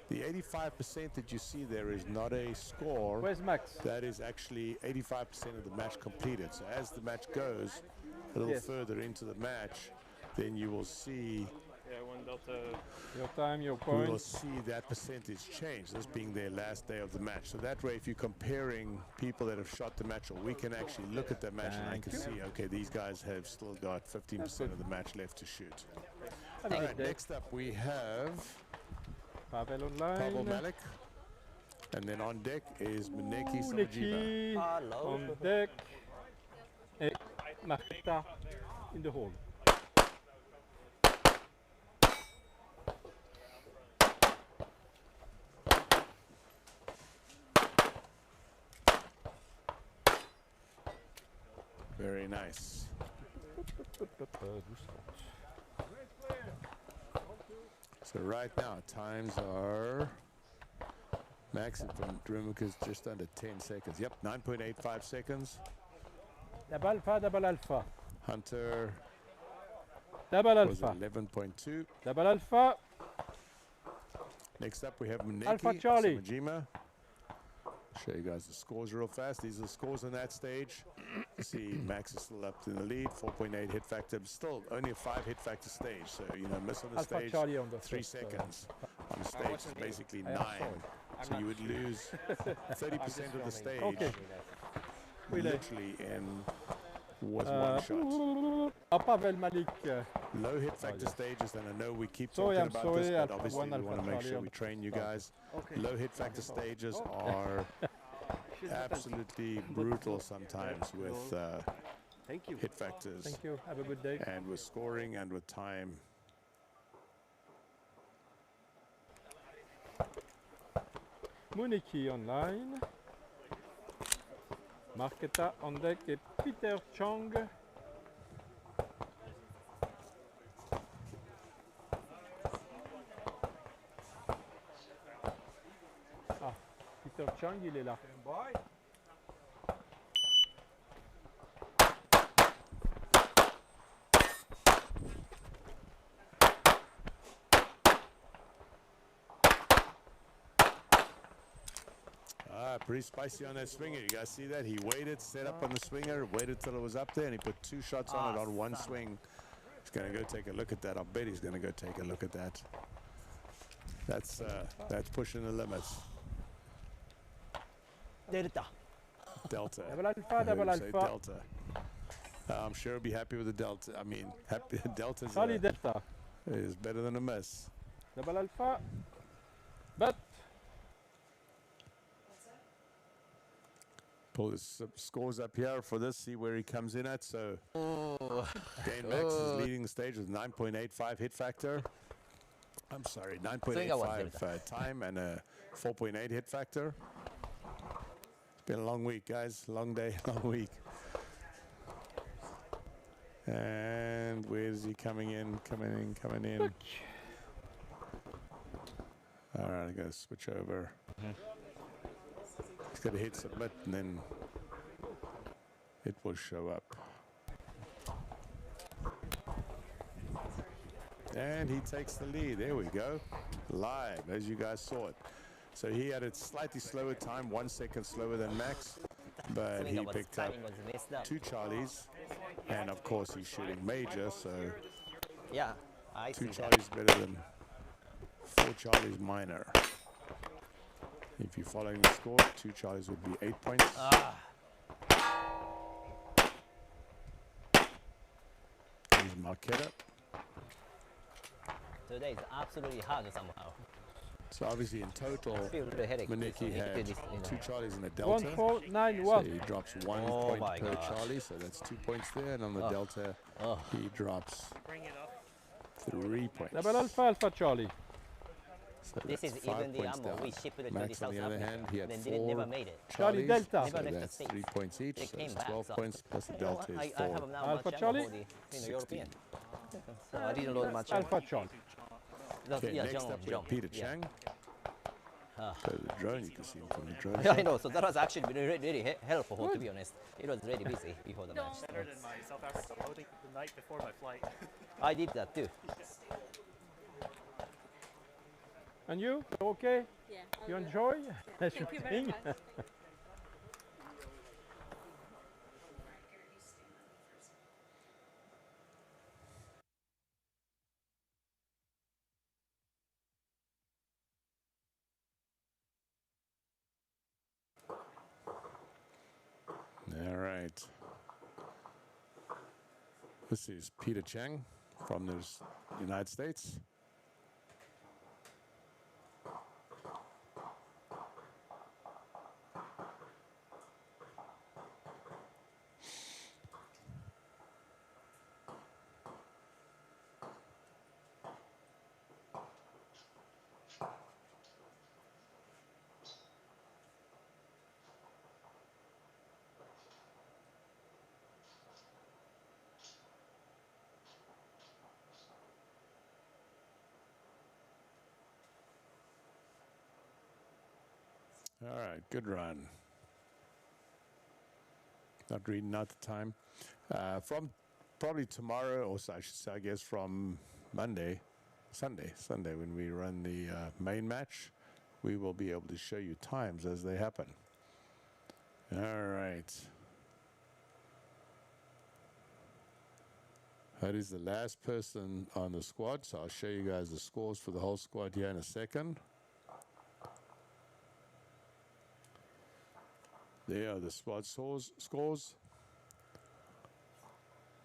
The 85% that you see there is not a score. Where's Max? That is actually 85% of the match completed. So as the match goes a little further into the match, then you will see. Yeah, 1 delta. Your time, your We will points. see that percentage change, this being their last day of the match. So that way, if you're comparing people that have shot the match, or we can actually look at that match and I can see, okay, these guys have still got 15% of the match left to shoot. All right, next up we have Pavel online. Pavel Malik. And then on deck is Muneki Samajiva. Hello. On deck. And Marta in the hole. Very nice. So right now, times are Max and from Drumuka's just under 10 seconds. Yep, 9.85 seconds. Double Alpha, double Alpha. Hunter Double was Alpha. 11.2. Double Alpha. Next up, we have Alpha Muneki Charlie. Samajima. Show you guys the scores real fast. These are the scores on that stage. You see Max is still up in the lead, 4.8 hit factor, but still only a 5 hit factor stage. So, you know, miss on the Alpha stage, Charlie on the 3 first, seconds. On the stage is basically I 9. am sorry. So you would lose 30% of the stage Okay. literally in was one shot. Pavel Malik. Low hit factor stages, and I know we keep Sorry, talking I'm about this, sorry, but Alpha obviously one, we Alpha want to make Charlie sure on we the train you start. guys. Okay. Low hit factor stages are absolutely brutal sometimes with hit factors. Thank you. Have a good day. And with scoring and with time. Muniki online. Marketa on deck et Peter Chang. Ah, Peter Chang, il est là. Pretty spicy on that swinger. You guys see that? He waited, set up on the swinger, waited till it was up there, and he put 2 shots on it on one swing. He's going to go take a look at that. I'll bet he's going to go take a look at that. That's pushing the limits. Delta. Delta. Double alpha, I heard double him say alpha. Delta. I'm sure he'll be happy with the Delta. I mean, happy Delta's Charlie Delta. is better than a miss. Double alpha. But Pull his scores up here for this, see where he comes in at. So, Dane Max is leading the stage with 9.85 hit factor. I'm sorry, 9.85 time and a 4.8 hit factor. It's been a long week, guys. Long day, long week. And where is he coming in? Coming in. All right, I gotta switch over. He's gotta hit submit and then it will show up. And he takes the lead. There we go. Live, as you guys saw it. So he had a slightly slower time, 1 second slower than Max, but he picked up 2 Charlies. And of course, he's shooting major, so yeah, I 2 see Charlies better than 4 Charlies minor. If you're following the score, 2 Charlies would be 8 points. Here's Marquetta. Today is absolutely hard somehow. So obviously in total, Maneki had 2 Charlies in the Delta. 1491. So he drops 1 point per Charlie, so that's 2 points there. And on the Delta, he drops 3 points. Double alpha, alpha Charlie. So This is even the ammo we shipped it to Max, the on South the other Africa. hand, he had Then 4 never made it. Charlie Delta. So that's 3 points each. So it's 12 points plus the Delta is 4. I have now Alpha much Charlie. ammo for the European. So I didn't load much ammo. Alpha Charlie. Okay, Yeah, next up we have Peter Chang. So the drone, you can see him from the drone. Yeah, I know. So that was actually really helpful, to be honest. It was really busy before the match. Better than my South Africa loading the night before my flight. I did that too. And you? You okay? Yeah. You enjoy? Thank you very shooting? much. All right. This is Peter Chang from the United States. All right, good run. Not reading out the time. From probably tomorrow, or I should say, I guess from Sunday, when we run the main match, we will be able to show you times as they happen. All right. That is the last person on the squad, so I'll show you guys the scores for the whole squad here in a second. There are the squad scores.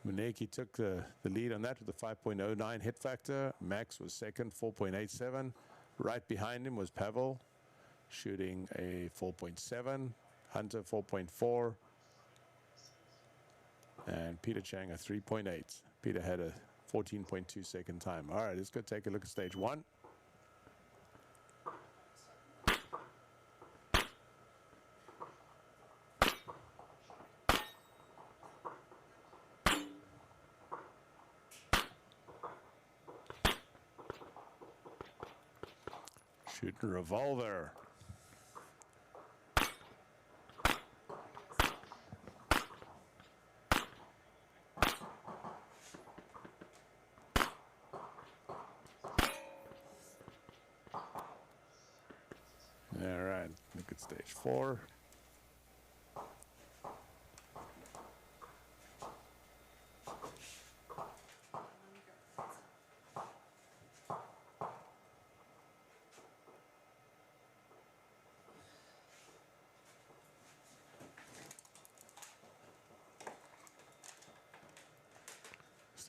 Maneki took the lead on that with a 5.09 hit factor. Max was second, 4.87. Right behind him was Pavel, shooting a 4.7. Hunter, 4.4. And Peter Chang, a 3.8. Peter had a 14.2 second time. All right, let's go take a look at stage 1. Shooting revolver. All right, look at stage 4.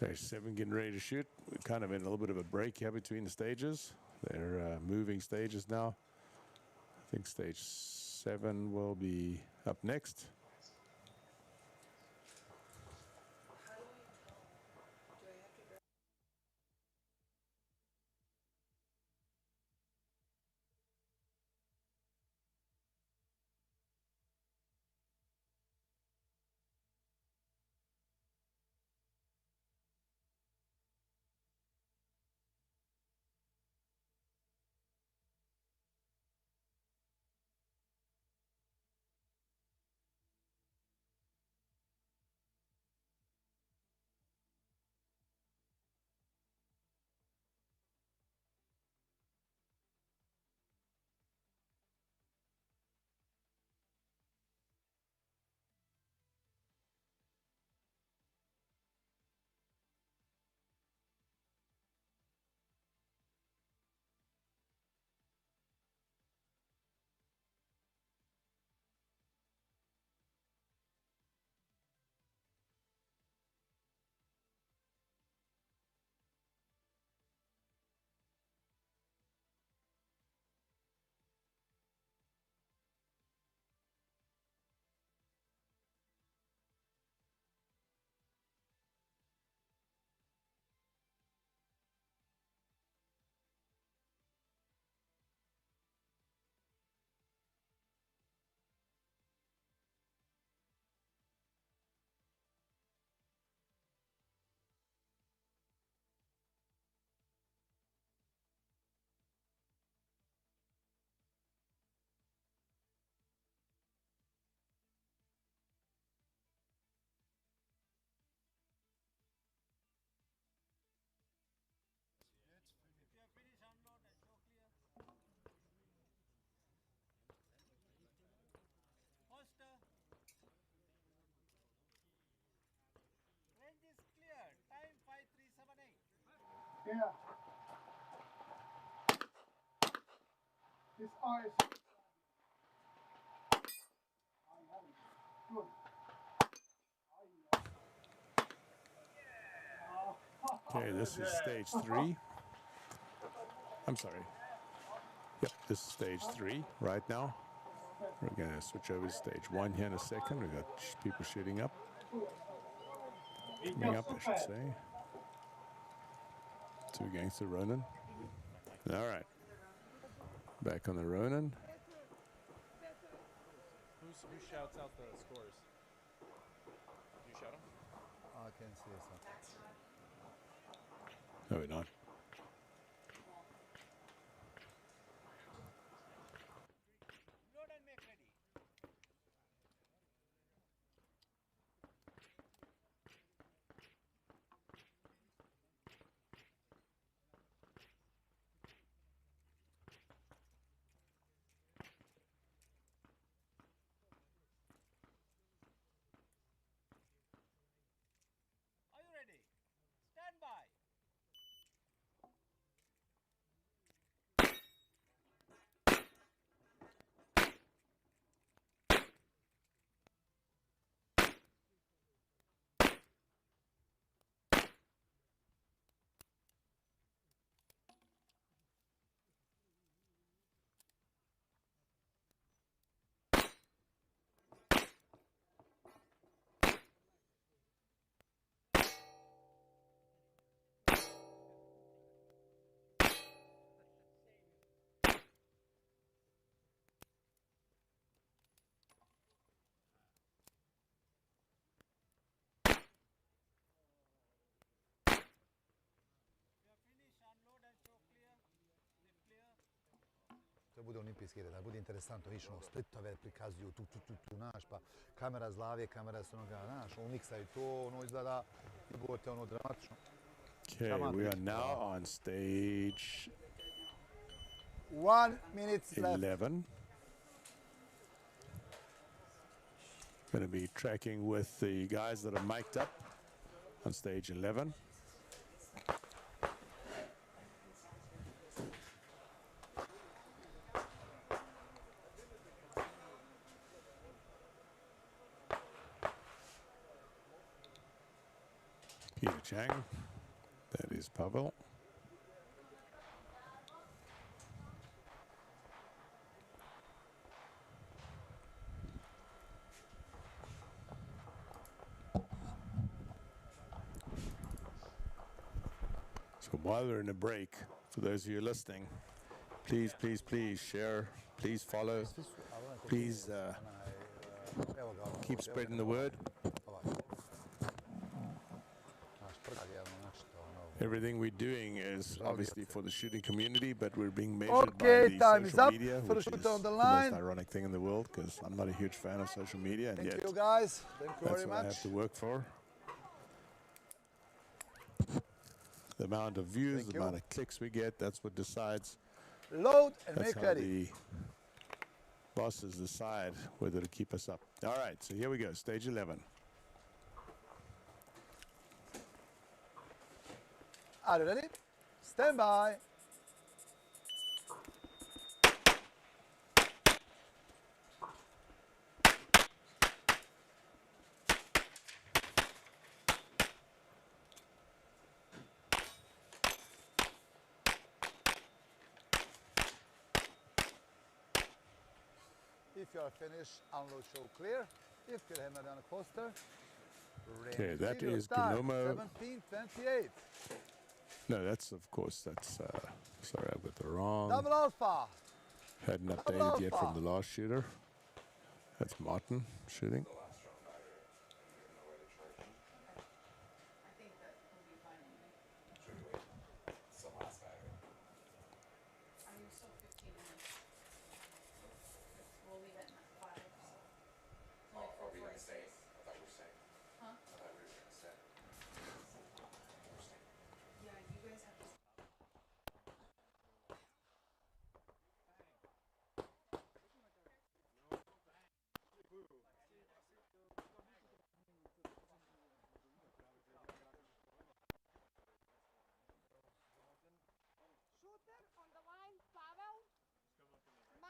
Stage 7 getting ready to shoot. We're kind of in a little bit of a break here between the stages. They're moving stages now. I think stage 7 will be up next. If you have finished, unload and show clear. Holster. Range is clear. Time 5378. Yeah. This ice. Good. Okay, this is stage 3. I'm sorry. Yep, this is stage 3 right now. We're going to switch over to stage 1 here in a second. We've got people shooting up. Coming up, I should say. So we're going to Ronin. All right. Back on the Ronin. Who shouts out the scores? Do you shout them? I can see something. No, we're not. Load and make ready. Are you ready? Stand by. To bude olimpijski red, da bude interesantno, vidiš ono, splitove prikazuju tu, znaš, pa kamera s glave, kamera s onoga, znaš, ono miksaju to, ono izgleda, i budete ono dramatično. Okay, we are now on stage 1 minute left. 11. Going to be tracking with the guys that are mic'd up on stage 11. Chang. That is Pavel. So while we're in a break, for those of you listening, please, please, please share, please follow, please keep spreading the word. Everything we're doing is obviously for the shooting community, but we're being measured by the time is social up media, for the which shooter is on the the line. most ironic thing in the world, because I'm not a huge fan of social media, and Thank yet you guys. Thank you that's very what I much. have to work for. The amount of views, Thank the you. amount of clicks we get, that's what decides. Load and That's make how ready. the bosses decide whether to keep us up. All right, so here we go, stage 11. Are you ready? Stand by. If you are finished, unload show clear. If you're hammered on a coaster, Okay, that clear. is Time, Gnomo. 17:28. No, that's, of course, that's, sorry, I've got the wrong. Double alpha. Hadn't Double updated yet alpha. from the last shooter. That's Martin shooting.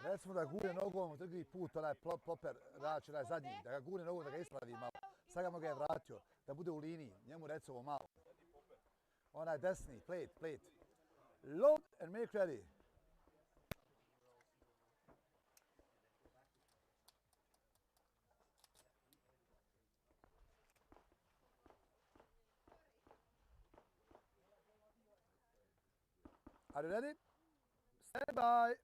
Recimo da gurne nogom drugi put, onaj ploper, znači onaj zadnji, da ga gurne nogom, da ga ispravi malo. Sad ga je vratio, da bude u liniji, njemu recimo malo. Onaj desni, plate. Load and make ready. Are you ready? Stand by.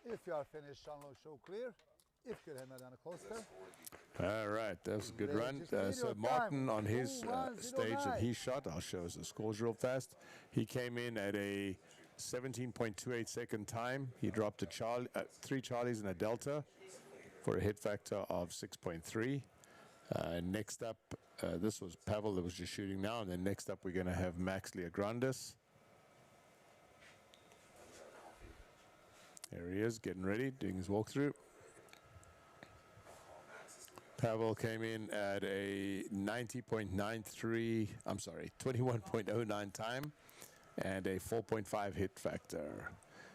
If you are finished, unload show clear. If you're hammered on a coaster. All right, that's a good run. So Martin on his stage that he shot, I'll show us the scores real fast. He came in at a 17.28 second time. He dropped a 3 Charlies and a Delta for a hit factor of 6.3. Next up, this was Pavel that was just shooting now, and then next up we're going to have Max Leograndis. There he is, getting ready, doing his walkthrough. Pavel came in at a 21.09 time and a 4.5 hit factor.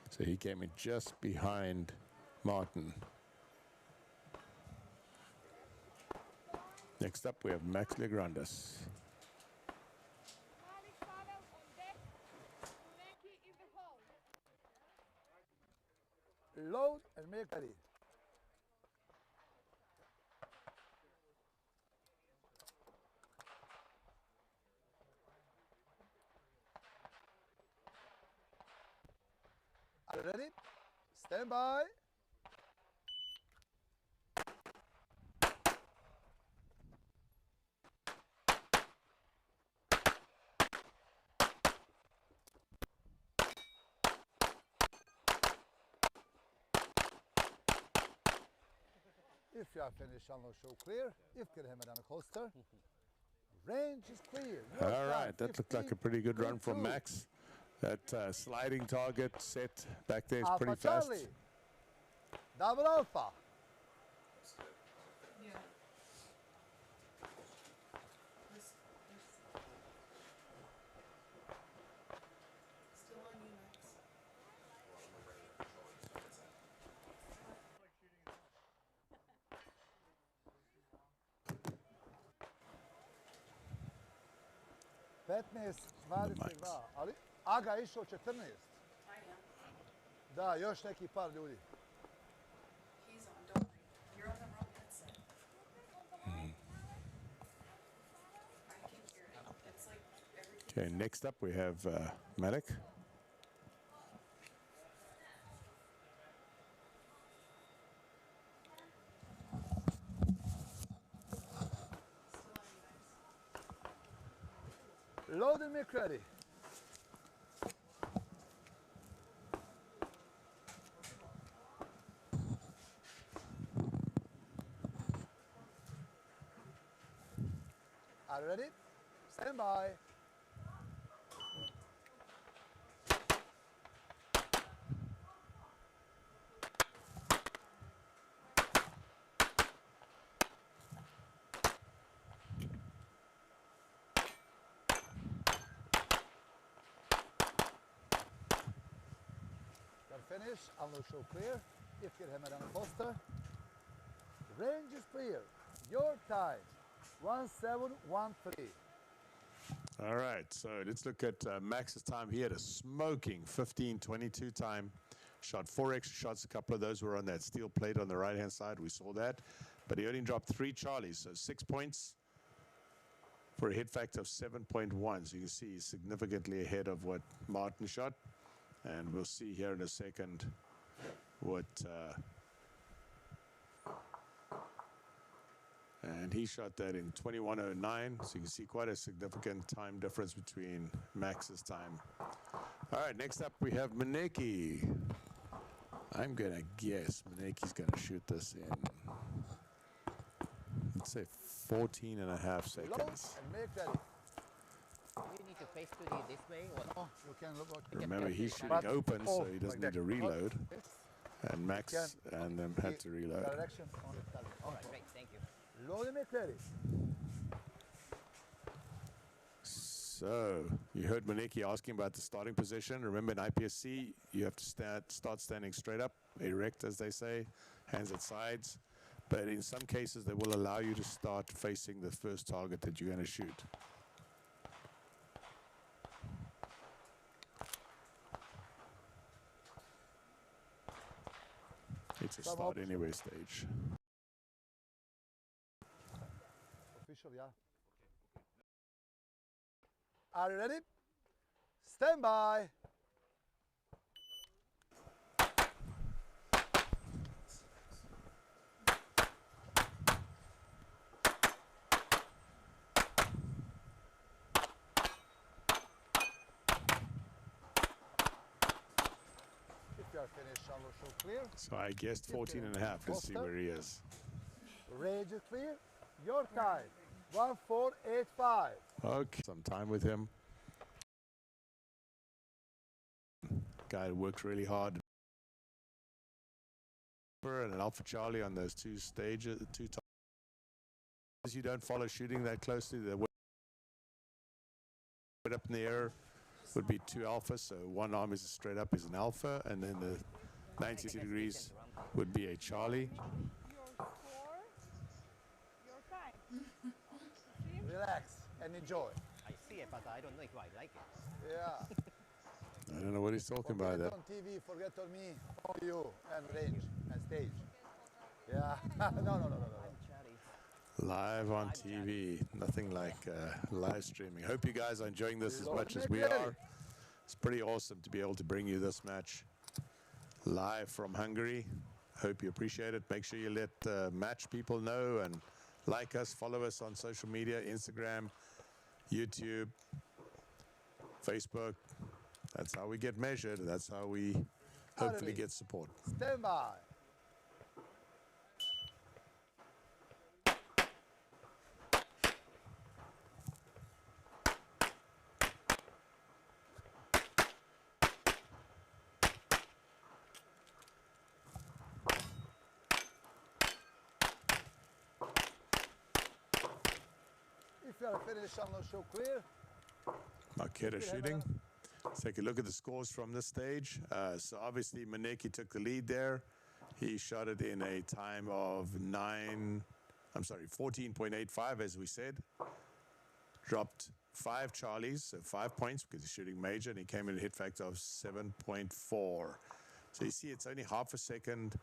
So he came in just behind Martin. Next up, we have Max Leograndis. Load and make ready. Are you ready? Stand by. If you are finished, unload show clear. If you're hammered on a coaster, range is clear. All right, that looked like a pretty good run from Max. That sliding target set back there is pretty fast. Double alpha. Yeah. Still on you, Max. Petnaest, 22, ali Aga je išao 14. Da, još neki par ljudi. He's on, don't worry. You're on the wrong headset. I can hear it. It's like everything. Okay, next up we have Malik. Load and make ready. Are you ready? Stand by. Finish, unload show clear. If you hammer on poster. Range is clear. Your time, 1713. All right, so let's look at Max's time. He had a smoking 15:22 time. Shot 4 extra shots. A couple of those were on that steel plate on the right-hand side. We saw that. But he only dropped 3 Charlies, so 6 points for a hit factor of 7.1. So you can see he's significantly ahead of what Martin shot. And we'll see here in a second what... and he shot that in 21:09. So you can see quite a significant time difference between Max's time. All right, next up we have Maneki. I'm going to guess Maneki's going to shoot this in, let's say, 14 and a half seconds. And make ready. You need to face to the this way or no? You can look what Remember, he's shooting open, so he doesn't need to reload. And Max and them had to reload. Direction on the target. All right, great, thank you. Load and make ready. So you heard Maneki asking about the starting position. Remember, in IPSC, you have to start standing straight up, erect, as they say, hands at sides. But in some cases, they will allow you to start facing the first target that you're going to shoot. It's a start anyway stage. Official, yeah. Are you ready? Stand by. If you are finished, I will show clear. So I guessed 14 and a half. Let's see where he is. Range is clear. Your time, 1485. Okay, some time with him. Guy worked really hard. And an Alpha Charlie on those 2 stages, 2 times. You don't follow shooting that closely. The weight up in the air would be 2 alphas. So one arm is straight up is an alpha, and then the 90 degrees would be a Charlie. Relax and enjoy. I see it, but I don't know if I like it. Yeah. I don't know what he's talking about. Forget That. on TV, forget on me, on you, and range, and stage. Yeah. No. Live on TV, nothing like live streaming. Hope you guys are enjoying this as much as we are. It's pretty awesome to be able to bring you this match live from Hungary. Hope you appreciate it. Make sure you let match people know and like us, follow us on social media, Instagram, YouTube, Facebook. That's how we get measured. That's how we hopefully get support. Stand by. we are finished on the show clear. Marquetta shooting. Let's take a look at the scores from this stage. So obviously Maneki took the lead there. He shot it in a time of 14.85 as we said. Dropped 5 Charlies, so 5 points because he's shooting major, and he came in a hit factor of 7.4. So you see it's only half a second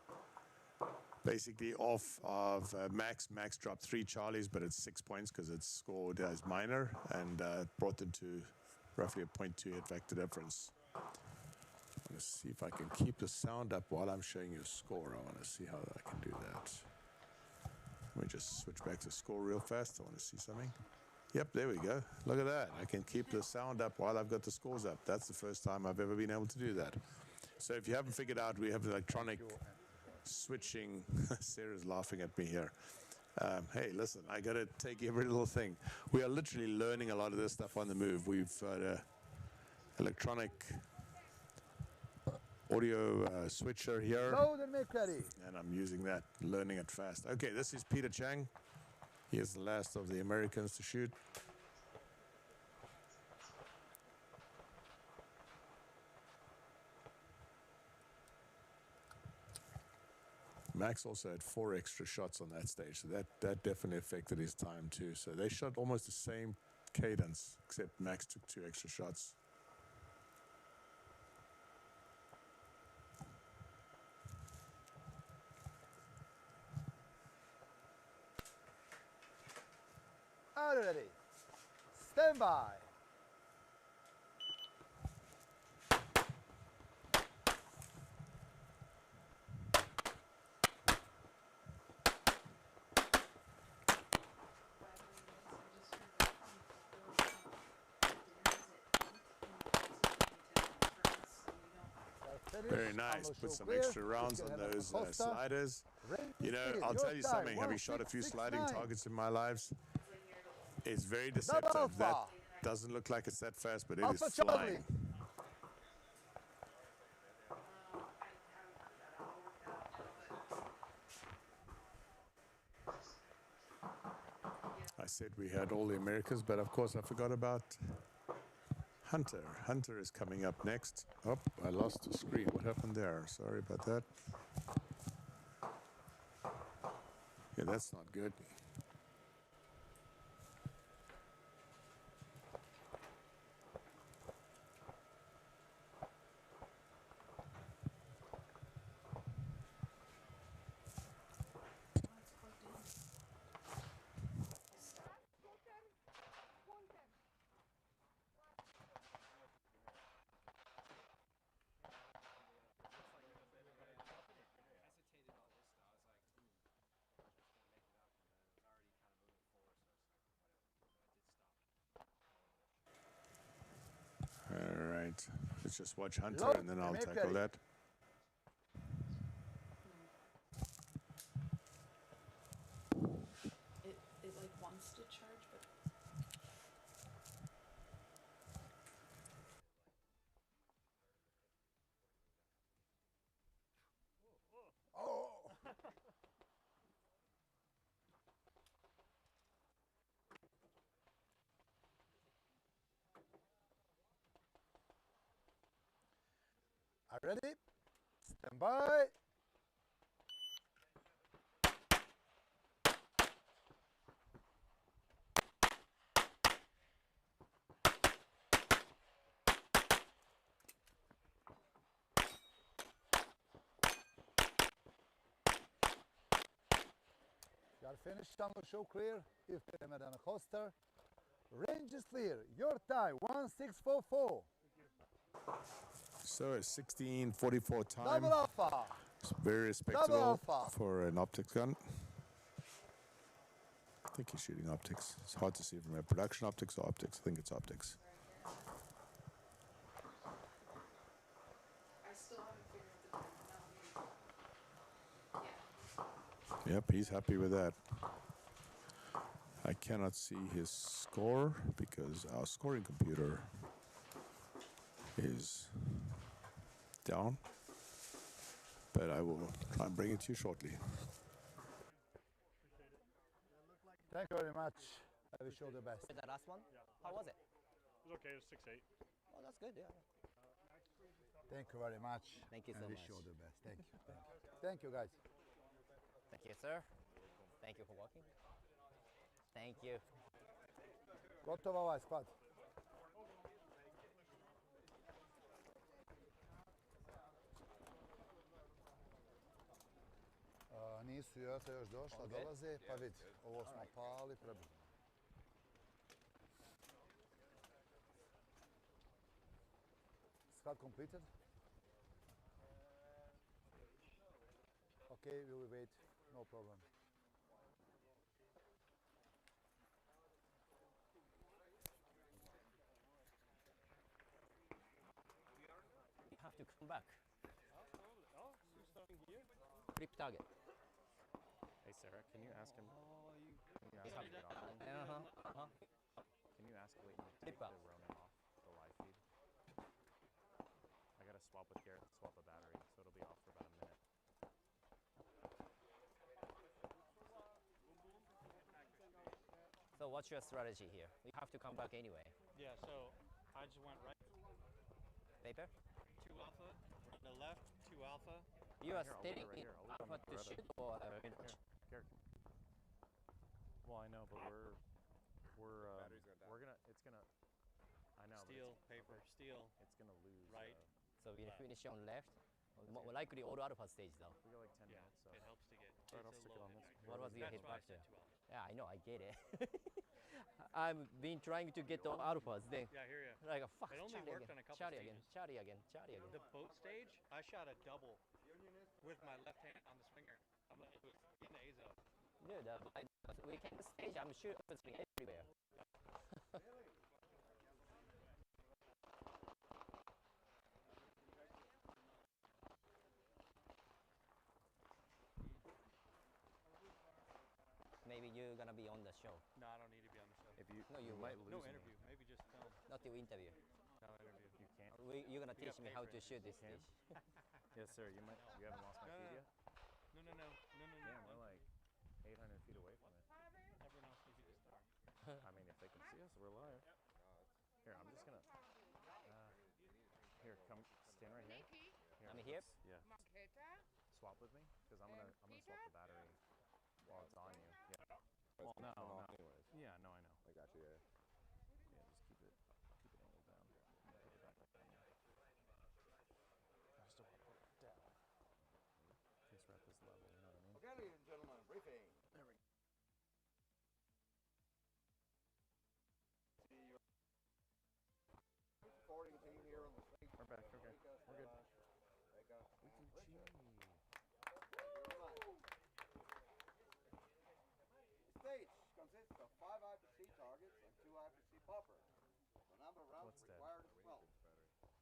basically off of Max. Max dropped 3 Charlies, but it's 6 points because it's scored as minor, and brought them to roughly a 0.2 hit factor difference. I want to see if I can keep the sound up while I'm showing you a score. I want to see how I can do that. Let me just switch back to score real fast. I want to see something. Yep, there we go. Look at that. I can keep the sound up while I've got the scores up. That's the first time I've ever been able to do that. So if you haven't figured out, we have electronic switching. Sarah's laughing at me here. Hey, listen, I got to take every little thing. We are literally learning a lot of this stuff on the move. We've got electronic audio switcher here. Load and make ready. And I'm using that, learning it fast. Okay, this is Peter Chang. He is the last of the Americans to shoot. Max also had 4 extra shots on that stage, so that definitely affected his time too. So they shot almost the same cadence, except Max took 2 extra shots. Are you ready? Stand by. Very nice. Put some extra rounds on those sliders. You know, I'll tell you something. Having shot a few sliding targets in my lives, it's very deceptive. That doesn't look like it's that fast, but it is flying. I said we had all the Americans, but of course I forgot about Hunter. Hunter is coming up next. Oh, I lost the screen. What happened there? Sorry about that. Yeah, that's not good. All right, let's just watch Hunter and then I'll tackle that. It like wants to charge, but Are you ready? Stand by. You are finished on the show clear. If you have a coaster, range is clear. Your time 1644. So a 16:44 time. Double alpha. It's very respectable for an optics gun. I think he's shooting optics. It's hard to see from a production optics or optics. I think it's optics. I still haven't figured out the time. Yep, he's happy with that. I cannot see his score because our scoring computer is down, but I will try and bring it to you shortly. Thank you very much. I wish you all the best. The last one? Yeah. How was it? It was okay. It was 6-8. Oh, that's good. Yeah. Thank you very much. Thank you and so wish much. you all the best. Thank you. Thank you. Thank you, guys. Thank you, sir. Thank you for walking. Thank you. Gotov ovaj squad. Nisu Joca još došla, Ok. dolaze, pa vidi, ovo smo pali prebrzo. Squad completed? Okay, we will wait, no problem. You have to come back. Oh, you're starting here? Flip target. Hey Sarah, can you ask him? Can you ask Yeah. him to get off then? Can you ask Leighton to take Flip the Ronin off the live feed? I gotta swap with Garrett, swap a battery, so it'll be off for about a minute. So what's your strategy here? You have to come back anyway. Yeah, so I just went right. Paper? 2 alpha. On the left, 2 alpha. You are Here, I'll leave steady it right in here. I'll leave it on alpha the to Beretta. shoot or Here, Garrett. Well, I know, but we're gonna. It's gonna. I know. but Steel, it's, paper, okay. steel. It's gonna lose. Right. So we finish on left. More likely all alpha stage though. We got like 10 Yeah, minutes. So. it helps to get. All right, I'll it's a stick it low on hit this. factor. What was your That's hit why I factor? said 2 alpha. Yeah, I know, I get it. I've been trying to get the alphas then. Yeah, I hear ya. Like, fuck, It only Charlie worked again, on a couple Charlie stages. again, Charlie again, Charlie again. The boat stage, I shot a double with my left hand on the swinger. I'm like, it was in the A zone. Dude, weekend stage, I'm sure it's everywhere. Maybe you're gonna be on the show. No, I don't need to be on the show. If you, No, you might will. lose No me. interview, maybe just film. Not the interview. No interview. You can't. You're gonna You teach got me paid how for to it. shoot this Can? stage. Yes, sir. You might. You haven't lost my feed yet. No. Damn, we're like 800 feet away from it. Everyone else needs to start. I mean, if they can see us, we're live. Here, I'm just gonna. Here, come stand right here. I'm here? let's- Yeah. Swap with me, because I'm gonna swap the battery while it's on you. Yeah. Well, no. Anyways. Yeah, no, I know. I got you. Yeah. Yeah, just keep it angled down. And put it back up on there. I just don't want to put it down. In case we're at this level, you know what I mean? Okay, ladies and gentlemen, briefing. There we go. See your supporting team here on the stage. We're back. Okay. We're good. The stage consists of 5 IPC targets and 2 IPC poppers. The number of rounds What's that? required is 12.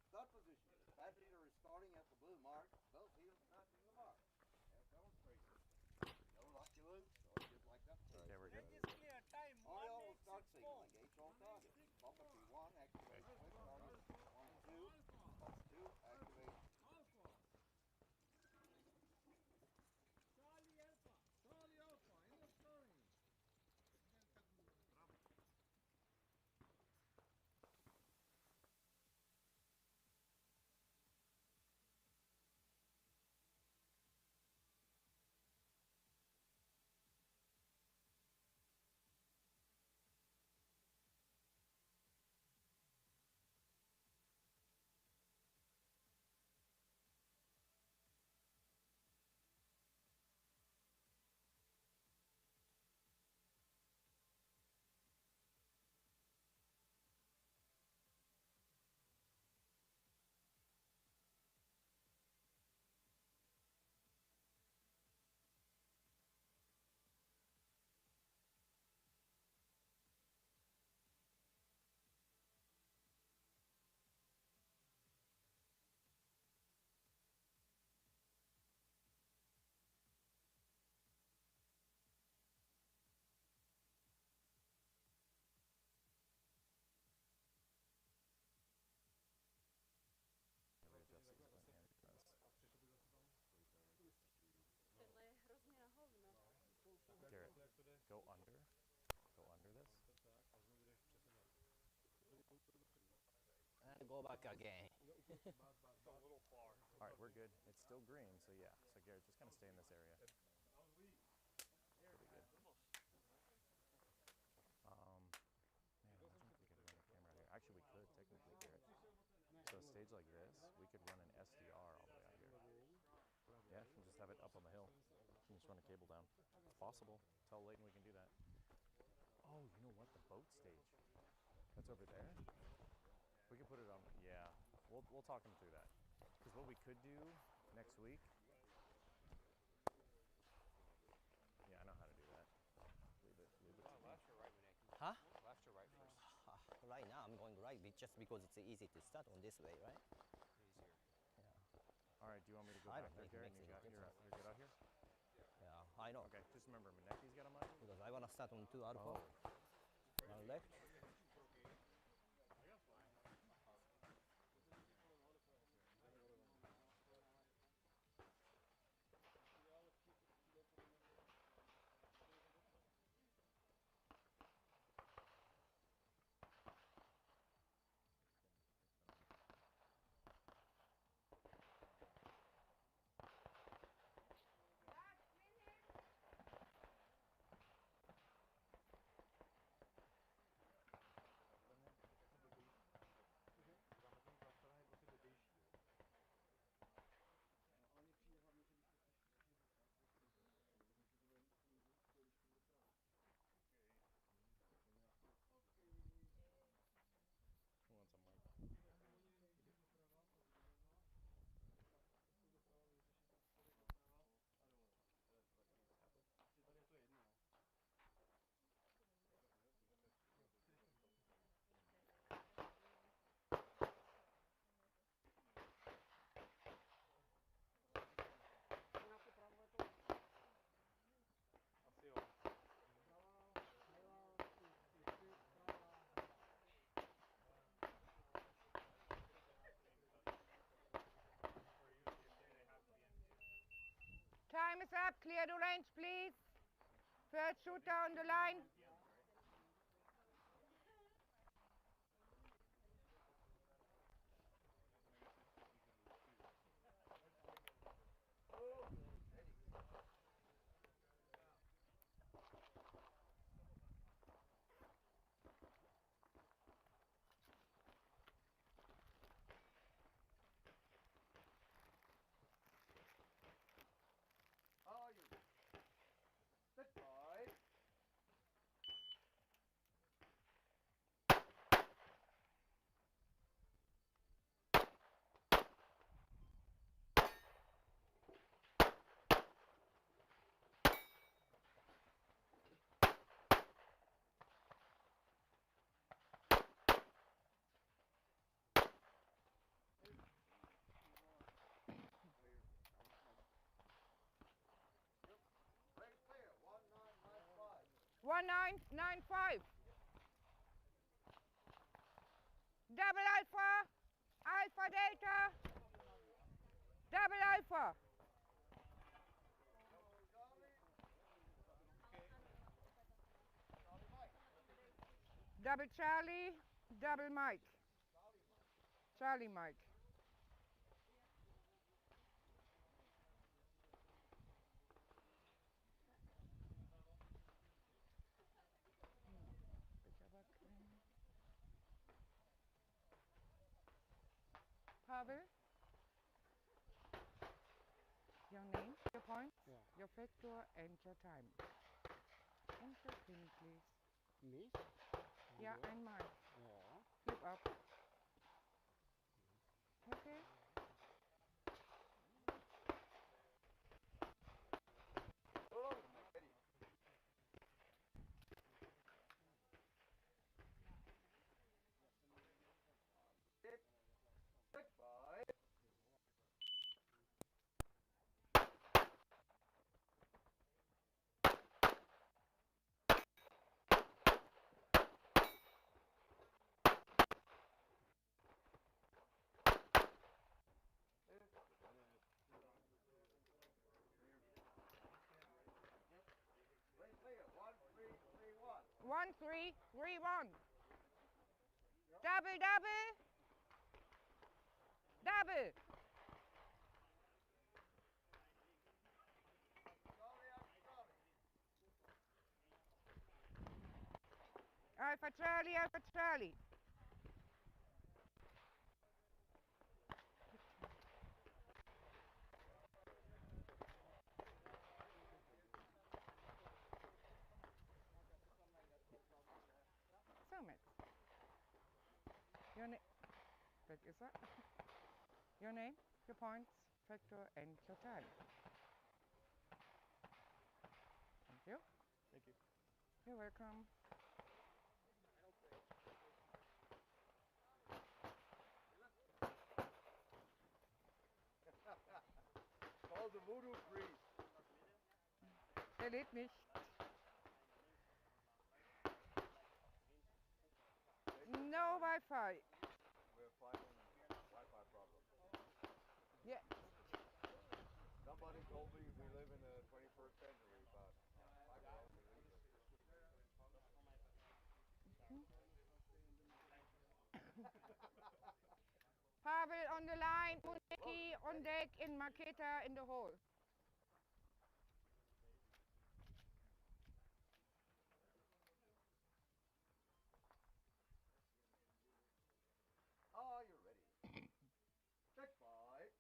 Start position. The bad leader is starting at the blue mark. Both heels matching the mark. As demonstrated. No lucky loops or just like that. Yeah, we're good. All will start signaling. Engage all targets. Popper P1 activate switch targets 1 and 2. Popper 2 activate. Go back again. It's a little far. All right, we're good. It's still green, so yeah. So Garrett, just kind of stay in this area. Pretty good. Man, imagine if we could run a camera out here. Actually, we could technically, Garrett. So a stage like this, we could run an SDR all the way out here. Yeah, and just have it up on the hill. And just run a cable down. It's possible. Tell Leighton we can do that. Oh, you know what? The boat stage. That's over there. We could put it on. Yeah, we'll talk him through that. Because what we could do next week. Yeah, I know how to do that. Leave it to me. Left or right, Nick? Huh? Left or right first? Right now I'm going right just because it's easy to start on this way, right? Easier. Yeah. All right, do you want me to go I back don't there, think it Garrett? makes any You're difference. good out here? Yeah, I know. Okay, just remember, Maneki's got a mic. Because I want to start on 2 alpha. One left. Who wants a mic? Time is up. Clear the range, please. First shooter on the line. How are you? Sit by. Range clear, 1995. 1995. Double Alpha. Alpha Delta. Double Alpha. Double Charlie. Double Mike. Charlie Mike. Pavel? Your name, your point, your factor, and your time. Enter screen, please. Me? Yeah, and mine. Yeah. Flip up. Okay. Range clear, 1331. 1331. Double, double. Charlie, Alpha Charlie. Summit. Your name. That is that. Your name, your points, factor, and your time. Thank you. Thank you. You're welcome. Call the voodoo priest. Er lebt nicht. No Wi-Fi. We're finding Wi-Fi problem. Yeah. Somebody told me we live in the 21st century, but I don't believe it. Pavel on the line, Muneki on deck, and Maketa in the hole. Are you ready? Check by.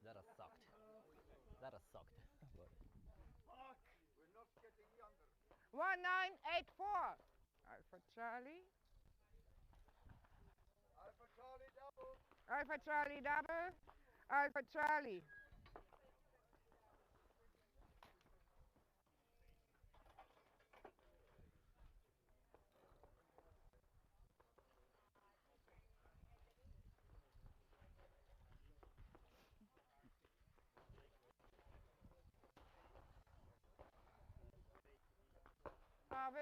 That has sucked. That has sucked. Fuck! We're not getting younger. 1984. Alpha Charlie. Alpha Charlie double. Alpha Charlie double. Alpha Charlie. Pavel.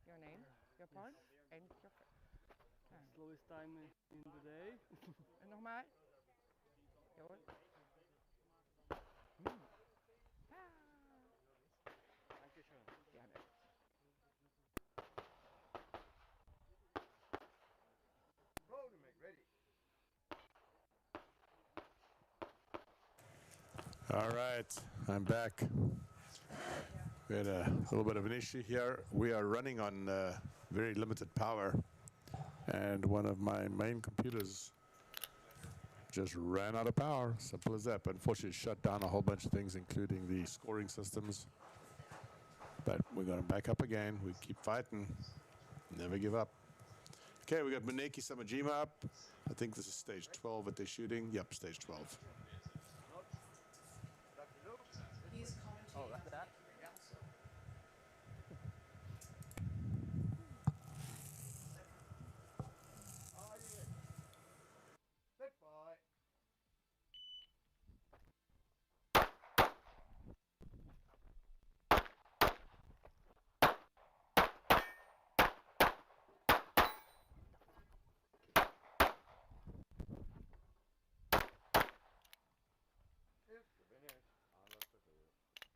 Your name, your point, and your time. Slowest time in the day. En nogmaals. Jawohl. Dankeschön. Gerne. Roll to make ready. All right, I'm back. We had a little bit of an issue here. We are running on very limited power, and one of my main computers just ran out of power. Simple as that. But unfortunately, it shut down a whole bunch of things, including the scoring systems. But we're going to back up again. We keep fighting. Never give up. Okay, we got Maneki Samajima up. I think this is stage 12 that they're shooting. Yep, stage 12. He's commentating. Oh, that's that? Are you ready? Set by. It's the finish. Unless the clear.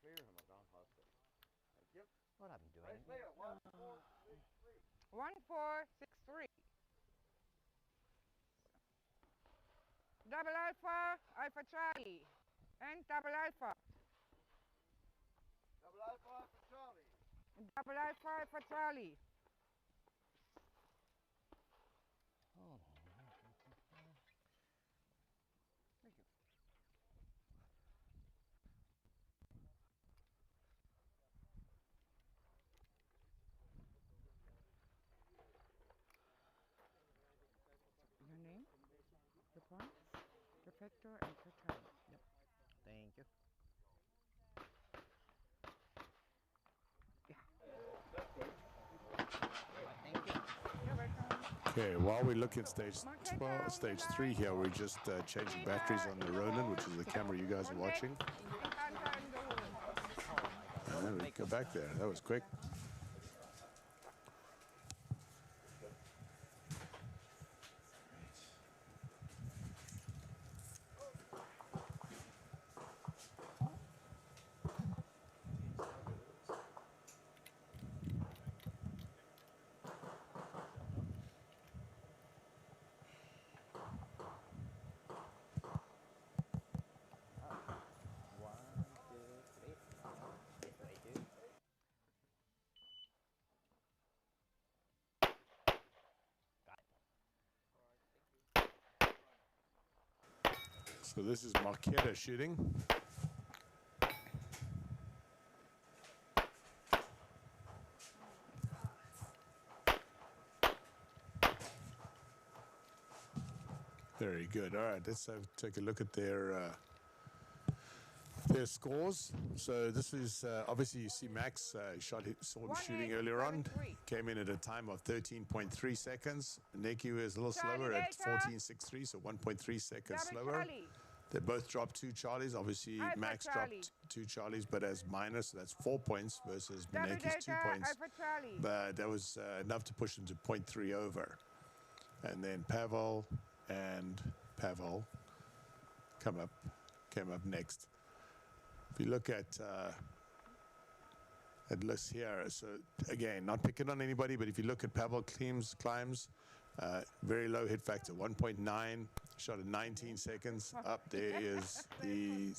Clear him down faster. Thank you. What I'm doing? Race later. 1, 4, 6, 3. 1463. Double Alpha, Alpha Charlie, and double Alpha. Double Alpha for Charlie. Double Alpha, Alpha Charlie. Oh. Thank you. Your name, your points, your factor, and your time. Yep. Thank you. Thank you. You're welcome. Okay, while we look at stage 3 here, we're just changing batteries on the Ronin, which is the camera you guys are watching. And we go back there. That was quick. So this is Marquetta shooting. Very good. All right, let's take a look at their scores. So this is obviously you see Max saw the shooting earlier on, came in at a time of 13.3 seconds. Nikki was a little slower at 14.63, so 1.3 seconds slower. They both dropped 2 Charlies. Obviously Max dropped 2 Charlies, but as minus, so that's 4 points versus Maneki's 2 points. But that was enough to push them to 0.3 over. And then Pavel came up next. If you look at lists here, so again, not picking on anybody, but if you look at Pavel climbs, very low hit factor, 1.9, shot at 19 seconds. Up there is the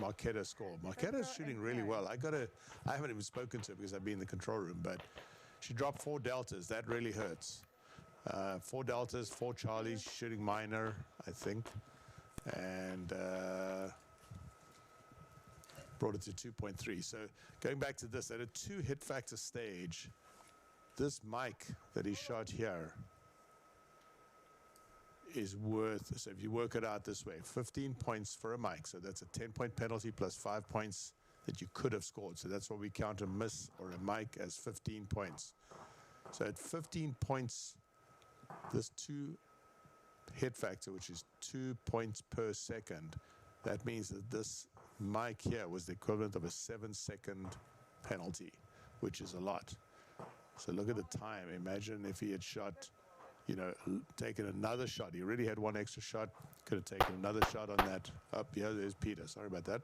Marquetta score. Marquetta is shooting really well. I haven't even spoken to her because I've been in the control room, but she dropped 4 deltas. That really hurts. 4 deltas, 4 Charlies, shooting minor, I think, and brought it to 2.3. So going back to this, at a 2 hit factor stage, this mic that he shot here is worth, so if you work it out this way, 15 points for a mic. So that's a 10-point penalty plus 5 points that you could have scored. So that's what we count a miss or a mic as 15 points. So at 15 points, this 2 hit factor, which is 2 points per second, that means that this mic here was the equivalent of a 7-second penalty, which is a lot. So look at the time. Imagine if he had shot, taken another shot. He already had 1 extra shot. Could have taken another shot on that. Up, yeah, there's Peter. Sorry about that.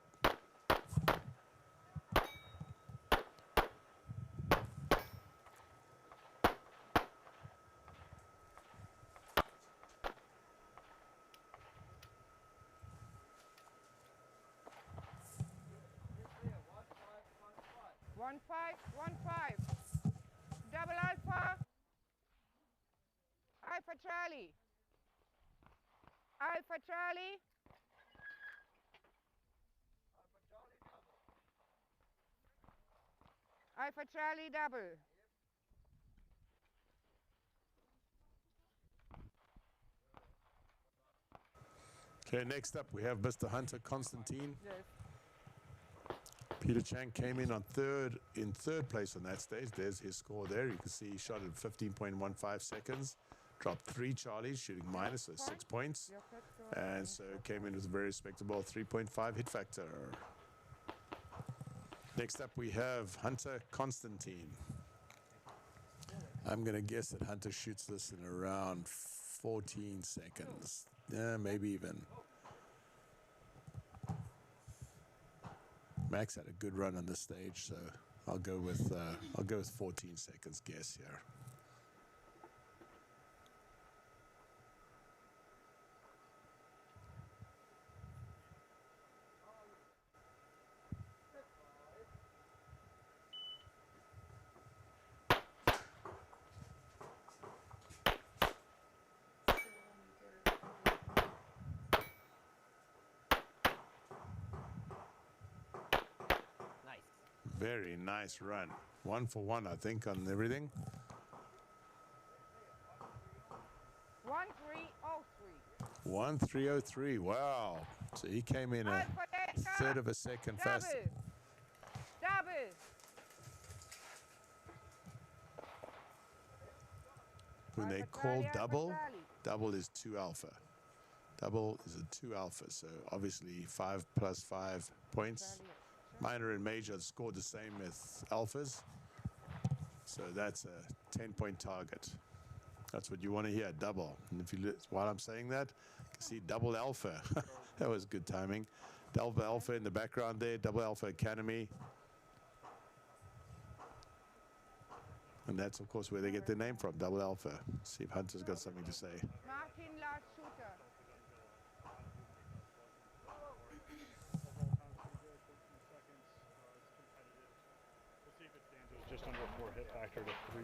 Double Alpha. Alpha Charlie. Alpha Charlie. Alpha Charlie double. Okay, next up we have Mr. Hunter Constantine. Yes. Peter Chang came in in third place on that stage. There's his score there. You can see he shot at 15.15 seconds, dropped 3 Charlies, shooting minus, so 6 points, and so came in with a very respectable 3.5 hit factor. Next up we have Hunter Constantine. I'm going to guess that Hunter shoots this in around 14 seconds. Yeah, maybe even. Max had a good run on this stage, so I'll go with 14 seconds guess here. Very nice run. 1 for 1, I think, on everything. 1303. 1303. Wow. So he came in a third of a second faster. Double. When they call double, double is 2 alpha. Double is a 2 alpha. So obviously 5 plus 5 points. Minor and major scored the same as alphas. So that's a 10-point target. That's what you want to hear, double. And if you while I'm saying that, you can see double alpha. That was good timing. Double alpha in the background there, double alpha academy. And that's of course where they get their name from, double alpha. See if Hunter's got something to say. Martin last shooter. Just under a 4 hit factor to 3.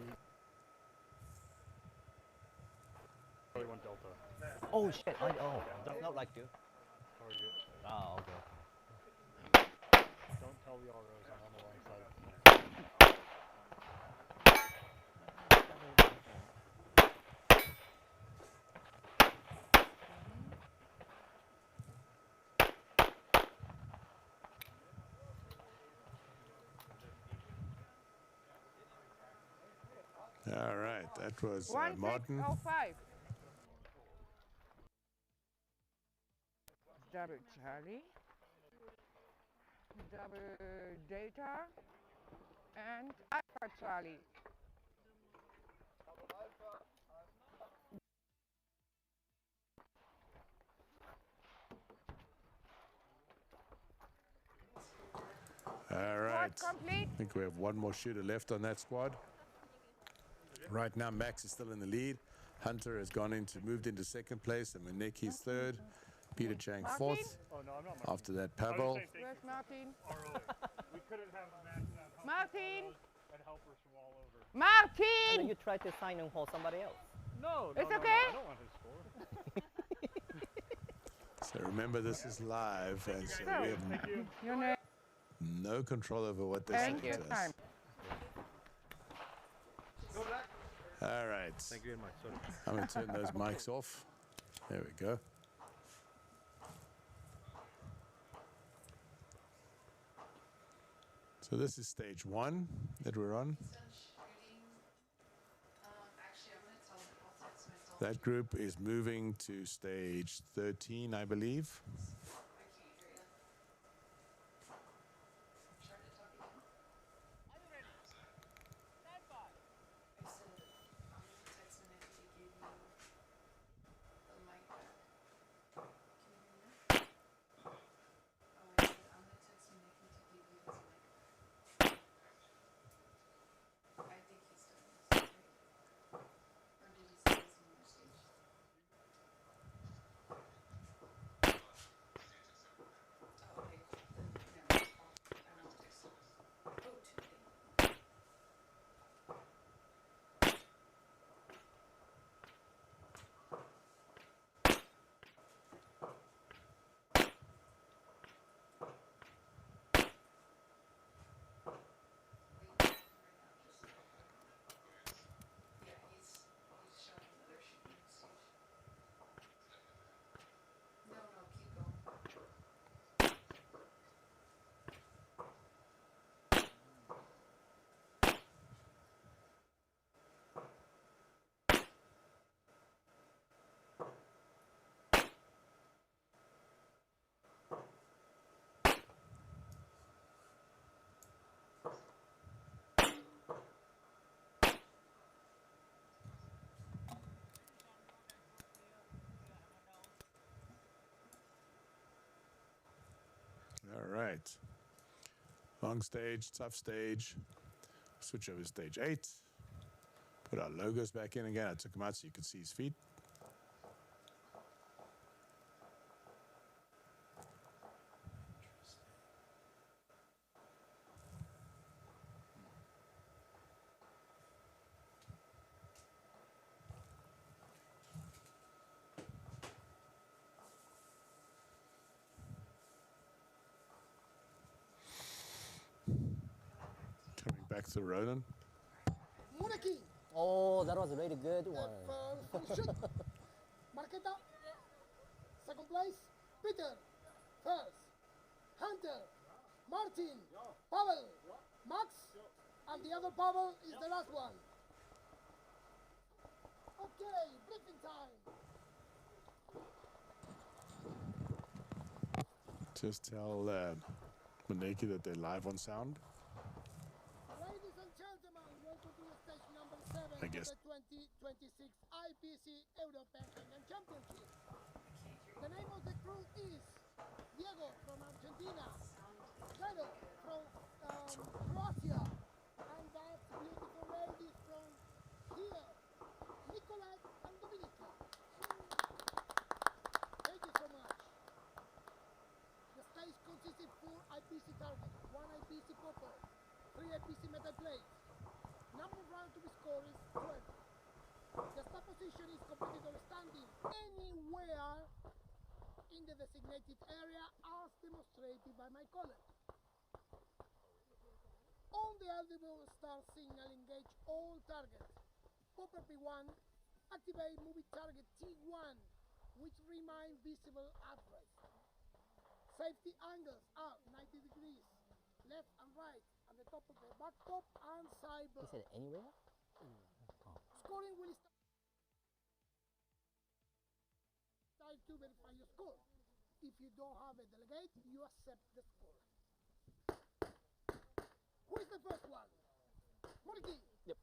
Probably 1 delta. Oh shit! Does not like you. target. Oh, okay. Don't tell the ROs I'm on the wrong side of the fence. All right, that was Martin. 1605. Double Charlie, double Delta, and Alpha Charlie. All right. Complete. I think we have one more shooter left on that squad. Right now, Max is still in the lead. Hunter has moved into second place, and Maniki's third. Peter Chang fourth. Oh, no, I'm not After that, Pavel. Where's Martin? We couldn't have a match without Martin! and helpers from all over. And then Martin! you try to sign him for somebody else. No, It's no, okay. I don't want his score. So remember, this is live, and so we have Your name? no control over what they Thank say you. to us. All right. Thank you very much. Sorry. I'm going to turn those mics off. There we go. So this is stage 1 that we're on. That group is moving to stage 13, I believe. All right. Long stage, tough stage. Switch over to stage 8. Put our logos back in again. I took them out so you could see his feet. Coming back to Ronan. Muneki. Oh, that was a really good one. Shoot. Marqueta. Second place. Peter. First. Hunter. Martin. Pavel. Max. And the other Pavel is the last one. Okay, briefing time. Just tell Maneki that they're live on sound. Ladies and gentlemen, welcome to stage number 7 I of guess. the 2026 IPC European Handgun Championships. The name of the crew is Diego from Argentina, Vero from Croatia, and that beautiful ladies from here, Nicolai and Dominica. Thank you so much. The stage consists of 4 IPC targets, 1 IPC purple, 3 IPC metal plates. Number of rounds to be scored is 12. The start position is competitor standing anywhere in the designated area as demonstrated by my colleague. On the audible start signal, engage all targets. Popper P1, activate moving target T1, which remain visible at rest. Safety angles are 90 degrees, left and right, at the top of the back top and side He bar. said anywhere? Scoring will start to verify your score. If you don't have a delegate, you accept the score. Who is the first one? Moriki. Yep.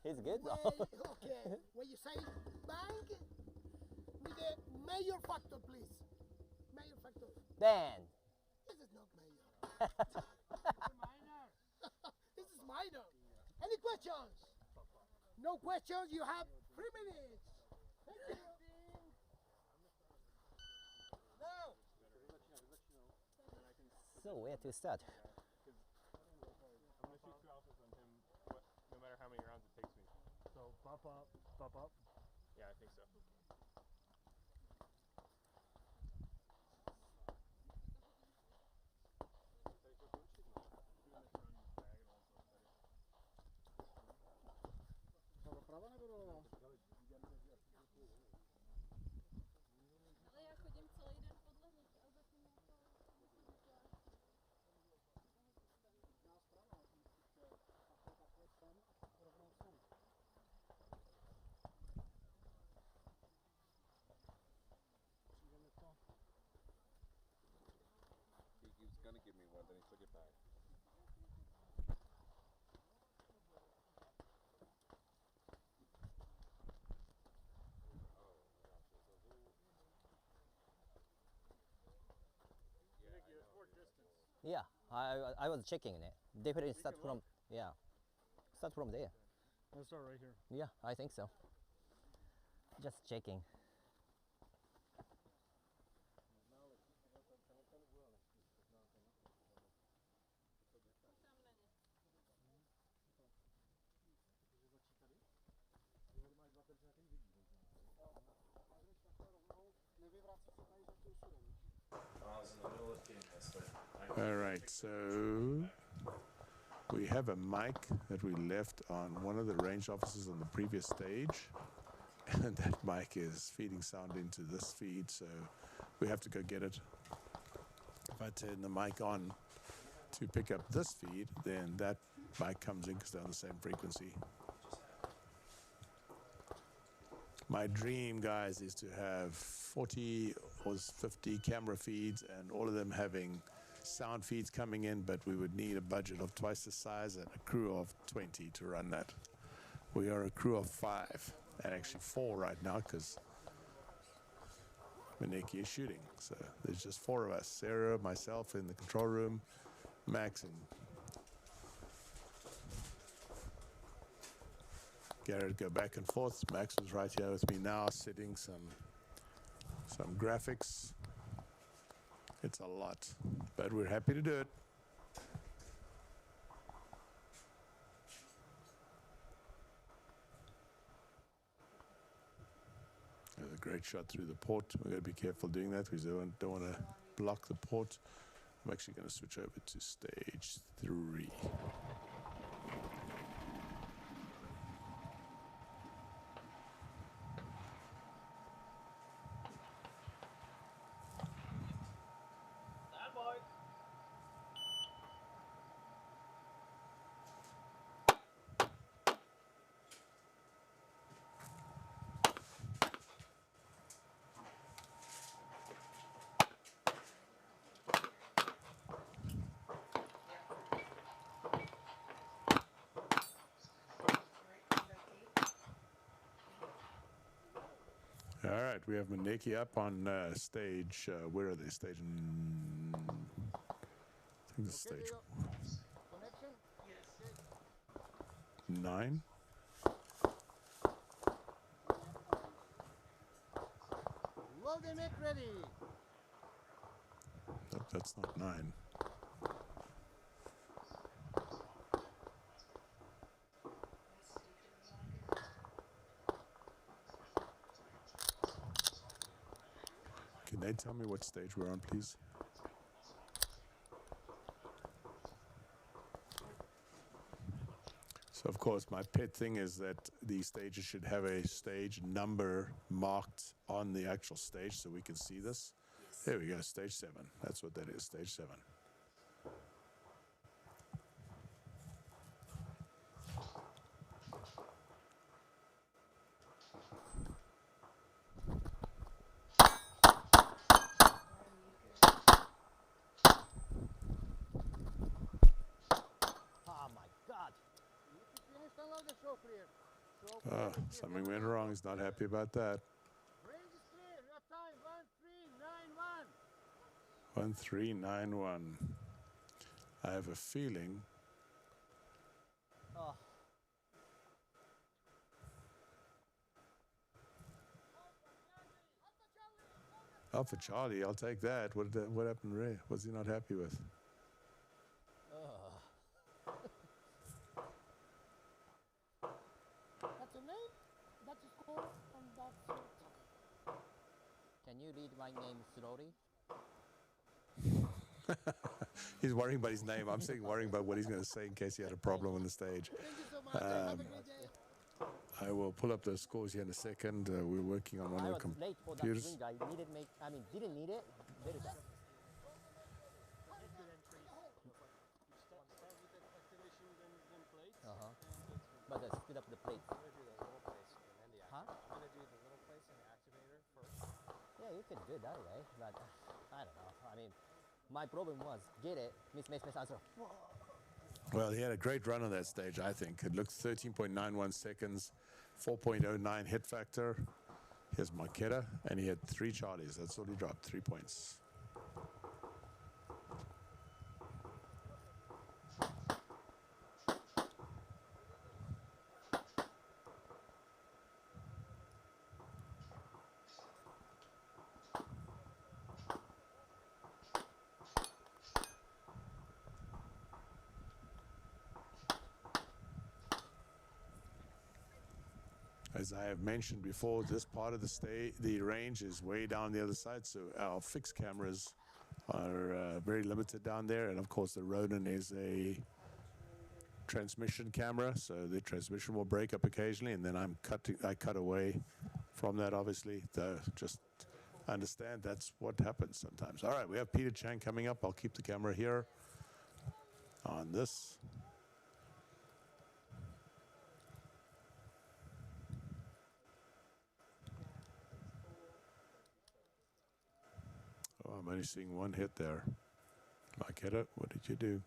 He's good though. Okay. When you say bank, with the major factor, please. Major factor. Dan. This is not major. This is minor. Any questions? No questions. You have 3 minutes. Thank you. Now. So where to start? I'm going to shoot 2 alphas on him, no matter how many rounds it takes me. So pop up, pop up. Yeah, I think so. Doprava nebo doleva? Ale já chodím celý den podle nich a zatím jako He was gonna give me one, then he took it back. Yeah, I was checking it. Definitely start from, yeah. Start from there. Let's start right here. Yeah, I think so. Just checking. All right, so we have a mic that we left on one of the range officers on the previous stage, and that mic is feeding sound into this feed, so we have to go get it. If I turn the mic on to pick up this feed, then that mic comes in because they're on the same frequency. My dream, guys, is to have 40 or 50 camera feeds and all of them having sound feeds coming in, but we would need a budget of twice the size and a crew of 20 to run that. We are a crew of 5, and actually 4 right now because Maneki is shooting. So there's just 4 of us, Sarah, myself in the control room, Max and Garrett go back and forth. Max was right here with me now, setting some graphics. It's a lot, but we're happy to do it. There's a great shot through the port. We've got to be careful doing that because we don't want to block the port. I'm actually going to switch over to stage 3. All right, we have Maneki up on stage. Where are they? Stage. I think it's stage 9. Loading it ready. Nope, that's not 9. Nate, tell me what stage we're on, please. So, of course, my pet thing is that the stages should have a stage number marked on the actual stage so we can see this. Yes. There we go, stage 7. That's what that is, stage 7. Oh my God. Something went wrong. He's not happy about that. Range is clear. You have time. 1391. 1391. I have a feeling. Oh. Alpha Charlie, I'll take that. What happened, Ray? What's he not happy with? That's your name, that's your score, and that's your time. Can you read my name slowly? He's worrying about his name. I'm sitting worrying about what he's going to say in case he had a problem on the stage. Thank you so much. Have a great day. I will pull up those scores here in a second. We're working on one I of was the late for that computers. swing. Didn't need it. Very bad. But I split up the plates. I'm gonna do the little place and then the Huh? I'm gonna do the little place and the activator first. Yeah, you can do it that way, but I don't know. I mean, my problem was get it, miss, answer. Well, he had a great run on that stage, I think. It looked 13.91 seconds, 4.09 hit factor. Here's Marquetta, and he had 3 Charlies. That's all he dropped, 3 points. As I have mentioned before, this part of the range is way down the other side, so our fixed cameras are very limited down there. And of course, the Ronin is a transmission camera, so the transmission will break up occasionally, and then I cut away from that, obviously. Just understand that's what happens sometimes. All right, we have Peter Chang coming up. I'll keep the camera here on this. Oh, I'm only seeing one hit there. Marquetta, what did you do?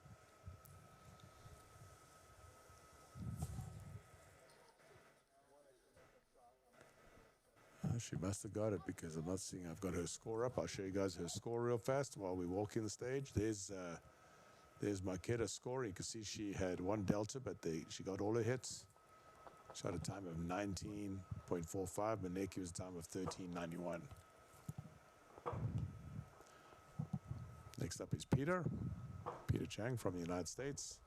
She must have got it because I'm not seeing. I've got her score up. I'll show you guys her score real fast while we walk in the stage. There's Marquetta's score. You can see she had 1 delta, but she got all her hits. She had a time of 19.45. Maneki was a time of 13.91. Next up is Peter Chang from the United States.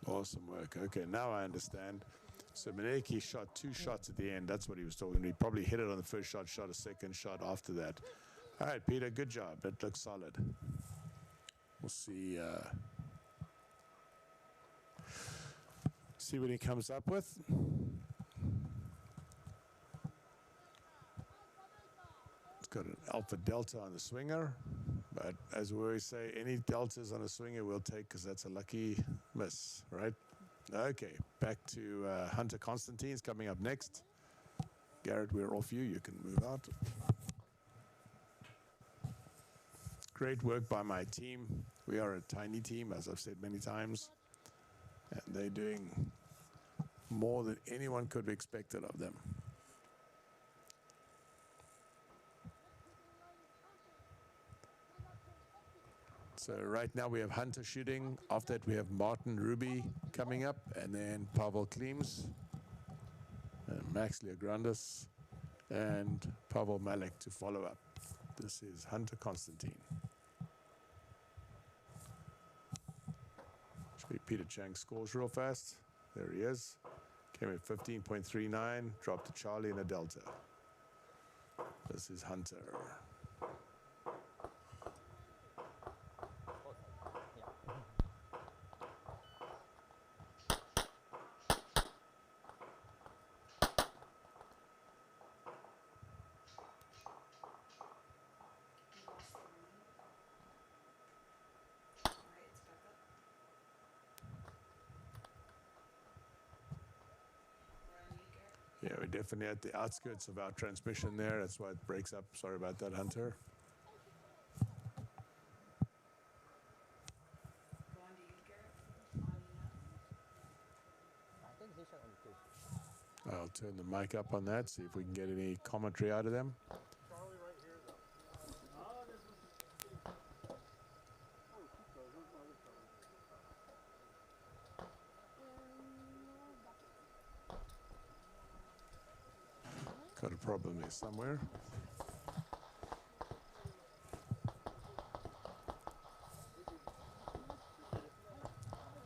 Awesome work. Okay, now I understand. So Maneki shot 2 shots at the end. That's what he was talking about. He probably hit it on the first shot, shot a second shot after that. All right, Peter, good job. That looks solid. We'll see what he comes up with. It's got an alpha delta on the swinger. But as we always say, any deltas on a swinger we'll take because that's a lucky miss, right? Okay, back to Hunter Constantine's coming up next. Garrett, we're off you. You can move out. Great work by my team. We are a tiny team, as I've said many times. And they're doing more than anyone could have expected of them. So right now we have Hunter shooting. After that we have Martin Ruby coming up, and then Pavel Klims, Max Leograndis, and Pavel Malek to follow up. This is Hunter Constantine. Should be Peter Chang scores real fast. There he is. Came at 15.39, dropped a Charlie and a Delta. This is Hunter. Yeah, we're definitely at the outskirts of our transmission there. That's why it breaks up. Sorry about that, Hunter. I'll turn the mic up on that, see if we can get any commentary out of them. Got a problem there somewhere.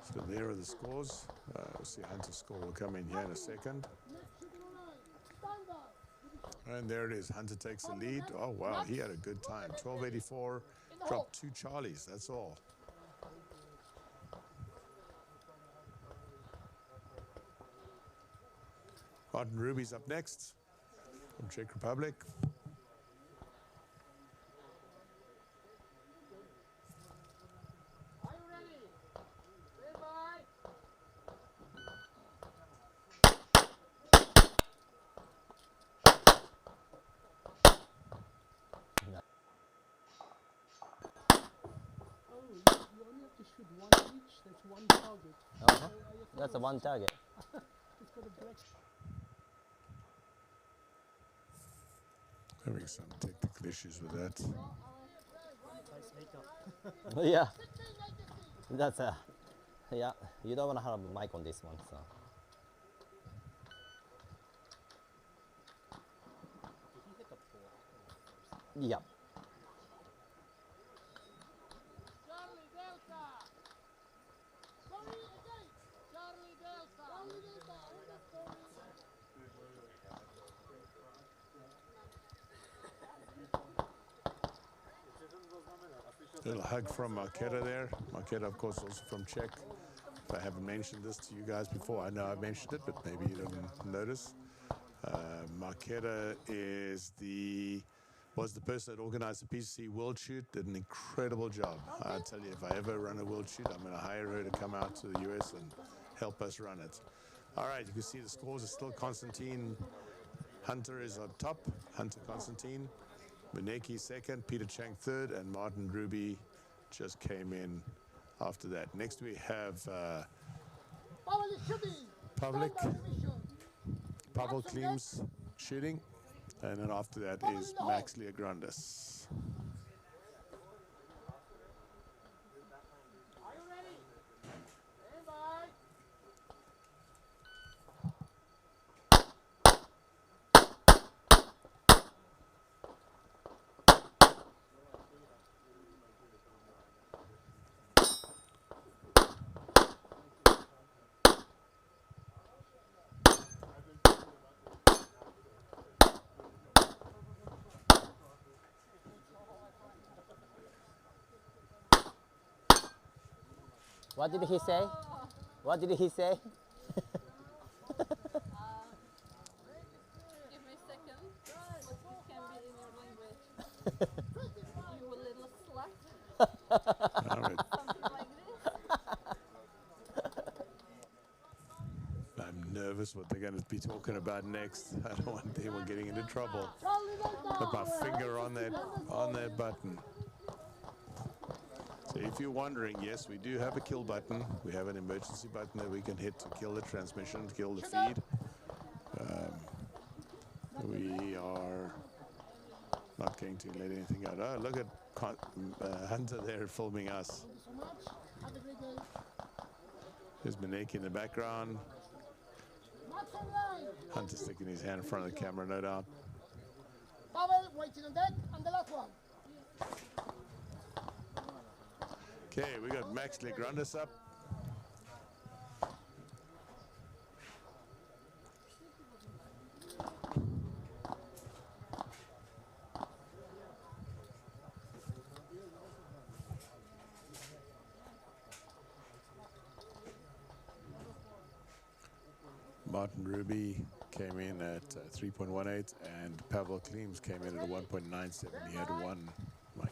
So there are the scores. We'll see Hunter's score will come in here in a second. And there it is. Hunter takes the lead. Oh, wow. He had a good time. 12.84. Dropped 2 Charlies. That's all. Martin Ruby's up next from Czech Republic. Are you ready? Stand by. Oh, you only have to shoot one each. That's one target. Uh-huh. That's a one target. It's got a black. Having some technical issues with that. Yeah. That's a, yeah, you don't want to have a mic on this one, so. Yeah. Charlie Delta. Sorry again. Charlie Delta. Charlie Delta. Little hug from Marketa there. Marketa, of course, also from Czech. If I haven't mentioned this to you guys before, I know I've mentioned it, but maybe you didn't notice. Marketa was the person that organized the PCC World Shoot, did an incredible job. I tell you, if I ever run a World Shoot, I'm going to hire her to come out to the US and help us run it. All right, you can see the scores are still Constantine. Hunter is on top, Hunter Constantine. Beneki second, Peter Chang third, and Martin Ruby just came in after that. Next we have Pavel Klims shooting, and then after that is Max Leograndis. Are you ready? Stand by. What did he say? What did he say? Give me a second. What can be in your language? You little slut. All right. Something like this. I'm nervous what they're going to be talking about next. I don't want anyone getting into trouble. Put my finger on that button. So So if you're wondering, yes, we do have a kill button. We have an emergency button that we can hit to kill the transmission, kill the feed. We are not going to let anything out. Oh, look at Hunter there filming us. Thank you so much. Have a great day. There's Maneki in the background. Max online. Hunter sticking his hand in front of the camera, no doubt. Pavel waiting on deck, and the last one. Okay, we got Max Legrandis up. Martin Ruby came in at 3.18 and Pavel Klims came in at 1.97. He had one mic.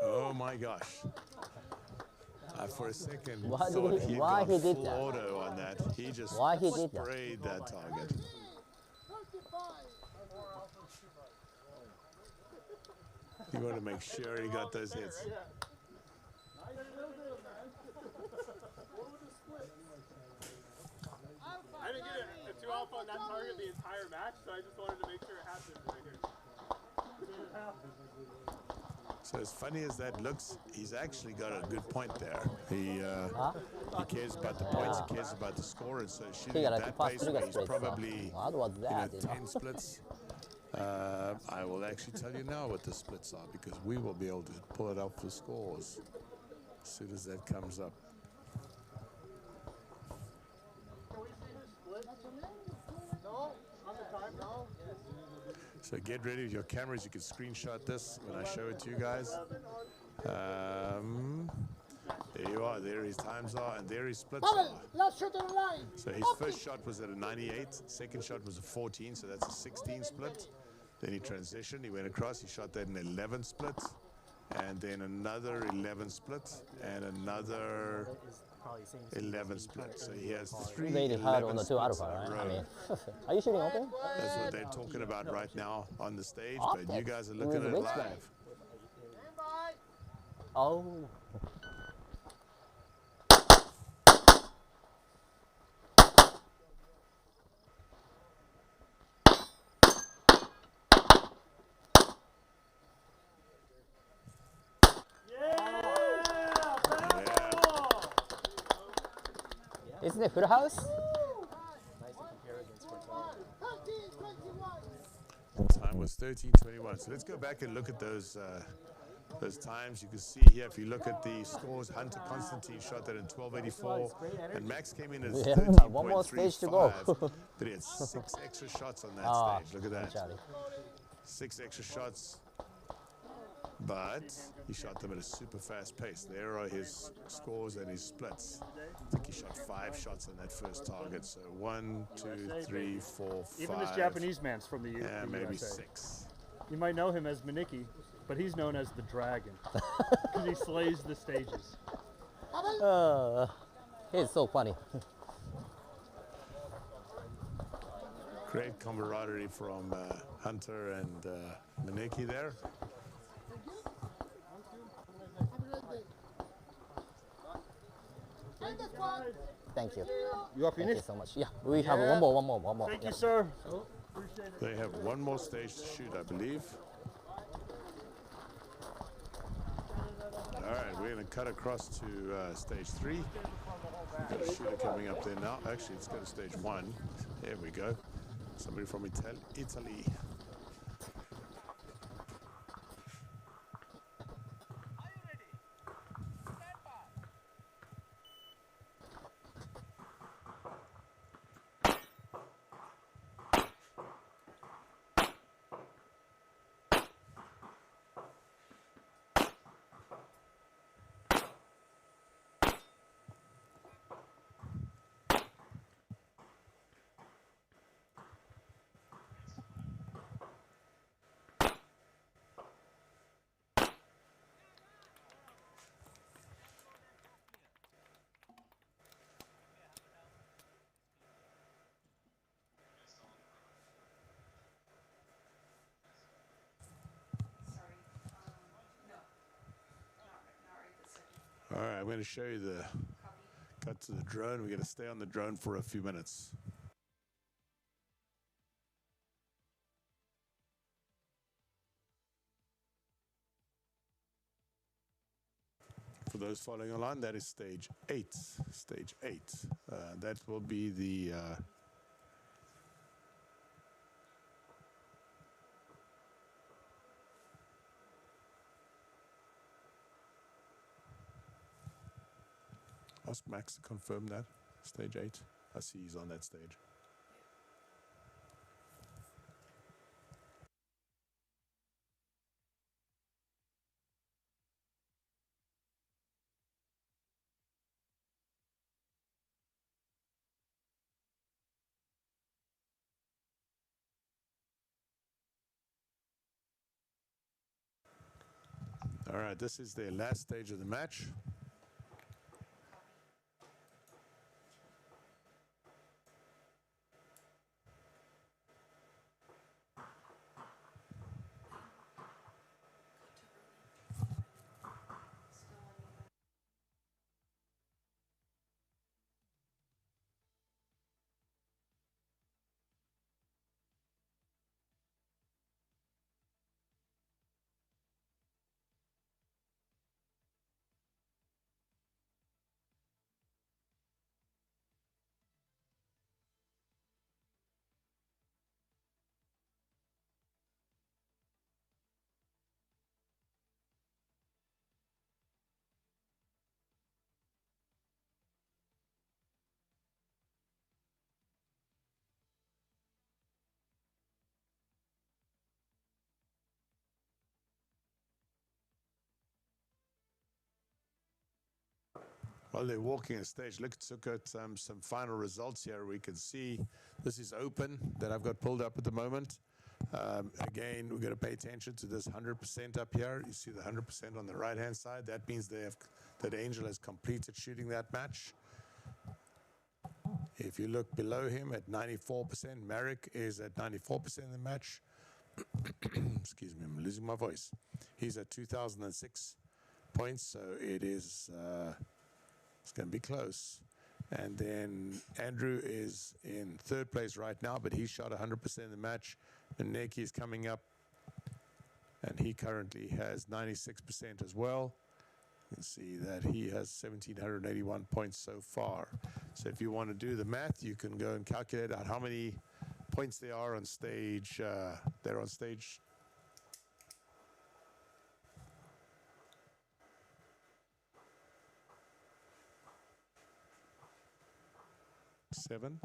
Oh my gosh. For a second, Why thought did he- he why got he did full that? auto on that. He just Why he did that? sprayed that target. He wanted to make sure he got those hits. I didn't get a 2 alpha on that target the entire match, so I just wanted to make sure it happened right here. So as funny as that looks, he's actually got a good point there. He cares about the points, he cares about the score, and so shooting at that pace where he's probably What was that? 10 splits. I will actually tell you now what the splits are because we will be able to pull it up for scores as soon as that comes up. No, on the time, no. So get ready with your cameras. You can screenshot this when I show it to you guys. There you are. There his times are, and there his splits are. Last shot on the line. So his first shot was at a 98. Second shot was a 14, so that's a 16 split. Then he transitioned. He went across. He shot that in 11 split, and then another 11 split, and another 11 split. So he has three Really hard on 11 the 2 splits alpha, in a right? I row. mean, are you shooting open? That's what they're talking about right now on the stage, but you Optics guys are looking with at it which one? live. Oh. Isn't it full house? The time was 13:21. So let's go back and look at those times. You can see here, if you look at the scores, Hunter Constantine shot that in 12:84, and Max came in at 13.35. One more stage to go. But he had 6 extra shots on that stage. Look at that. 6 extra shots. But he shot them at a super fast pace. There are his scores and his splits. I think he shot 5 shots on that first target. So 1, 2, 3, 4, 5. Even this Japanese man's from the Yeah, maybe USA. 6. You might know him as Maneki, but he's known as the Dragon because he slays the stages. He's so funny. Great camaraderie from Hunter and Maneki there. Thank you. You are Thank you finished? so much. Yeah, we have one more. Thank yeah. you, sir. They have one more stage to shoot, I believe. All right, we're going to cut across to stage 3. We've got a shooter coming up there now. Actually, let's go to stage 1. There we go. Somebody from Italy. I'm going to show you the cut to the drone. We're going to stay on the drone for a few minutes. For those following along, that is stage 8. Stage 8. That will be the ask Max to confirm that. Stage 8. I see he's on that stage. All right, this is the last stage of the match. While they're walking the stage, let's look at some final results here. We can see this is open that I've got pulled up at the moment. Again, we're going to pay attention to this 100% up here. You see the 100% on the right-hand side. That means that Angel has completed shooting that match. If you look below him at 94%, Marek is at 94% in the match. Excuse me, I'm losing my voice. He's at 2006 points, so it's going to be close. And then Andrew is in 3rd place right now, but he shot 100% in the match. Maneki is coming up, and he currently has 96% as well. You can see that he has 1,781 points so far. So if you want to do the math, you can go and calculate out how many points they are on stage. They're on stage 7.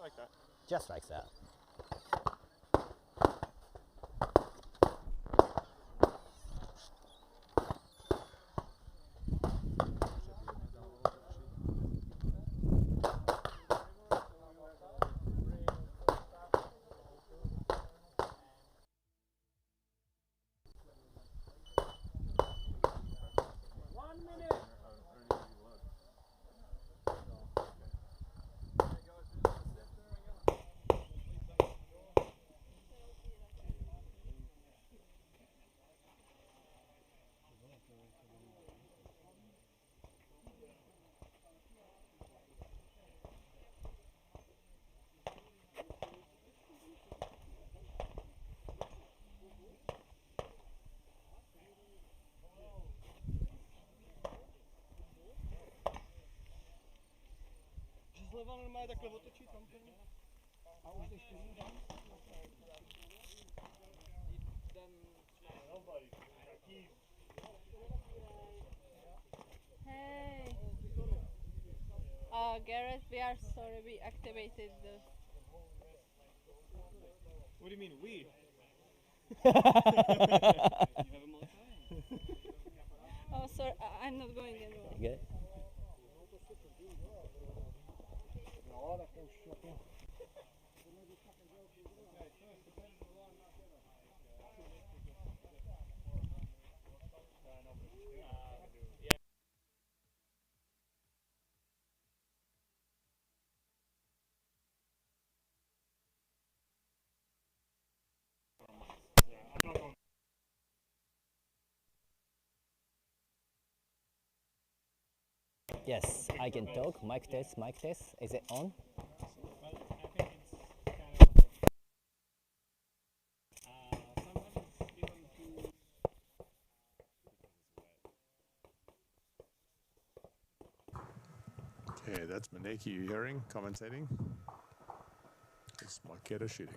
Like that. Just like that. Zleva normálně takhle otočí tam ten. A už jdeš tím tam. Hey. Gareth, we are sorry, we activated the... What do you mean, we? Oh, sorry, I'm not going anywhere. Good. Yes, I can talk. Mic test, mic test. Is it on? Okay, that's Maneki you hearing, commentating. It's Marketa shooting.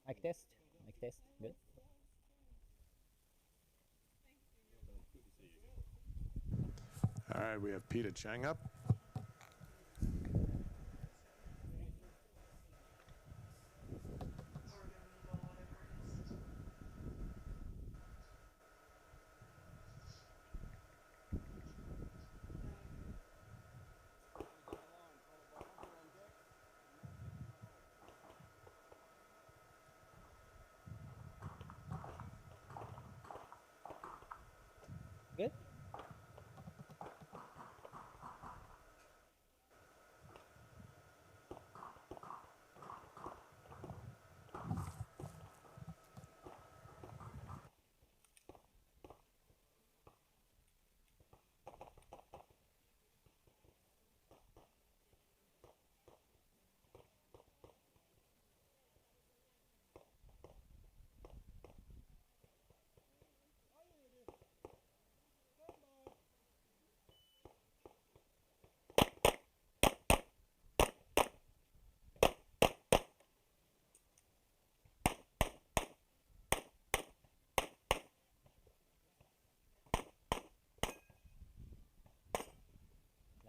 Mic test, mic test. Good. All right, we have Peter Chang up. Good.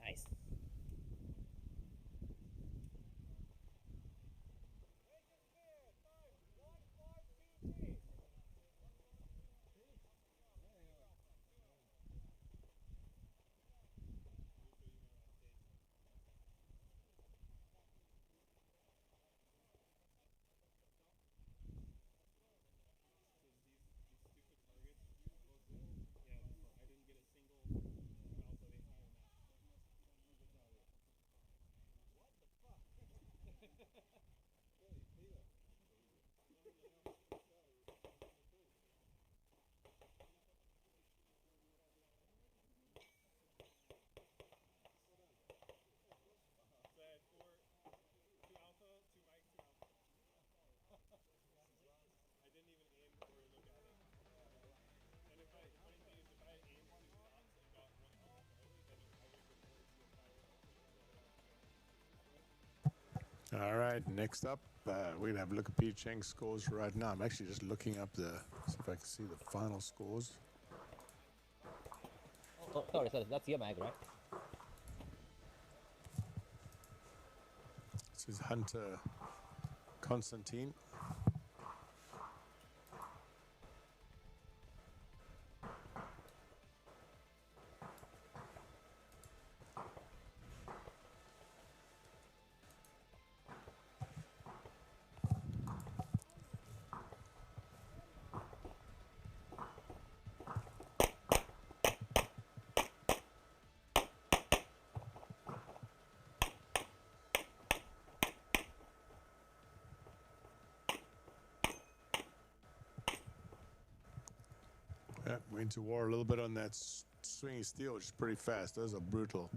Nice. All right, next up, we're gonna have a look at Peter Chang's scores right now. I'm actually just looking up see if I can see the final scores. Oh, sorry, that's your mic, right? This is Hunter Constantine. Went to war a little bit on that swinging steel, which is pretty fast. Those are brutal.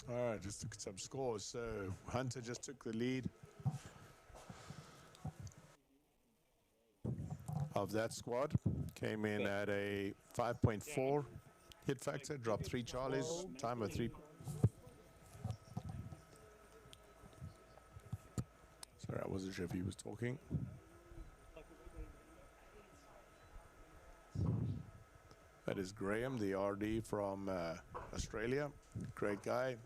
All right, just look at some scores. So Hunter just took the lead of that squad. Came in at a 5.4 hit factor, dropped 3 Charlies, time of 3. Sorry, I wasn't sure if he was talking. That is Graham, the RD from Australia. Great guy.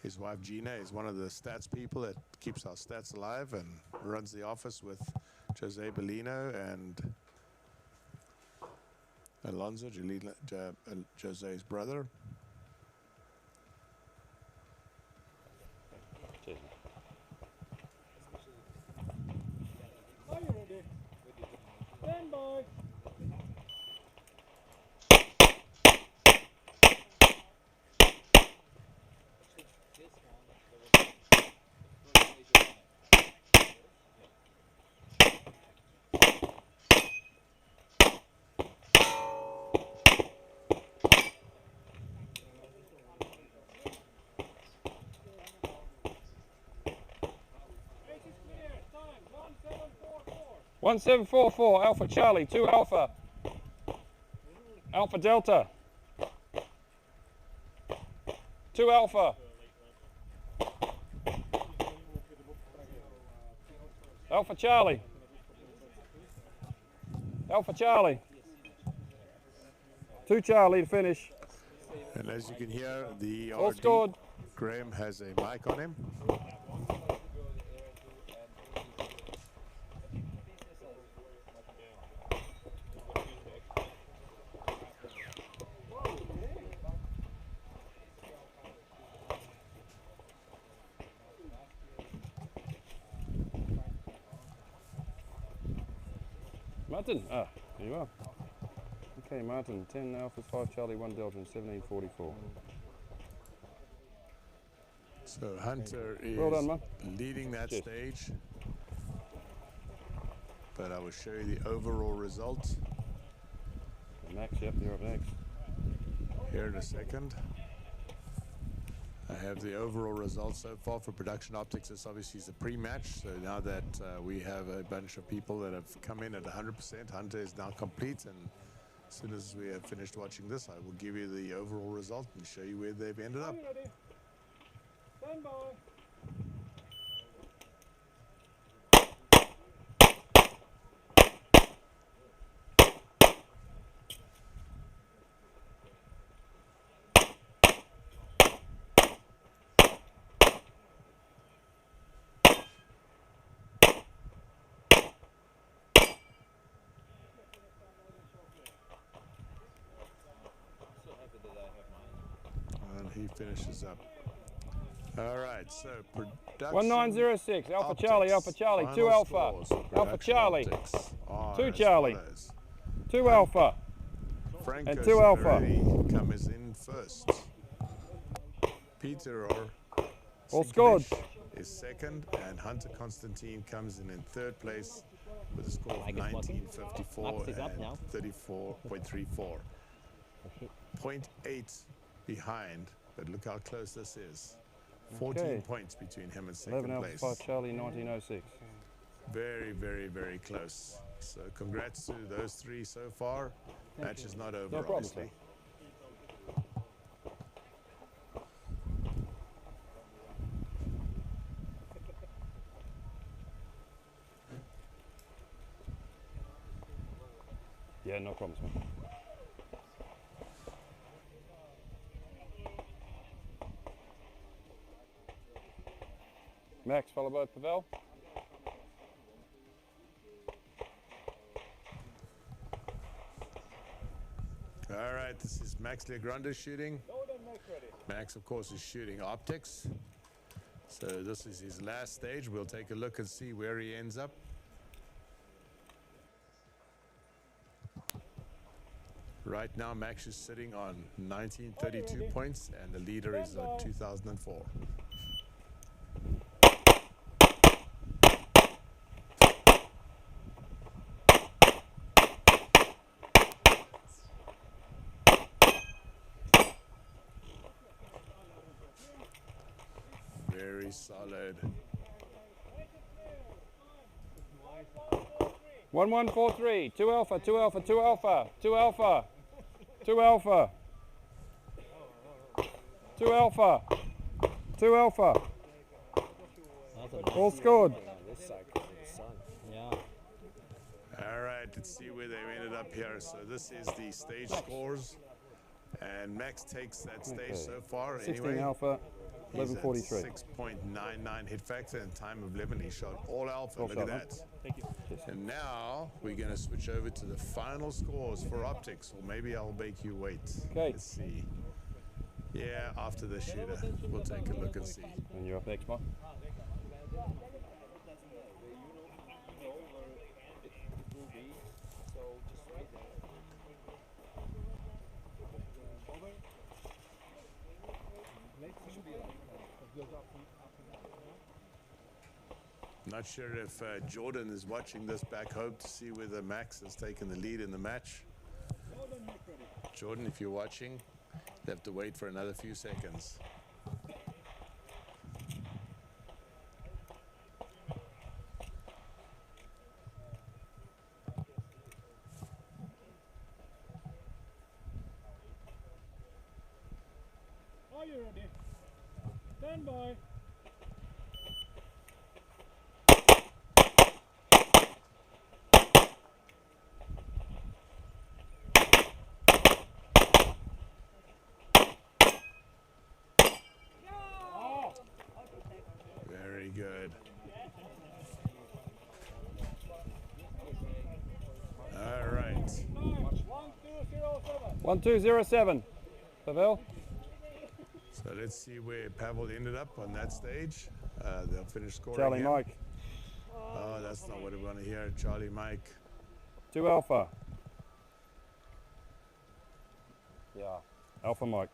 His wife Gina is one of the stats people that keeps our stats alive and runs the office with Jose Bellino and Alonso, Jose's brother. Are you ready? Stand by. Race is clear. Time 1744. 1744, Alpha Charlie, 2 Alpha. Alpha Delta. 2 Alpha. Alpha Charlie. Alpha Charlie. 2 Charlie to finish. And as you can hear, the All RD, scored. Graham has a mic on him. Martin, here you are. Okay, Martin, 10 Alphas, 5 Charlie, 1 Delta, and 1744. So Hunter is Well done, man. leading that Cheers. stage. But I will show you the overall result Max, yep, you're up next. here in a second. I have the overall results so far for Production Optics. This obviously is the pre-match. So now that we have a bunch of people that have come in at 100%, Hunter is now complete. And as soon as we have finished watching this, I will give you the overall result and show you where they've ended up. Are you ready? Stand by. And he finishes up. All right, so Production 1906, Alpha Optics, Charlie, Alpha Charlie, 2 final Alpha. scores for Alpha Production Charlie, Optics are 2 as Charlie, follows. 2 Alpha, Franco and 2 Alpha. Savarelli comes in first. Peter All scored. is second, and Hunter Constantine comes in third place with a score of 1954 and 34.34. 0.8 behind, but look how close this is. 14 Okay. points between him and 11 second Alpha, place. 5 Charlie, 1906. Very, very, very close. So congrats to those 3 so far. Match is not over, No problem, obviously. Yeah, no problems, man. Max, followed by Pavel. All right, this is Max Legranda shooting. Load and make ready. Max, of course, is shooting optics. So this is his last stage. We'll take a look and see where he ends up. Right now, Max is sitting on 1932 points, and the leader is 2004. Very solid. 1143. 2 alpha. 2 alpha. 2 alpha. 2 alpha. 2 alpha. 2 alpha. 2 alpha. All scored. Yeah. All right, let's see where they ended up here. So this is the stage scores, and Max takes that stage so far. 16 anyway. alpha. He's 1143. at 6.99 hit factor and time of 11. He shot all alpha. All Look shot, at that. Thank you. And now we're going to switch over to the final scores for optics, or maybe I'll make you wait. Okay. Let's see. Yeah, after the shooter, we'll take a look and see. And you're up next, Mike. Not sure if Jordan is watching this back home to see whether Max has taken the lead in the match. Jordan, if you're watching, you have to wait for another few seconds. Are you ready? Stand by. Very good. All right. 1207. Pavel. So let's see where Pavel ended up on that stage. They'll finish scoring. Charlie here. Mike. Oh, that's not what we want to hear. Charlie Mike. 2 alpha. Yeah. Alpha Mike.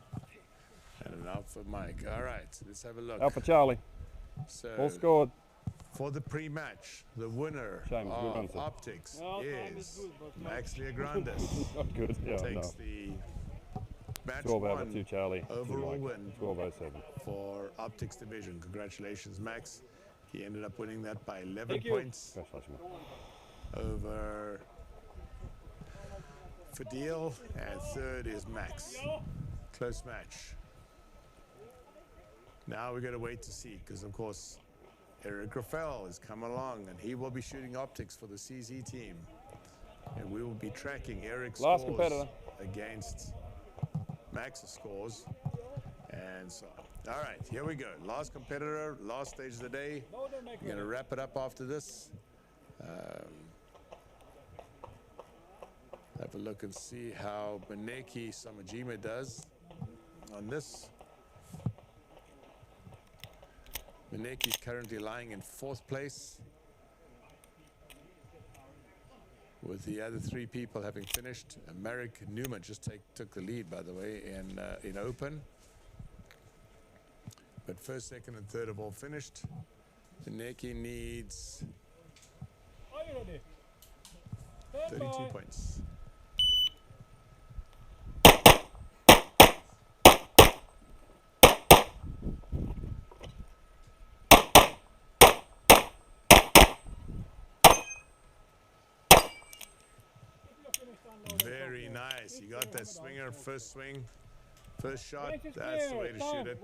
And an Alpha Mike. All right, let's have a look. Alpha Charlie. So, All scored. for the pre-match, the winner James, good of answer. optics Well, time is is good, but Max Leograndis. Not good. Yeah, Takes no. the match 12 alpha, one 2 Charlie. 2 overall Mike. win 1207. for optics division. Congratulations, Max. He ended up winning that by 11 Thank you. points Congratulations, mate. over Fadil, and third is Max. Close match. Now we're going to wait to see, because of course Eric Rafael has come along and he will be shooting optics for the CZ team. And we will be tracking Eric's Last scores competitor. against Max's scores and so on. All right, here we go. Last competitor, last stage of the day. We're going to wrap it up after this. Have a look and see how Maneki Samajima does on this. Maneki is currently lying in 4th place, with the other 3 people having finished. Marek Newman just took the lead, by the way, in open. But first, second, and third have all finished. Maneki needs Are you ready? 32 points. Very nice. You got that swinger, first swing, first shot. That's the way to shoot it.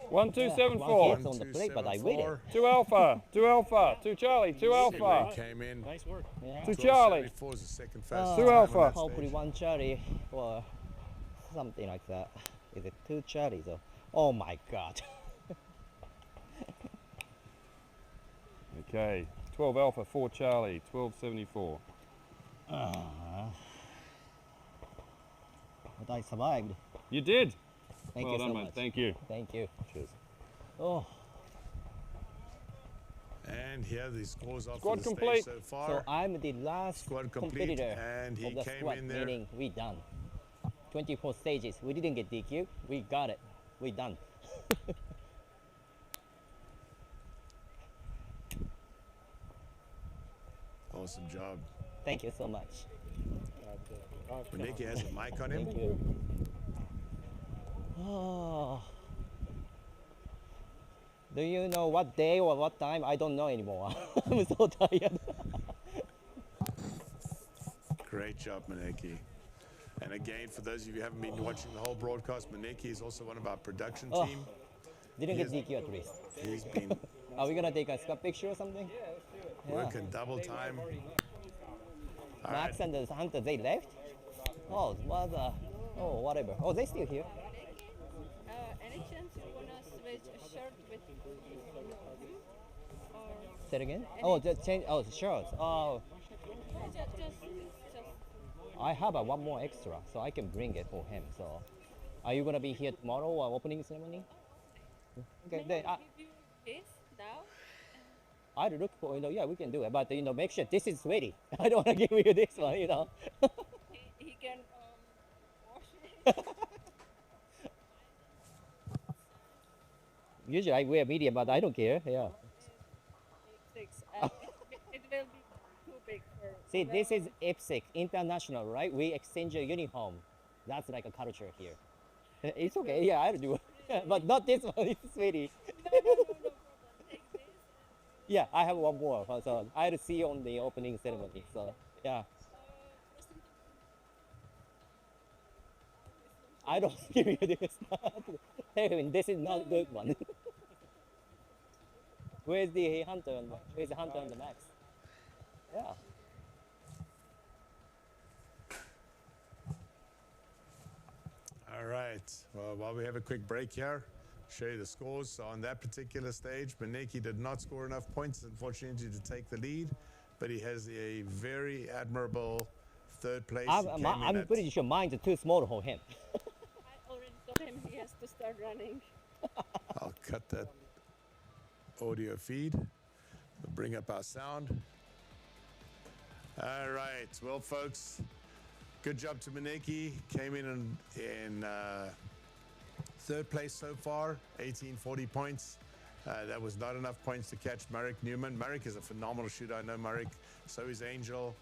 1274. Hits on the plate, but I waited. 2 alpha. 2 alpha. 2 Charlie. 2 alpha. Came in. Nice work. Yeah. 2 Charlie. 1274 is the second fastest 2 time on alpha. that Hopefully stage. 1 Charlie or something like that. Is it 2 Charlie though? Oh my god. Okay. 12 alpha. 4 Charlie. 1274. But I survived. You did. Thank well you done, so man. much. Thank you. Thank you. Cheers. Oh. And here the scores are Squad for the complete. stage so far. So I'm the last Squad complete, competitor and he of the came squad, in there. meaning we done. 24 stages. We didn't get DQ. We got it. We done. Awesome job. Thank you so much. Nicky has a mic on him. Thank you. Oh. Do you know what day or what time? I don't know anymore. I'm so tired. Great job, Maneki. And again, for those of you who haven't been watching the whole broadcast, Maneki is also one of our production Oh, team. Didn't get DQ at least. He's been Are we gonna take a squad picture or something? working double time. All Max right. and the Hunter, they left? Oh, what oh, whatever. Oh, they still here. Any chance you wanna switch a shirt with him? Or Say it again? Oh, the change. Oh, the shirts. Oh, just I have one more extra, so I can bring it for him. So, are you gonna be here tomorrow or opening ceremony? Okay, then this now? I'll look for, yeah, we can do it, but make sure this is ready. I don't want to give you this one, He can wash it. Usually I wear medium, but I don't care. Yeah. 6. It will be too big for. See, this is EHC international, right? We exchange a uniform. That's like a culture here. It's okay. Yeah, I'll do it, but not this one. It's ready. Yeah, I have one more. So I'll see you on the opening ceremony. So yeah. I don't give you this. Hey, this is not good one. Where's the Hunter? Where's the Hunter and the Max? Yeah. All right. Well, while we have a quick break here, show you the scores. So on that particular stage, Maneki did not score enough points, unfortunately, to take the lead, but he has a very admirable third place. I'm pretty sure mine's too small for him. I already told him he has to start running. I'll cut that audio feed. We'll bring up our sound. All right. Well, folks, good job to Maneki. Came in third place so far, 1840 points. That was not enough points to catch Marek Newman. Marek is a phenomenal shooter. I know Marek. So is Angel.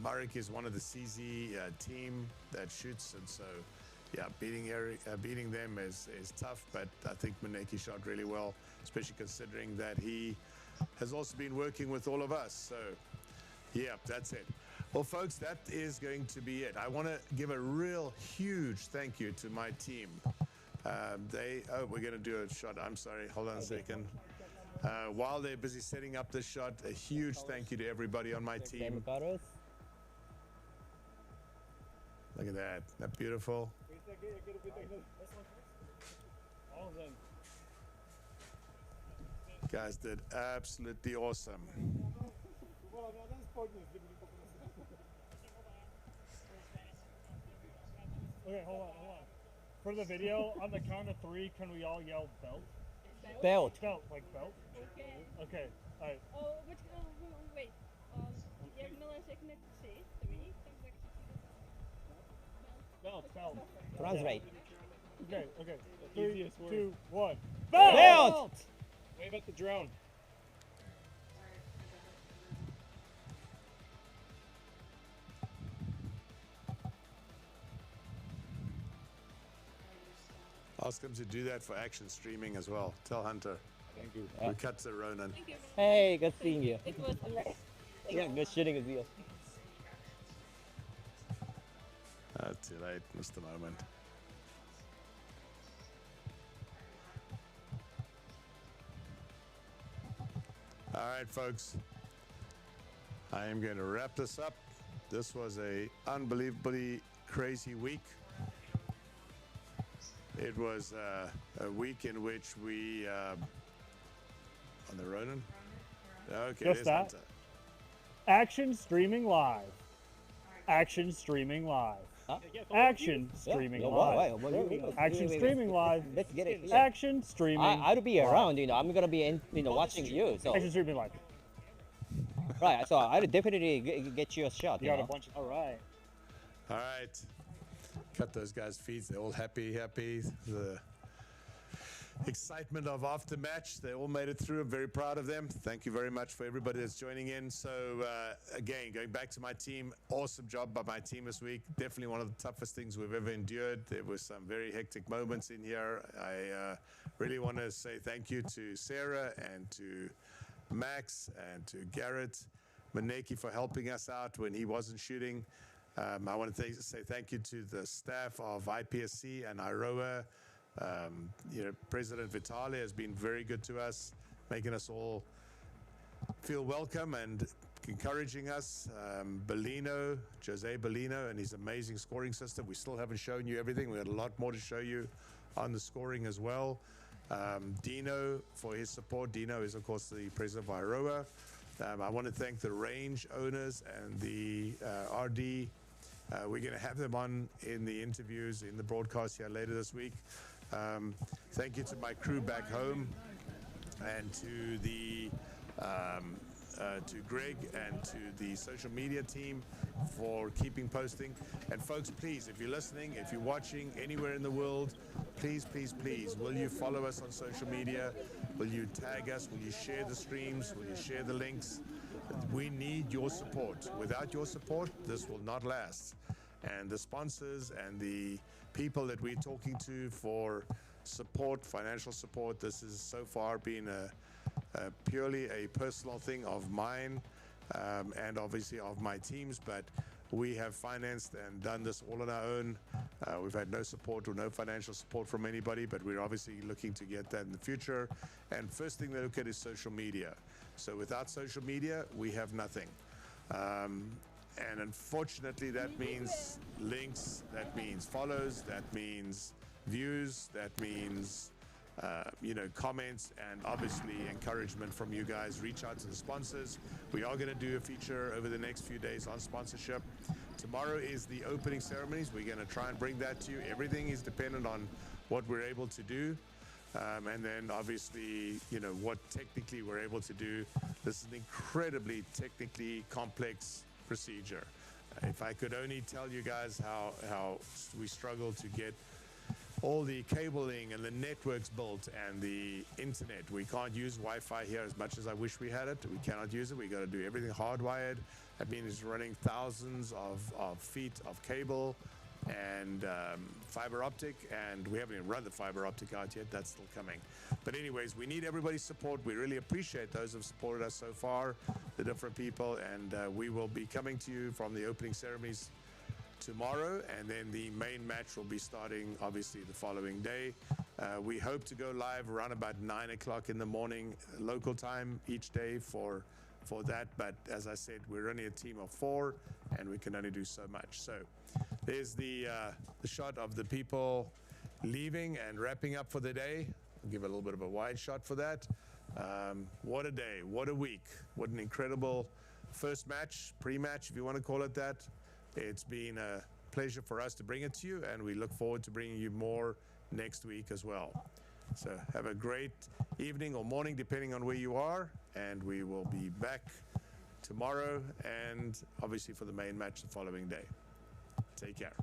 Marek is one of the CZ team that shoots, and so yeah, beating them is tough. But I think Maneki shot really well, especially considering that he has also been working with all of us. So yeah, that's it. Well, folks, that is going to be it. I want to give a real huge thank you to my team. We're going to do a shot. I'm sorry. Hold on a second. While they're busy setting up this shot, a huge thank you to everybody on my team. Look at that. Isn't that beautiful? Guys did absolutely awesome. Okay, hold on. For the video, on the count of 3, can we all yell belt? Belt. Belt, like belt? Okay. Okay, alright. Oh, wait. Jak millisecond say 3, Belt. Translate. Okay. 3, 2, 1. Belt! Wave at the drone. Ask him to do that for action streaming as well. Tell Hunter. Thank you. We cut to Ronan. Hey, good seeing you. It was amazing. Yeah, good shooting with you. Too late. Missed the moment. All right, folks. I am going to wrap this up. This was a unbelievably crazy week. It was a week in which we on the Ronin. Okay, Just that. Hunter. Action streaming live. Action streaming live. Action streaming live. Action streaming live. Let's get it. Action streaming. I'll be live. around. I'm gonna be watching you. So. Action streaming live. Right. So I'll definitely get you a shot. You got a bunch. All right. All right. Cut those guys' feet. They're all happy. The excitement of after match. They all made it through. I'm very proud of them. Thank you very much for everybody that's joining in. So again, going back to my team, awesome job by my team this week. Definitely one of the toughest things we've ever endured. There were some very hectic moments in here. I really want to say thank you to Sarah and to Max and to Garrett Maneki for helping us out when he wasn't shooting. I want to say thank you to the staff of IPSC and IROA. President Vitali has been very good to us, making us all feel welcome and encouraging us. Jose Bellino and his amazing scoring system. We still haven't shown you everything. We had a lot more to show you on the scoring as well. Dino for his support. Dino is, of course, the president of IROA. I want to thank the range owners and the RD. We're going to have them on in the interviews, in the broadcast here later this week. Thank you to my crew back home and to the to Greg and to the social media team for keeping posting. And folks, please, if you're listening, if you're watching anywhere in the world, please, please, please, will you follow us on social media? Will you tag us? Will you share the streams? Will you share the links? We need your support. Without your support, this will not last. And the sponsors and the people that we're talking to for support, financial support, this has so far been purely a personal thing of mine and obviously of my teams, but we have financed and done this all on our own. We've had no support or no financial support from anybody, but we're obviously looking to get that in the future. And first thing they look at is social media. So without social media, we have nothing. And unfortunately, that means links, that means follows, that means views, that means comments, and obviously encouragement from you guys. Reach out to the sponsors. We are going to do a feature over the next few days on sponsorship. Tomorrow is the opening ceremonies. We're going to try and bring that to you. Everything is dependent on what we're able to do. And then obviously, what technically we're able to do. This is an incredibly technically complex procedure. If I could only tell you guys how we struggle to get all the cabling and the networks built and the internet. We can't use Wi-Fi here as much as I wish we had it. We cannot use it. We got to do everything hardwired. That means running thousands of feet of cable and fiber optic, and we haven't even run the fiber optic out yet. That's still coming. But anyways, we need everybody's support. We really appreciate those who have supported us so far, the different people, and we will be coming to you from the opening ceremonies tomorrow, and then the main match will be starting obviously the following day. We hope to go live around about 9 o'clock in the morning local time each day for that, but as I said, we're only a team of 4 and we can only do so much. So there's the shot of the people leaving and wrapping up for the day. I'll give a little bit of a wide shot for that. What a day, what a week, what an incredible first match, pre-match if you want to call it that. It's been a pleasure for us to bring it to you, and we look forward to bringing you more next week as well. So have a great evening or morning, depending on where you are, and we will be back tomorrow and obviously for the main match the following day. Take care.